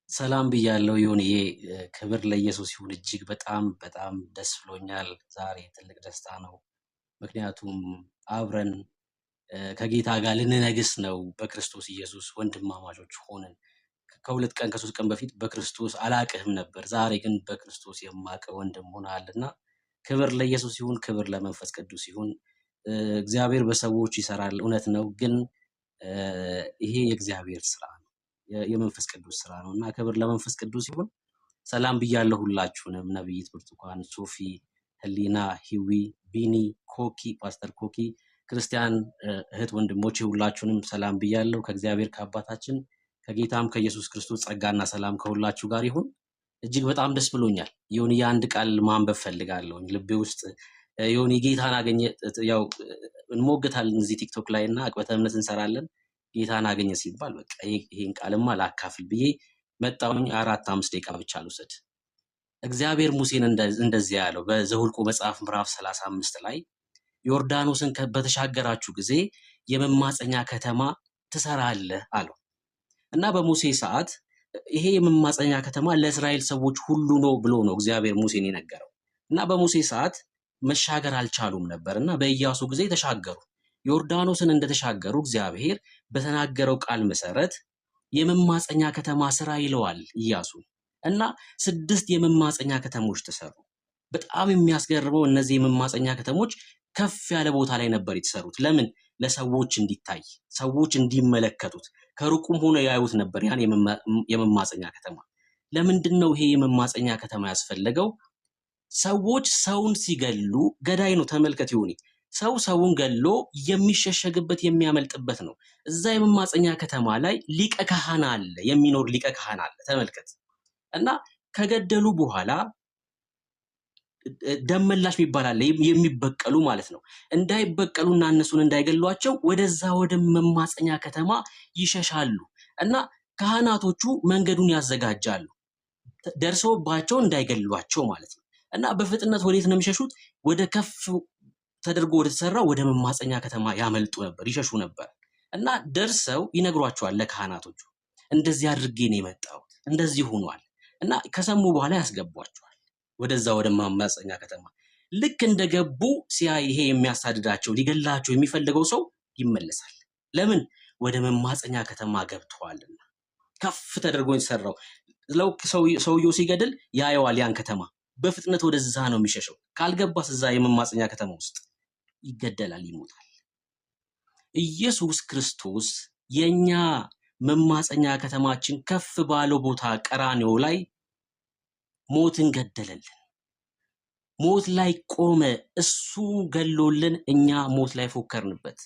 ሰላም ብያለሁ። ይሁንዬ ክብር ለኢየሱስ ይሁን። እጅግ በጣም በጣም ደስ ብሎኛል። ዛሬ ትልቅ ደስታ ነው። ምክንያቱም አብረን ከጌታ ጋር ልንነግስ ነው። በክርስቶስ ኢየሱስ ወንድማማቾች ሆነን ከ2 ቀን ከ3 ቀን በፊት በክርስቶስ አላቅህም ነበር፣ ዛሬ ግን በክርስቶስ የማቀ ወንድም ሆናልና ክብር ለኢየሱስ ይሁን። ክብር ለመንፈስ ቅዱስ ይሁን። እግዚአብሔር በሰዎች ይሰራል፣ እውነት ነው። ግን ይሄ የእግዚአብሔር ስራ ነው፣ የመንፈስ ቅዱስ ስራ ነው እና ክብር ለመንፈስ ቅዱስ ይሁን። ሰላም ብያለሁ ሁላችሁንም። ነብይት ብርቱካን፣ ሶፊ፣ ህሊና፣ ሂዊ፣ ቢኒ፣ ኮኪ፣ ፓስተር ኮኪ፣ ክርስቲያን እህት ወንድሞቼ ሁላችሁንም ሰላም ብያለሁ። ከእግዚአብሔር ከአባታችን ከጌታም ከኢየሱስ ክርስቶስ ጸጋና ሰላም ከሁላችሁ ጋር ይሁን። እጅግ በጣም ደስ ብሎኛል። ይሁን የአንድ ቃል ማንበብ ፈልጋለሁ። ልቤ ውስጥ ይሁን ጌታን አገኘ። ያው እንሞግታለን እዚህ ቲክቶክ ላይ እና አቅበተ እምነት እንሰራለን። ጌታን አገኘ ሲባል በቃ ይሄን ቃልማ ላካፍል ብዬ መጣሁኝ። 4-5 ደቂቃ ብቻ ልውሰድ። እግዚአብሔር ሙሴን እንደዚህ ያለው በዘኍልቍ መጽሐፍ ምዕራፍ 35 ላይ ዮርዳኖስን በተሻገራችሁ ጊዜ የመማፀኛ ከተማ ትሰራለህ አለው እና በሙሴ ሰዓት ይሄ የመማፀኛ ከተማ ለእስራኤል ሰዎች ሁሉ ነው ብሎ ነው እግዚአብሔር ሙሴን የነገረው። እና በሙሴ ሰዓት መሻገር አልቻሉም ነበር እና በኢያሱ ጊዜ ተሻገሩ። ዮርዳኖስን እንደተሻገሩ እግዚአብሔር በተናገረው ቃል መሰረት የመማፀኛ ከተማ ስራ ይለዋል ኢያሱ እና 6 የመማፀኛ ከተሞች ተሰሩ። በጣም የሚያስገርመው እነዚህ የመማፀኛ ከተሞች ከፍ ያለ ቦታ ላይ ነበር የተሰሩት። ለምን? ለሰዎች እንዲታይ፣ ሰዎች እንዲመለከቱት፣ ከሩቁም ሆነ ያዩት ነበር ያን የመማፀኛ ከተማ። ለምንድን ነው ይሄ የመማፀኛ ከተማ ያስፈለገው? ሰዎች ሰውን ሲገሉ ገዳይ ነው። ተመልከት ይሁን ሰው ሰውን ገሎ የሚሸሸግበት የሚያመልጥበት ነው። እዛ የመማፀኛ ከተማ ላይ ሊቀ ካህን አለ፣ የሚኖር ሊቀ ካህን አለ። ተመልከት እና ከገደሉ በኋላ ደመላሽ ይባላል የሚበቀሉ ማለት ነው። እንዳይበቀሉና እነሱን እንዳይገሏቸው ወደዛ ወደ መማፀኛ ከተማ ይሸሻሉ እና ካህናቶቹ መንገዱን ያዘጋጃሉ ደርሰውባቸው እንዳይገሏቸው ማለት ነው። እና በፍጥነት ወዴት ነው የሚሸሹት? ወደ ከፍ ተደርጎ ወደ ተሰራ ወደ መማፀኛ ከተማ ያመልጡ ነበር፣ ይሸሹ ነበር። እና ደርሰው ይነግሯቸዋል ለካህናቶቹ፣ እንደዚህ አድርጌ ነው የመጣሁት፣ እንደዚህ ሆኗል። እና ከሰሙ በኋላ ያስገቧቸዋል ወደዛ ወደ መማፀኛ ከተማ። ልክ እንደገቡ ሲያይ ይሄ የሚያሳድዳቸው ሊገላቸው የሚፈልገው ሰው ይመለሳል። ለምን? ወደ መማፀኛ ከተማ ገብተዋልና። ከፍ ተደርጎ የተሰራው ሰውየው ሲገድል ያየዋል ያን ከተማ። በፍጥነት ወደዛ ነው የሚሸሸው። ካልገባስ እዛ የመማፀኛ ከተማ ውስጥ ይገደላል፣ ይሞታል። ኢየሱስ ክርስቶስ የኛ መማፀኛ ከተማችን ከፍ ባለው ቦታ ቀራንዮ ላይ ሞትን ገደለልን። ሞት ላይ ቆመ። እሱ ገሎልን እኛ ሞት ላይ ፎከርንበት።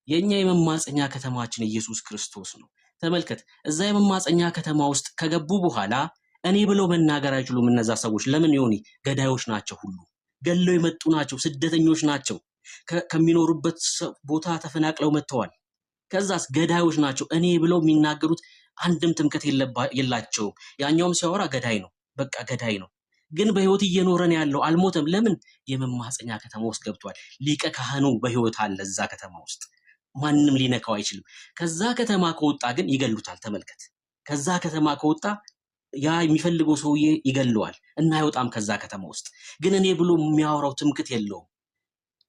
የኛ የመማፀኛ ከተማችን ኢየሱስ ክርስቶስ ነው። ተመልከት፣ እዛ የመማፀኛ ከተማ ውስጥ ከገቡ በኋላ እኔ ብለው መናገር አይችሉም። እነዛ ሰዎች ለምን? ይሆኒ ገዳዮች ናቸው፣ ሁሉ ገለው የመጡ ናቸው፣ ስደተኞች ናቸው፣ ከሚኖሩበት ቦታ ተፈናቅለው መጥተዋል። ከዛስ ገዳዮች ናቸው። እኔ ብለው የሚናገሩት አንድም ትምክህት የላቸውም። ያኛውም ሲያወራ ገዳይ ነው፣ በቃ ገዳይ ነው። ግን በህይወት እየኖረን ያለው አልሞተም። ለምን? የመማፀኛ ከተማ ውስጥ ገብቷል። ሊቀ ካህኑ በህይወት አለ እዛ ከተማ ውስጥ፣ ማንም ሊነካው አይችልም። ከዛ ከተማ ከወጣ ግን ይገሉታል። ተመልከት፣ ከዛ ከተማ ከወጣ ያ የሚፈልገው ሰውዬ ይገለዋል እና አይወጣም ከዛ ከተማ ውስጥ። ግን እኔ ብሎ የሚያወራው ትምክህት የለውም።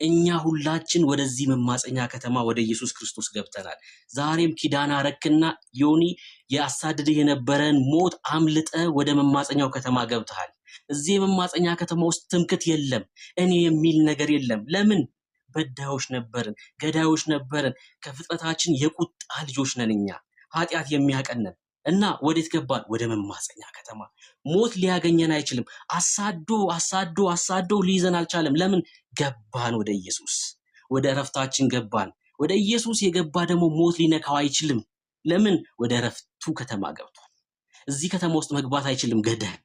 እኛ ሁላችን ወደዚህ መማፀኛ ከተማ ወደ ኢየሱስ ክርስቶስ ገብተናል። ዛሬም ኪዳን አረክና ዮኒ ያሳድድህ የነበረን ሞት አምልጠ ወደ መማፀኛው ከተማ ገብተሃል። እዚህ የመማፀኛ ከተማ ውስጥ ትምክት የለም፣ እኔ የሚል ነገር የለም። ለምን? በዳዮች ነበርን፣ ገዳዮች ነበርን። ከፍጥረታችን የቁጣ ልጆች ነን እኛ፣ ኃጢአት የሚያቀነን እና ወዴት ገባን? ወደ መማፀኛ ከተማ። ሞት ሊያገኘን አይችልም። አሳዶ ሊይዘን አልቻለም። ለምን? ገባን ወደ ኢየሱስ፣ ወደ እረፍታችን ገባን። ወደ ኢየሱስ የገባ ደግሞ ሞት ሊነካው አይችልም። ለምን? ወደ እረፍቱ ከተማ ገብቷል። እዚህ ከተማ ውስጥ መግባት አይችልም ገዳይ፣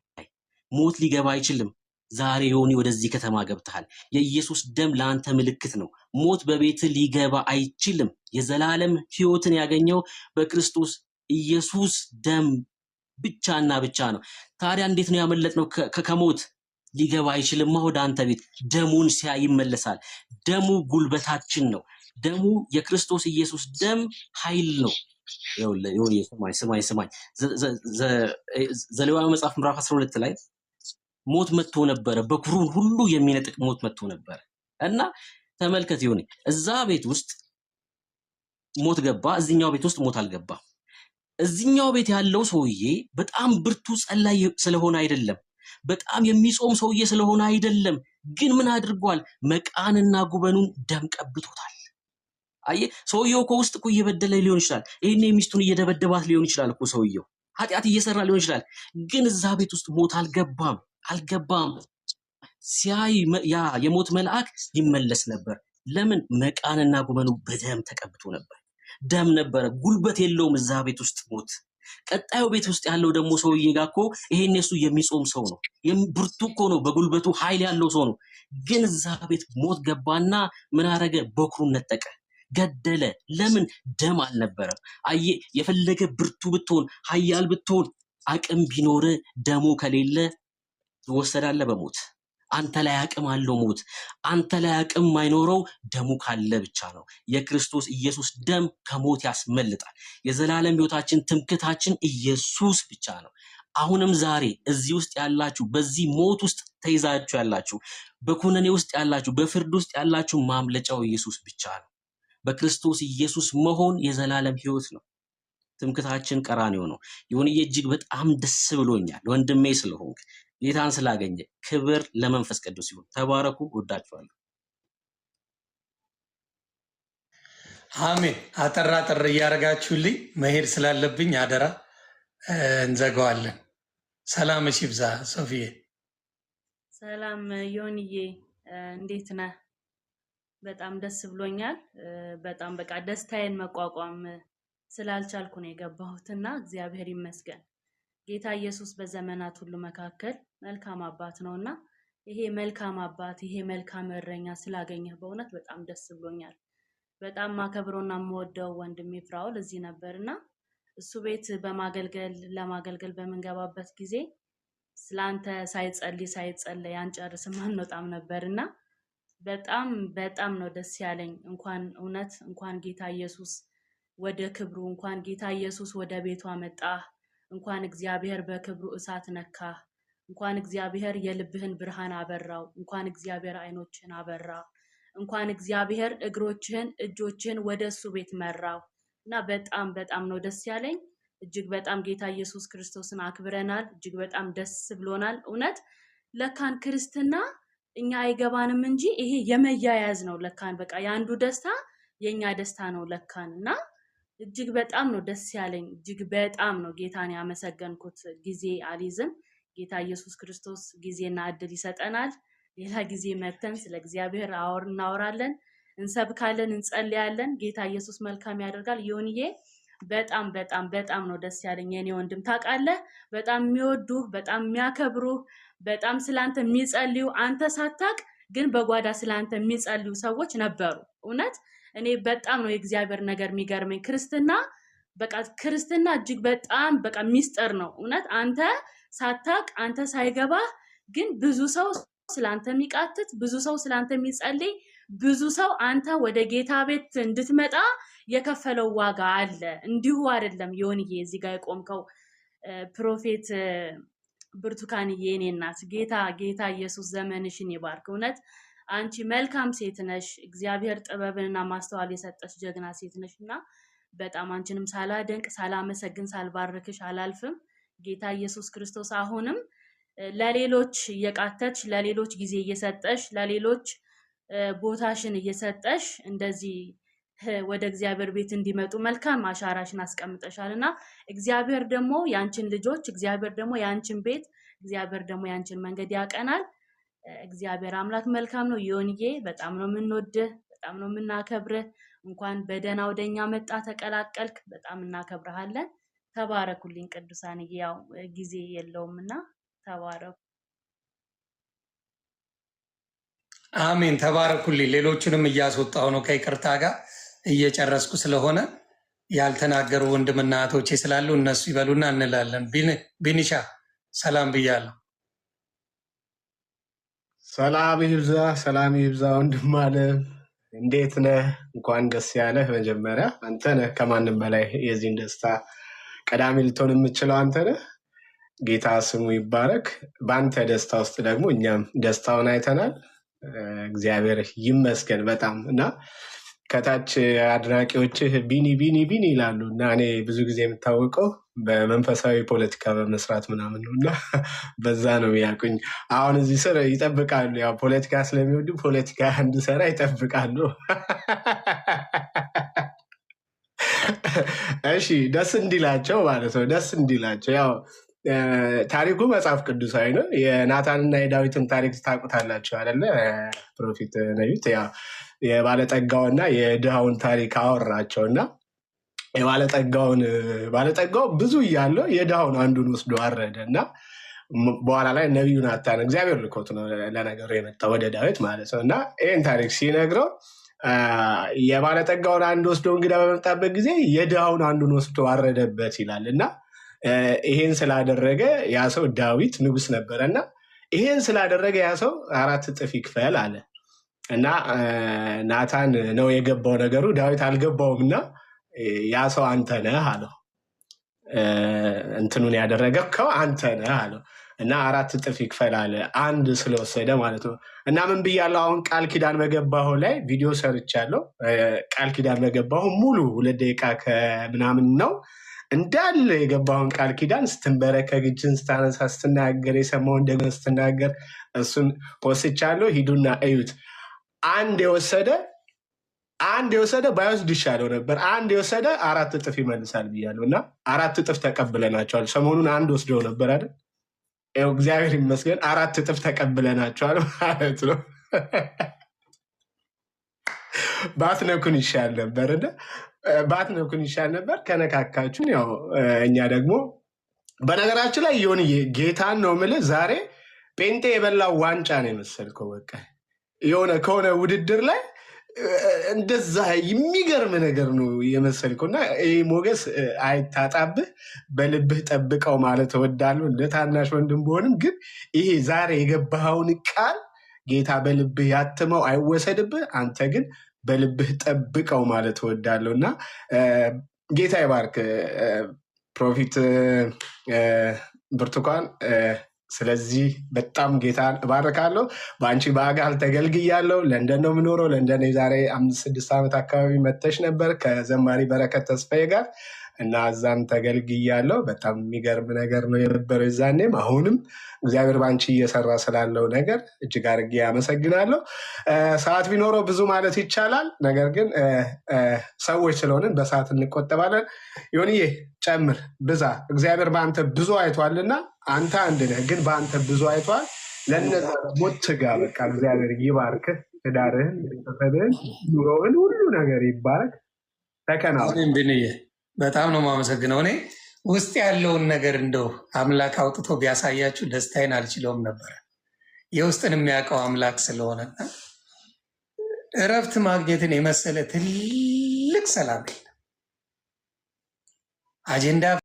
ሞት ሊገባ አይችልም። ዛሬ ዮኒ ወደዚህ ከተማ ገብተሃል። የኢየሱስ ደም ለአንተ ምልክት ነው። ሞት በቤት ሊገባ አይችልም። የዘላለም ሕይወትን ያገኘው በክርስቶስ ኢየሱስ ደም ብቻና ብቻ ነው። ታዲያ እንዴት ነው ያመለጥነው ከሞት? ሊገባ አይችልም ወደ አንተ ቤት። ደሙን ሲያይ ይመለሳል። ደሙ ጉልበታችን ነው። ደሙ የክርስቶስ ኢየሱስ ደም ኃይል ነው። ይኸውልህ ስማኝ። ዘሌዋውያን መጽሐፍ ምዕራፍ 12 ላይ ሞት መጥቶ ነበረ፣ በኩሩን ሁሉ የሚነጥቅ ሞት መጥቶ ነበረ እና ተመልከት ዮኒ፣ እዛ ቤት ውስጥ ሞት ገባ፣ እዚህኛው ቤት ውስጥ ሞት አልገባም። እዚህኛው ቤት ያለው ሰውዬ በጣም ብርቱ ጸላይ ስለሆነ አይደለም፣ በጣም የሚጾም ሰውዬ ስለሆነ አይደለም። ግን ምን አድርጓል? መቃንና ጉበኑን ደም ቀብቶታል። አየህ፣ ሰውየው እኮ ውስጥ እኮ እየበደለ ሊሆን ይችላል። ይሄኔ ሚስቱን እየደበደባት ሊሆን ይችላል እኮ ሰውየው ኃጢአት እየሰራ ሊሆን ይችላል። ግን እዛ ቤት ውስጥ ሞት አልገባም። ሲያይ ያ የሞት መልአክ ይመለስ ነበር። ለምን? መቃንና ጉበኑ በደም ተቀብቶ ነበር። ደም ነበረ፣ ጉልበት የለውም እዛ ቤት ውስጥ ሞት። ቀጣዩ ቤት ውስጥ ያለው ደግሞ ሰውዬ ጋር እኮ ይሄን እሱ የሚጾም ሰው ነው፣ ብርቱ እኮ ነው፣ በጉልበቱ ኃይል ያለው ሰው ነው። ግን እዛ ቤት ሞት ገባና ምን አረገ? በኩሩን ነጠቀ፣ ገደለ። ለምን? ደም አልነበረም። አየህ፣ የፈለገ ብርቱ ብትሆን ኃያል ብትሆን አቅም ቢኖር ደሙ ከሌለ ትወሰዳለህ በሞት። አንተ ላይ አቅም አለው ሞት፣ አንተ ላይ አቅም ማይኖረው ደሙ ካለ ብቻ ነው። የክርስቶስ ኢየሱስ ደም ከሞት ያስመልጣል። የዘላለም ሕይወታችን ትምክታችን ኢየሱስ ብቻ ነው። አሁንም ዛሬ እዚህ ውስጥ ያላችሁ፣ በዚህ ሞት ውስጥ ተይዛችሁ ያላችሁ፣ በኩነኔ ውስጥ ያላችሁ፣ በፍርድ ውስጥ ያላችሁ፣ ማምለጫው ኢየሱስ ብቻ ነው። በክርስቶስ ኢየሱስ መሆን የዘላለም ሕይወት ነው። ትምክታችን ቀራንዮ ነው። ዮኒዬ እጅግ በጣም ደስ ብሎኛል ወንድሜ ስለሆንክ፣ ጌታን ስላገኘ። ክብር ለመንፈስ ቅዱስ ይሁን። ተባረኩ። ወዳችኋለሁ። አሜን። አጠር እያደረጋችሁልኝ መሄድ ስላለብኝ አደራ እንዘጋዋለን። ሰላም ይብዛ። ሶፊዬ ሰላም ዮኒዬ፣ እንዴት ነህ? በጣም ደስ ብሎኛል። በጣም በቃ ደስታዬን መቋቋም ስላልቻልኩ ነው የገባሁትና እግዚአብሔር ይመስገን። ጌታ ኢየሱስ በዘመናት ሁሉ መካከል መልካም አባት ነውና ይሄ መልካም አባት፣ ይሄ መልካም እረኛ ስላገኘህ በእውነት በጣም ደስ ብሎኛል። በጣም ማከብሮና የምወደው ወንድሜ ፍራኦል እዚህ ነበርና እሱ ቤት ለማገልገል በምንገባበት ጊዜ ስላንተ ሳይጸልይ አንጨርስም አንወጣም ነበርና በጣም ነው ደስ ያለኝ። እንኳን ጌታ ኢየሱስ ወደ ክብሩ፣ እንኳን ጌታ ኢየሱስ ወደ ቤቱ አመጣ፣ እንኳን እግዚአብሔር በክብሩ እሳት ነካ፣ እንኳን እግዚአብሔር የልብህን ብርሃን አበራው፣ እንኳን እግዚአብሔር አይኖችህን አበራ፣ እንኳን እግዚአብሔር እግሮችህን እጆችህን ወደሱ ቤት መራው እና በጣም ነው ደስ ያለኝ። እጅግ በጣም ጌታ ኢየሱስ ክርስቶስን አክብረናል። እጅግ በጣም ደስ ብሎናል። እውነት ለካን ክርስትና እኛ አይገባንም እንጂ ይሄ የመያያዝ ነው ለካን። በቃ ያንዱ ደስታ የኛ ደስታ ነው ለካን እና እጅግ በጣም ነው ደስ ያለኝ። እጅግ በጣም ነው ጌታን ያመሰገንኩት። ጊዜ አልይዝም። ጌታ ኢየሱስ ክርስቶስ ጊዜና እድል ይሰጠናል። ሌላ ጊዜ መተን ስለ እግዚአብሔር እናወራለን፣ እንሰብካለን፣ እንጸልያለን። ጌታ ኢየሱስ መልካም ያደርጋል። ዮኒዬ በጣም ነው ደስ ያለኝ የኔ ወንድም። ታውቃለህ፣ በጣም የሚወዱህ፣ በጣም የሚያከብሩህ፣ በጣም ስላንተ የሚጸልዩ፣ አንተ ሳታቅ ግን በጓዳ ስላንተ የሚጸልዩ ሰዎች ነበሩ። እውነት እኔ በጣም ነው የእግዚአብሔር ነገር የሚገርመኝ። ክርስትና እጅግ በጣም በቃ ሚስጥር ነው። እውነት አንተ ሳታቅ፣ አንተ ሳይገባህ ግን ብዙ ሰው ስላንተ የሚቃትት፣ ብዙ ሰው ስላንተ የሚጸልይ፣ ብዙ ሰው አንተ ወደ ጌታ ቤት እንድትመጣ የከፈለው ዋጋ አለ። እንዲሁ አይደለም ዮኒዬ እዚህ ጋር የቆምከው ፕሮፌት ብርቱካንዬ፣ የኔ እናት ጌታ ኢየሱስ ዘመንሽን ይባርክ። እውነት አንቺ መልካም ሴት ነሽ። እግዚአብሔር ጥበብንና ማስተዋል የሰጠሽ ጀግና ሴት ነሽ እና በጣም አንቺንም ሳላደንቅ ሳላመሰግን ሳልባርክሽ አላልፍም። ጌታ ኢየሱስ ክርስቶስ አሁንም ለሌሎች እየቃተች ለሌሎች ጊዜ እየሰጠሽ ለሌሎች ቦታሽን እየሰጠሽ እንደዚህ ወደ እግዚአብሔር ቤት እንዲመጡ መልካም አሻራሽን አስቀምጠሻልና እግዚአብሔር ደግሞ ያንቺን ልጆች እግዚአብሔር ደግሞ ያንቺን ቤት እግዚአብሔር ደግሞ ያንቺን መንገድ ያቀናል። እግዚአብሔር አምላክ መልካም ነው። ዮኒዬ በጣም ነው የምንወድህ፣ በጣም ነው የምናከብርህ። እንኳን በደህና ወደኛ መጣ ተቀላቀልክ። በጣም እናከብርሃለን። ተባረኩልኝ ቅዱሳንዬ። ያው ጊዜ የለውምና ተባረኩ። አሜን። ተባረኩልኝ። ሌሎቹንም እያስወጣው ነው ከይቅርታ ጋር እየጨረስኩ ስለሆነ ያልተናገሩ ወንድምና እህቶቼ ስላሉ እነሱ ይበሉና እንላለን። ቢኒሻ ሰላም ብያለሁ። ሰላም ይብዛ ወንድም አለ። እንዴት ነህ? እንኳን ደስ ያለህ። መጀመሪያ አንተ ነህ ከማንም በላይ የዚህን ደስታ ቀዳሚ ልትሆን የምችለው አንተ ነህ። ጌታ ስሙ ይባረክ። በአንተ ደስታ ውስጥ ደግሞ እኛም ደስታውን አይተናል። እግዚአብሔር ይመስገን በጣም እና ከታች አድናቂዎችህ ቢኒ ቢኒ ቢኒ ይላሉ እና እኔ ብዙ ጊዜ የምታወቀው በመንፈሳዊ ፖለቲካ በመስራት ምናምን ነው እና በዛ ነው ያቁኝ። አሁን እዚህ ስር ይጠብቃሉ፣ ያው ፖለቲካ ስለሚወዱ ፖለቲካ እንድሰራ ይጠብቃሉ። እሺ ደስ እንዲላቸው ማለት ነው። ደስ እንዲላቸው ያው ታሪኩ መጽሐፍ ቅዱሳዊ ነው። የናታንና የዳዊትን ታሪክ ታውቁታላችሁ አይደለ? ፕሮፌት ነቢት ያው የባለጠጋውና የድሃውን ታሪክ አወራቸው እና ባለጠጋው ብዙ እያለው የድሃውን አንዱን ወስዶ አረደ እና በኋላ ላይ ነቢዩ ናታን እግዚአብሔር ልኮት ነው ለነገሩ የመጣው ወደ ዳዊት ማለት ነው እና ይህን ታሪክ ሲነግረው የባለጠጋውን አንድ ወስዶ እንግዳ በመጣበት ጊዜ የድሃውን አንዱን ወስዶ አረደበት ይላል እና ይሄን ስላደረገ ያ ሰው ዳዊት ንጉስ ነበረ እና ይሄን ስላደረገ ያ ሰው 4 እጥፍ ይክፈል አለ እና ናታን ነው የገባው ነገሩ፣ ዳዊት አልገባውም እና ያ ሰው አንተ ነህ አለው። እንትኑን ያደረገው አንተ ነህ አለው እና 4 እጥፍ ይክፈል አለ፣ አንድ ስለወሰደ ማለት ነው። እና ምን ብያለሁ? አሁን ቃል ኪዳን በገባሁ ላይ ቪዲዮ ሰርቻለሁ። ቃል ኪዳን በገባሁ ሙሉ 2 ደቂቃ ከምናምን ነው እንዳለ የገባውን ቃል ኪዳን ስትንበረከክ እጅን ስታነሳ ስትናገር የሰማውን ደግሞ ስትናገር እሱን ወስቻለሁ። ሂዱና እዩት። አንድ የወሰደ ባይወስድ ይሻለው ነበር። አንድ የወሰደ 4 እጥፍ ይመልሳል ብያለሁ እና 4 እጥፍ ተቀብለናቸዋል። ሰሞኑን አንድ ወስደው ነበር አይደል? ይኸው እግዚአብሔር ይመስገን 4 እጥፍ ተቀብለናቸዋል ማለት ነው። ባትነኩን ይሻል ነበር እና ባትነኩን ይሻል ነበር። ከነካካችሁን ያው እኛ ደግሞ በነገራችን ላይ የሆነ ጌታን ነው የምልህ ዛሬ ጴንጤ የበላው ዋንጫ ነው የመሰልከው። በቃ የሆነ ከሆነ ውድድር ላይ እንደዛ የሚገርም ነገር ነው የመሰልከው እና ይህ ሞገስ አይታጣብህ፣ በልብህ ጠብቀው ማለት እወዳለሁ። እንደ ታናሽ ወንድም ቢሆንም ግን ይሄ ዛሬ የገባኸውን ቃል ጌታ በልብህ ያትመው አይወሰድብህ። አንተ ግን በልብህ ጠብቀው ማለት እወዳለሁ እና ጌታ ይባርክ ፕሮፌት ብርቱካን። ስለዚህ በጣም ጌታን እባርካለሁ። በአንቺ በአጋል ተገልግያለሁ። ለንደን ነው የምኖረው። ለንደን የዛሬ 5-6 ዓመት አካባቢ መተሽ ነበር ከዘማሪ በረከት ተስፋዬ ጋር እና እዛም ተገልግያለሁ። በጣም የሚገርም ነገር ነው የነበረው የዛኔም አሁንም። እግዚአብሔር በአንቺ እየሰራ ስላለው ነገር እጅግ አድርጌ አመሰግናለሁ። ሰዓት ቢኖረው ብዙ ማለት ይቻላል፣ ነገር ግን ሰዎች ስለሆንን በሰዓት እንቆጠባለን። ዮኒዬ ጨምር፣ ብዛ። እግዚአብሔር በአንተ ብዙ አይቷልና አንተ አንድ ነህ፣ ግን በአንተ ብዙ አይቷል። ለነዛ ሞት ጋ በቃ እግዚአብሔር ይባርክህ። ትዳርህን፣ ቤተሰብህን፣ ኑሮህን፣ ሁሉ ነገር ይባረክ። ተከናወን። በጣም ነው የማመሰግነው። እኔ ውስጥ ያለውን ነገር እንደው አምላክ አውጥቶ ቢያሳያችሁ ደስታዬን አልችለውም ነበረ። የውስጥን የሚያውቀው አምላክ ስለሆነና እረፍት ማግኘትን የመሰለ ትልቅ ሰላም የለም። አጀንዳ